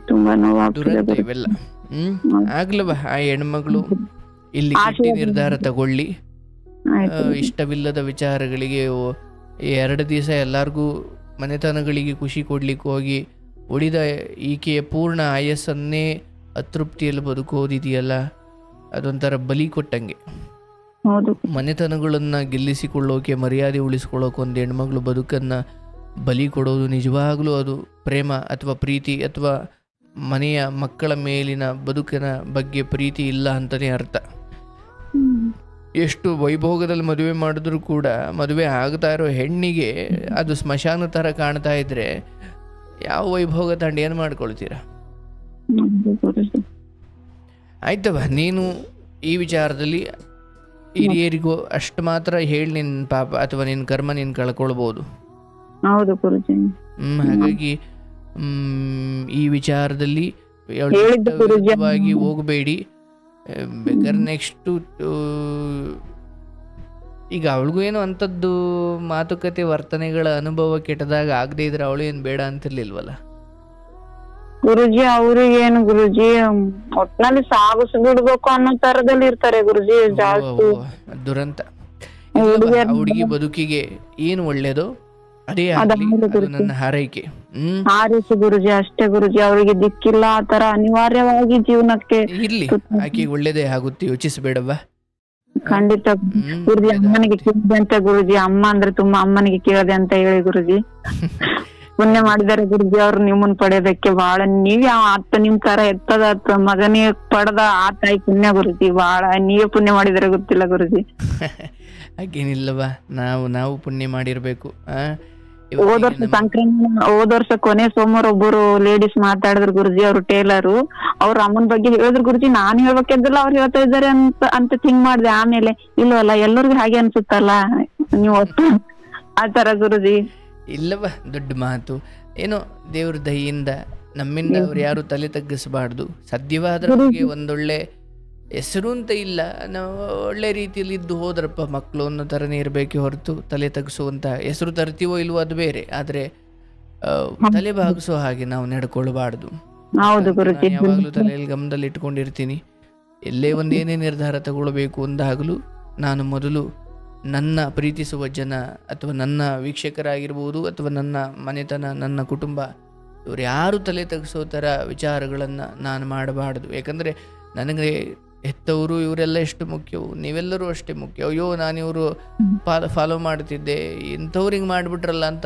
ತುಂಬಾ ನೋವಾಗ್ತಿದೆ ದುರಂತ ಇವೆಲ್ಲ. ಆಗ್ಲವ ಆ ಹೆಣ್ಮಗಳು ಇಲ್ಲಿ ಗಟ್ಟಿ ನಿರ್ಧಾರ ತಗೊಳ್ಳಿ. ಇಷ್ಟವಿಲ್ಲದ ವಿಚಾರಗಳಿಗೆ 2 ದಿವಸ ಎಲ್ಲಾರ್ಗೂ ಮನೆತನಗಳಿಗೆ ಖುಷಿ ಕೊಡ್ಲಿಕ್ಕೆ ಹೋಗಿ ಉಳಿದ ಈಕೆಯ ಪೂರ್ಣ ಆಯಸ್ಸನ್ನೇ ಅತೃಪ್ತಿಯಲ್ಲಿ ಬದುಕೋದಿದೆಯಲ್ಲ, ಅದೊಂಥರ ಬಲಿ ಕೊಟ್ಟಂಗೆ. ಮನೆತನಗಳನ್ನು ಗೆಲ್ಲಿಸಿಕೊಳ್ಳೋಕೆ, ಮರ್ಯಾದೆ ಉಳಿಸ್ಕೊಳ್ಳೋಕೆ ಒಂದು ಹೆಣ್ಮಗಳು ಬದುಕನ್ನು ಬಲಿ ಕೊಡೋದು ನಿಜವಾಗ್ಲೂ ಅದು ಪ್ರೇಮ ಅಥವಾ ಪ್ರೀತಿ ಅಥವಾ ಮನೆಯ ಮಕ್ಕಳ ಮೇಲಿನ ಬದುಕಿನ ಬಗ್ಗೆ ಪ್ರೀತಿ ಇಲ್ಲ ಅಂತಲೇ ಅರ್ಥ. ಎಷ್ಟು ವೈಭೋಗದಲ್ಲಿ ಮದುವೆ ಮಾಡಿದ್ರು ಕೂಡ ಮದುವೆ ಆಗ್ತಾ ಇರೋ ಹೆಣ್ಣಿಗೆ ಅದು ಸ್ಮಶಾನ ಥರ ಕಾಣ್ತಾ ಇದ್ರೆ ಯಾವ ವೈಭೋಗ ತಂಡ ಏನು ಮಾಡ್ಕೊಳ್ತೀರ? ಆಯ್ತವ, ನೀನು ಈ ವಿಚಾರದಲ್ಲಿ ಹಿರಿಯರಿಗೂ ಅಷ್ಟು ಮಾತ್ರ ಹೇಳಿ ನಿನ್ನ ಪಾಪ ಅಥವಾ ನಿನ್ನ ಕರ್ಮ ನೀನು ಕಳ್ಕೊಳ್ಬೋದು. ಹೌದು ಗುರುಜಿ. ಹಾಗಾಗಿ ಈ ವಿಚಾರದಲ್ಲಿ ವಿರುದ್ಧವಾಗಿ ಹೋಗಬೇಡಿ. ಬೇಕಾದ್ರೆ ನೆಕ್ಸ್ಟು ಈಗ ಅವಳಿಗೂ ಏನೋ ಅಂಥದ್ದು ಮಾತುಕತೆ ವರ್ತನೆಗಳ ಅನುಭವ ಕೆಟ್ಟದಾಗ ಆಗದೆ ಇದ್ರೆ ಅವಳು ಏನು ಬೇಡ ಅಂತಿರ್ಲಿಲ್ವಲ್ಲ ಗುರುಜಿ. ಅವ್ರಿಗೆ ಏನು ಗುರುಜಿ, ಒಟ್ನಲ್ಲಿ ಸಾಗಿಸ್ಬಿಡ್ಬೇಕು ಅನ್ನೋ ತರದಲ್ಲಿ ಇರ್ತಾರೆ ಗುರುಜಿ. ಜಾಸ್ತಿ ದುರಂತ. ಹುಡುಗಿ ಬದುಕಿಗೆ ಏನು ಒಳ್ಳೇದು ಅದೇ ನನ್ನ ಹಾರೈಕೆ. ಹಾರೈಸಿ ಗುರುಜಿ, ಅಷ್ಟೇ ಗುರುಜಿ. ಅವರಿಗೆ ದಿಕ್ಕಿಲ್ಲ, ಆ ತರ ಅನಿವಾರ್ಯವಾಗಿ ಜೀವನಕ್ಕೆ ಇರ್ಲಿ, ಆಕೆಗೆ ಒಳ್ಳೇದೇ ಆಗುತ್ತೆ, ಯೋಚಿಸಬೇಡವ್ವ. ಖಂಡಿತ ಗುರುಜಿ. ಅಮ್ಮನಿಗೆ ಕೇಳಿದೆ ಅಂತ ಗುರುಜಿ, ಅಮ್ಮ ಅಂದ್ರೆ ತುಂಬಾ ಅಮ್ಮನಿಗೆ ಕೇಳಿದೆ ಅಂತ ಹೇಳಿ ಗುರುಜಿ. ಪುಣ್ಯ ಮಾಡಿದಾರೆ ಗುರುಜಿ ಅವ್ರು ನಿಮ್ಮನ್ ಪಡೆಯೋದಕ್ಕೆ. ಬಹಳ ನೀವೇ ಆತ ನಿಮ್ ತರ ಎತ್ತದ ಮಗನೇ ಪಡೆದ ಆ ತಾಯಿ ಪುಣ್ಯ ಗುರುಜಿ. ಬಹಳ ನೀವೇ ಪುಣ್ಯ ಮಾಡಿದಾರೆ ಗೊತ್ತಿಲ್ಲ ಗುರುಜಿ. ಹಾಗೇನಿಲ್ಲವಾ, ನಾವು ಪುಣ್ಯ ಮಾಡಿರ್ಬೇಕು. ಹೋದ ವರ್ಷ ಸಂಕ್ರಮಣ, ಹೋದ ವರ್ಷ ಕೊನೆ ಸೋಮವಾರ ಒಬ್ಬರು ಲೇಡೀಸ್ ಮಾತಾಡಿದ್ರು ಗುರುಜಿ. ಅವ್ರು ಟೇಲರು, ಅವ್ರ ಅಮ್ಮನ ಬಗ್ಗೆ ಹೇಳಿದ್ರು ಗುರುಜಿ. ನಾನ್ ಹೇಳ್ಬೇಕಿದ್ದಲ್ಲ ಅವ್ರು ಹೇಳ್ತಾ ಇದ್ದಾರೆ ಅಂತ ಥಿಂಕ್ ಮಾಡ್ದೆ. ಆಮೇಲೆ ಇಲ್ವಲ್ಲ, ಎಲ್ಲರಿಗೂ ಹಾಗೆ ಅನ್ಸುತ್ತಲ್ಲ ನೀವು ಆ ತರ ಗುರುಜಿ. ಇಲ್ಲವ, ದೊಡ್ಡ ಮಾತು. ಏನೋ ದೇವ್ರ ದಯೆಯಿಂದ ನಮ್ಮಿಂದ ಅವ್ರು ಯಾರು ತಲೆ ತಗ್ಗಿಸಬಾರ್ದು. ಸಾಧ್ಯವಾದ್ರೆ ಅವ್ರಿಗೆ ಒಂದೊಳ್ಳೆ ಹೆಸರು ಅಂತ ಇಲ್ಲ, ನಾವು ಒಳ್ಳೆ ರೀತಿಯಲ್ಲಿ ಇದ್ದು ಹೋದ್ರಪ್ಪ ಮಕ್ಕಳು ಅನ್ನೋ ಥರನೇ ಇರಬೇಕೆ ಹೊರತು ತಲೆ ತಗ್ಸುವಂತ ಹೆಸರು ತರ್ತೀವೋ ಇಲ್ವೋ ಅದು ಬೇರೆ, ಆದರೆ ತಲೆ ಬಾಗಿಸೋ ಹಾಗೆ ನಾವು ನಡ್ಕೊಳ್ಬಾರ್ದು. ಯಾವಾಗಲೂ ತಲೆಯಲ್ಲಿ ಗಮನದಲ್ಲಿ ಇಟ್ಕೊಂಡಿರ್ತೀನಿ. ಎಲ್ಲೇ ಒಂದೇನೇ ನಿರ್ಧಾರ ತಗೊಳ್ಬೇಕು ಅಂದಾಗಲೂ ನಾನು ಮೊದಲು ನನ್ನ ಪ್ರೀತಿಸುವ ಜನ ಅಥವಾ ನನ್ನ ವೀಕ್ಷಕರಾಗಿರ್ಬೋದು ಅಥವಾ ನನ್ನ ಮನೆತನ, ನನ್ನ ಕುಟುಂಬ, ಇವ್ರು ಯಾರು ತಲೆ ತೆಗೆಸೋ ಥರ ವಿಚಾರಗಳನ್ನು ನಾನು ಮಾಡಬಾರ್ದು. ಯಾಕಂದರೆ ನನಗೆ ಹೆತ್ತವರು ಇವರೆಲ್ಲ ಎಷ್ಟು ಮುಖ್ಯವು, ನೀವೆಲ್ಲರೂ ಅಷ್ಟೇ ಮುಖ್ಯ. ಅಯ್ಯೋ ನಾನು ಇವರು ಫಾಲೋ ಮಾಡ್ತಿದ್ದೆ, ಇಂಥವ್ರಿಗೆ ಮಾಡಿಬಿಟ್ರಲ್ಲ ಅಂತ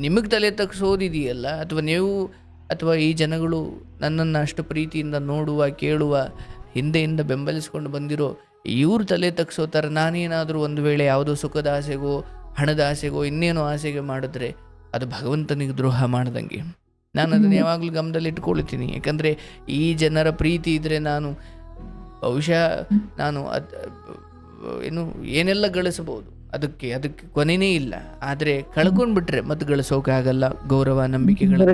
ನಿಮಗೆ ತಲೆ ತಗ್ಸೋದಿದೆಯಲ್ಲ, ಅಥವಾ ಈ ಜನಗಳು ನನ್ನನ್ನು ಅಷ್ಟು ಪ್ರೀತಿಯಿಂದ ನೋಡುವ ಕೇಳುವ ಹಿಂದೆಯಿಂದ ಬೆಂಬಲಿಸ್ಕೊಂಡು ಬಂದಿರೋ ಇವ್ರು ತಲೆ ತಗ್ಸೋ ಥರ ನಾನೇನಾದರೂ ಒಂದು ವೇಳೆ ಯಾವುದೋ ಸುಖದ ಆಸೆಗೋ ಹಣದ ಆಸೆಗೋ ಇನ್ನೇನೋ ಆಸೆಗೆ ಮಾಡಿದ್ರೆ ಅದು ಭಗವಂತನಿಗೆ ದ್ರೋಹ ಮಾಡ್ದಂಗೆ. ನಾನು ಅದನ್ನು ಯಾವಾಗಲೂ ಗಮನದಲ್ಲಿ ಇಟ್ಕೊಳ್ತೀನಿ. ಯಾಕಂದರೆ ಈ ಜನರ ಪ್ರೀತಿ ಇದ್ದರೆ ನಾನು ಬಹುಶಃ ನಾನು ಏನೆಲ್ಲ ಗಳಿಸಬಹುದು, ಅದಕ್ಕೆ ಕೊನೆನೇ ಇಲ್ಲ. ಆದರೆ ಕಳ್ಕೊಂಡ್ಬಿಟ್ರೆ ಮತ್ತೆ ಗಳಿಸೋಕಾಗಲ್ಲ ಗೌರವ ನಂಬಿಕೆಗಳು.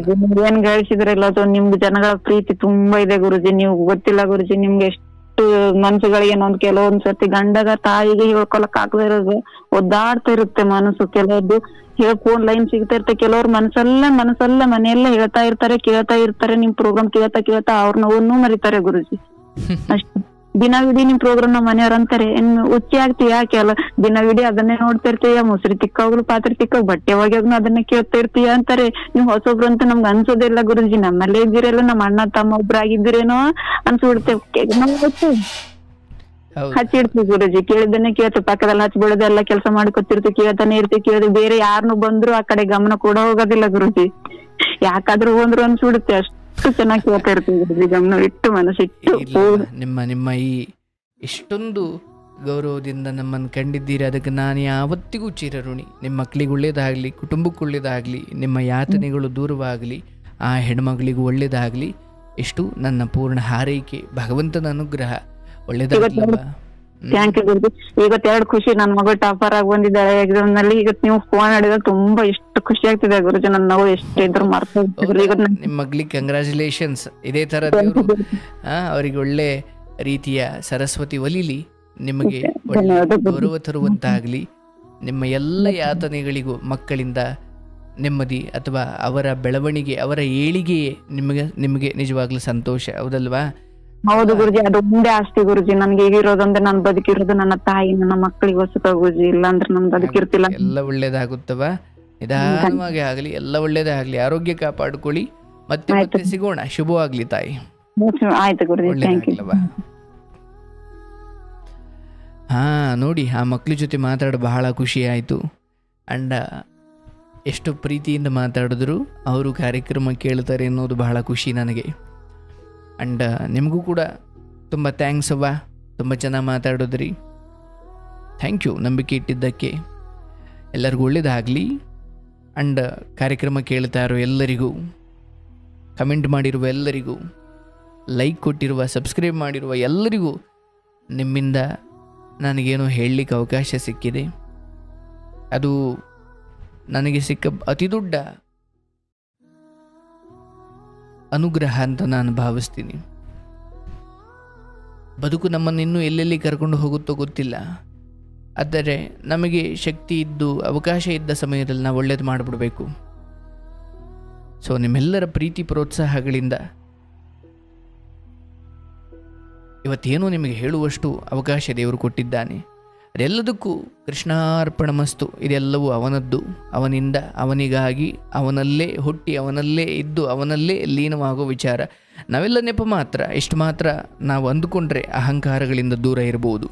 ಏನ್ ಗಳಿಸಿದ್ರಲ್ಲ ಅದು ನಿಮ್ಗೆ ಜನಗಳ ಪ್ರೀತಿ ತುಂಬಾ ಇದೆ ಗುರುಜಿ. ನೀವು ಗೊತ್ತಿಲ್ಲ ಗುರುಜಿ, ನಿಮ್ಗೆ ಎಷ್ಟು ಮನ್ಸುಗಳಿಗೆ ಕೆಲವೊಂದ್ ಸರ್ತಿ ಗಂಡಗ ತಾಯಿಗೆ ಹೇಳ್ಕೊಳಕ್ ಆಗದೆ ಇರೋದು ಒದ್ದಾಡ್ತಾ ಇರುತ್ತೆ ಮನಸ್ಸು. ಕೆಲವ್ದು ಫೋನ್ ಲೈನ್ ಸಿಗ್ತಾ ಇರುತ್ತೆ, ಕೆಲವ್ರು ಮನಸ್ಸಲ್ಲ ಮನೆಯೆಲ್ಲ ಹೇಳ್ತಾ ಇರ್ತಾರೆ, ಕೇಳ್ತಾ ಇರ್ತಾರೆ. ನಿಮ್ ಪ್ರೋಗ್ರಾಮ್ ಕೇಳ್ತಾ ಅವ್ರ ನೋವನ್ನು ಮರಿತಾರೆ ಗುರುಜಿ. ಅಷ್ಟೇ ದಿನವಿಡೀ ನಿಮ್ ಪ್ರೋಗ್ರಾಮ್ ನಮ್ಮ ಮನೆಯವ್ರ ಅಂತಾರೆ, ಹುಚ್ಚಿ ಆಗ್ತೀಯ ದಿನವಿಡೀ ಅದನ್ನೇ ನೋಡ್ತಾ ಇರ್ತೀಯ, ಮುಸ್ರಿ ತಿಕ್ಕೋಗ್ಲು ಪಾತ್ರೆ ತಿಕ್ಕೋಗ್ ಬಟ್ಟೆ ಒಗ್ಯಾಗ್ನು ಅದನ್ನೇ ಕೇಳ್ತಾ ಇರ್ತೀಯ ಅಂತಾರೆ. ನೀವು ಹೊಸೊಬ್ರು ಅಂತ ನಮ್ಗೆ ಅನ್ಸೋದಿಲ್ಲ ಗುರುಜಿ. ನಮ್ಮಲ್ಲೇ ಇದ್ದೀರಲ್ಲ, ನಮ್ಮ ಅಣ್ಣ ತಮ್ಮ ಒಬ್ರಾಗಿದ್ದೀರೇನೋ ಅನ್ಸ್ಬಿಡ್ತೇವೆ. ಹಚ್ಚಿಡ್ತೀವಿ ಗುರುಜಿ, ಕೇಳಿದ್ದನ್ನೇ ಕೇಳ್ತೀವಿ. ಪಕ್ಕದಲ್ಲಿ ಹಚ್ಬಿಡೋದು ಎಲ್ಲ ಕೆಲಸ ಮಾಡ್ಕೊತಿರ್ತೀವಿ, ಕೇಳ್ತಾನೆ ಇರ್ತೀವಿ. ಕೇಳಿದ್ರೆ ಬೇರೆ ಯಾರನ್ನು ಬಂದ್ರು ಆ ಕಡೆ ಗಮನ ಕೂಡ ಹೋಗೋದಿಲ್ಲ ಗುರುಜಿ. ಯಾಕಾದ್ರೂ ಬಂದ್ರು ಅನ್ಸ್ಬಿಡುತ್ತೆ. ಅಷ್ಟು ಚೆನ್ನಾಗಿ ಕೇಳ್ತಾ ಇರ್ತೀವಿ ಗುರುಜಿ, ಗಮನ ಇಟ್ಟು ಮನಸ್ಸಿಟ್ಟು. ನಿಮ್ಮ ಈ ಇಷ್ಟೊಂದು ಗೌರವದಿಂದ ನಮ್ಮನ್ನು ಕಂಡಿದ್ದೀರಿ, ಅದಕ್ಕೆ ನಾನು ಯಾವತ್ತಿಗೂ ಚಿರಋಣಿ. ನಿಮ್ಮ ಮಕ್ಕಳಿಗೆ ಒಳ್ಳೇದಾಗಲಿ, ಕುಟುಂಬಕ್ಕೆ ಒಳ್ಳೇದಾಗಲಿ, ನಿಮ್ಮ ಯಾತನೆಗಳು ದೂರವಾಗಲಿ, ಆ ಹೆಣ್ಮಗಳಿಗೂ ಒಳ್ಳೇದಾಗಲಿ, ಇಷ್ಟು ನನ್ನ ಪೂರ್ಣ ಹಾರೈಕೆ. ಭಗವಂತನ ಅನುಗ್ರಹ ಒಳ್ಳೇದಾಗಲಿಲ್ವಾ? ಥ್ಯಾಂಕ್ ಯು ಗುರುಜಿ. ಇವತ್ತು ಎರಡು ಖುಷಿ, ನನ್ನ ಮಗಳು ಟಾಪರ್ ಆಗಿ ಬಂದಿದ್ದಾಳೆ ಎಕ್ಸಾಮ್ ನಲ್ಲಿ. ಈಗ ನೀವು ಫೋನ್ ಮಾಡಿದಾಗ ತುಂಬಾ ಎಷ್ಟು ಖುಷಿ ಆಗ್ತಿದೆ ಗುರುಜಿ. ನನ್ನ ನಾವು ಎಷ್ಟೇ ಇದ್ರು ಮರ್ತೋಗ್ತಿದ್ರು. ಈಗ ನಿಮ್ಮ ಮಗಳಿಗೆ ಕಂಗ್ರ್ಯಾಚುಲೇಷನ್ಸ್. ಇದೇ ತರ ದೇವರು ಅವರಿಗೆ ಒಳ್ಳೆ ರೀತಿಯ ಸರಸ್ವತಿ ಒಲಿಲಿ, ನಿಮಗೆ ಗೌರವ ತರುವಂತಾಗಲಿ. ನಿಮ್ಮ ಎಲ್ಲ ಯಾತನೆಗಳಿಗೂ ಮಕ್ಕಳಿಂದ ನೆಮ್ಮದಿ ಅಥವಾ ಅವರ ಬೆಳವಣಿಗೆ, ಅವರ ಏಳಿಗೆಯೇ ನಿಮಗೆ ನಿಜವಾಗ್ಲೂ ಸಂತೋಷ. ಹೌದಲ್ವಾ? ಹೌದು ಗುರುಜಿ, ಅದು ಒಂದೇ ಆಸ್ತಿ ಗುರುಜಿ. ನನ್ಗೆ ಈಗಿರೋದಂದ್ರೆ ನಾನು ಬದುಕಿರೋದು ನನ್ನ ತಾಯಿ ನನ್ನ ಮಕ್ಕಳಿಗೋಸ್ಕರ ಗುರುಜಿ. ಇಲ್ಲಾಂದ್ರೆ ನಾನು ಬದುಕಿರ್ತಿಲ್ಲ. ಎಲ್ಲ ಒಳ್ಳೇದಾಗುತ್ತವ, ನಿಧಾನವಾಗಿ ಆಗಲಿ, ಎಲ್ಲ ಒಳ್ಳೇದೇ ಆಗ್ಲಿ. ಆರೋಗ್ಯ ಕಾಪಾಡ್ಕೊಳ್ಳಿ. ಮತ್ತೆ ಸಿಗೋಣ. ಶುಭವಾಗ್ಲಿ ತಾಯಿ. ಆಯ್ತು ಗುರುಜಿ, ಥ್ಯಾಂಕ್ ಯು. ಹಾ ನೋಡಿ, ಆ ಮಕ್ಳ ಜೊತೆ ಮಾತಾಡ ಬಹಳ ಖುಷಿ ಆಯಿತು. ಅಂಡ್ ಎಷ್ಟು ಪ್ರೀತಿಯಿಂದ ಮಾತಾಡಿದ್ರು ಅವರು ಕಾರ್ಯಕ್ರಮ ಕೇಳ್ತಾರೆ ಅನ್ನೋದು ಬಹಳ ಖುಷಿ ನನಗೆ. ಆ್ಯಂಡ್ ನಿಮಗೂ ಕೂಡ ತುಂಬ ಥ್ಯಾಂಕ್ಸ್ ಅವ್ವ, ತುಂಬ ಚೆನ್ನಾಗಿ ಮಾತಾಡಿದ್ರಿ. ಥ್ಯಾಂಕ್ ಯು ನಂಬಿಕೆ ಇಟ್ಟಿದ್ದಕ್ಕೆ. ಎಲ್ಲರಿಗೂ ಒಳ್ಳೇದಾಗಲಿ. ಆ್ಯಂಡ್ ಕಾರ್ಯಕ್ರಮ ಕೇಳ್ತಾ ಇರೋ ಎಲ್ಲರಿಗೂ, ಕಮೆಂಟ್ ಮಾಡಿರುವ ಎಲ್ಲರಿಗೂ, ಲೈಕ್ ಕೊಟ್ಟಿರುವ, ಸಬ್ಸ್ಕ್ರೈಬ್ ಮಾಡಿರುವ ಎಲ್ಲರಿಗೂ ನಿಮ್ಮಿಂದ ನನಗೇನೋ ಹೇಳಲಿಕ್ಕೆ ಅವಕಾಶ ಸಿಕ್ಕಿದೆ. ಅದು ನನಗೆ ಸಿಕ್ಕ ಅತಿ ದೊಡ್ಡ ಅನುಗ್ರಹ ಅಂತ ನಾನು ಭಾವಿಸ್ತೀನಿ. ಬದುಕು ನಮ್ಮನ್ನು ಇನ್ನೂ ಎಲ್ಲೆಲ್ಲಿ ಕರ್ಕೊಂಡು ಹೋಗುತ್ತೋ ಗೊತ್ತಿಲ್ಲ. ಆದರೆ ನಮಗೆ ಶಕ್ತಿ ಇದ್ದು ಅವಕಾಶ ಇದ್ದ ಸಮಯದಲ್ಲಿ ನಾವು ಒಳ್ಳೇದು ಮಾಡಿಬಿಡಬೇಕು. ಸೊ ನಿಮ್ಮೆಲ್ಲರ ಪ್ರೀತಿ ಪ್ರೋತ್ಸಾಹಗಳಿಂದ ಇವತ್ತೇನೋ ನಿಮಗೆ ಹೇಳುವಷ್ಟು ಅವಕಾಶ ದೇವರು ಕೊಟ್ಟಿದ್ದಾನೆ. ಅದೆಲ್ಲದಕ್ಕೂ ಕೃಷ್ಣಾರ್ಪಣಮಸ್ತು. ಇದೆಲ್ಲವೂ ಅವನದ್ದು, ಅವನಿಂದ, ಅವನಿಗಾಗಿ, ಅವನಲ್ಲೇ ಹುಟ್ಟಿ, ಅವನಲ್ಲೇ ಇದ್ದು, ಅವನಲ್ಲೇ ಲೀನವಾಗೋ ವಿಚಾರ. ನಾವೆಲ್ಲ ನೆಪ ಮಾತ್ರ. ಇಷ್ಟು ಮಾತ್ರ ನಾವು ಅಂದುಕೊಂಡ್ರೆ ಅಹಂಕಾರಗಳಿಂದ ದೂರ ಇರಬಹುದು.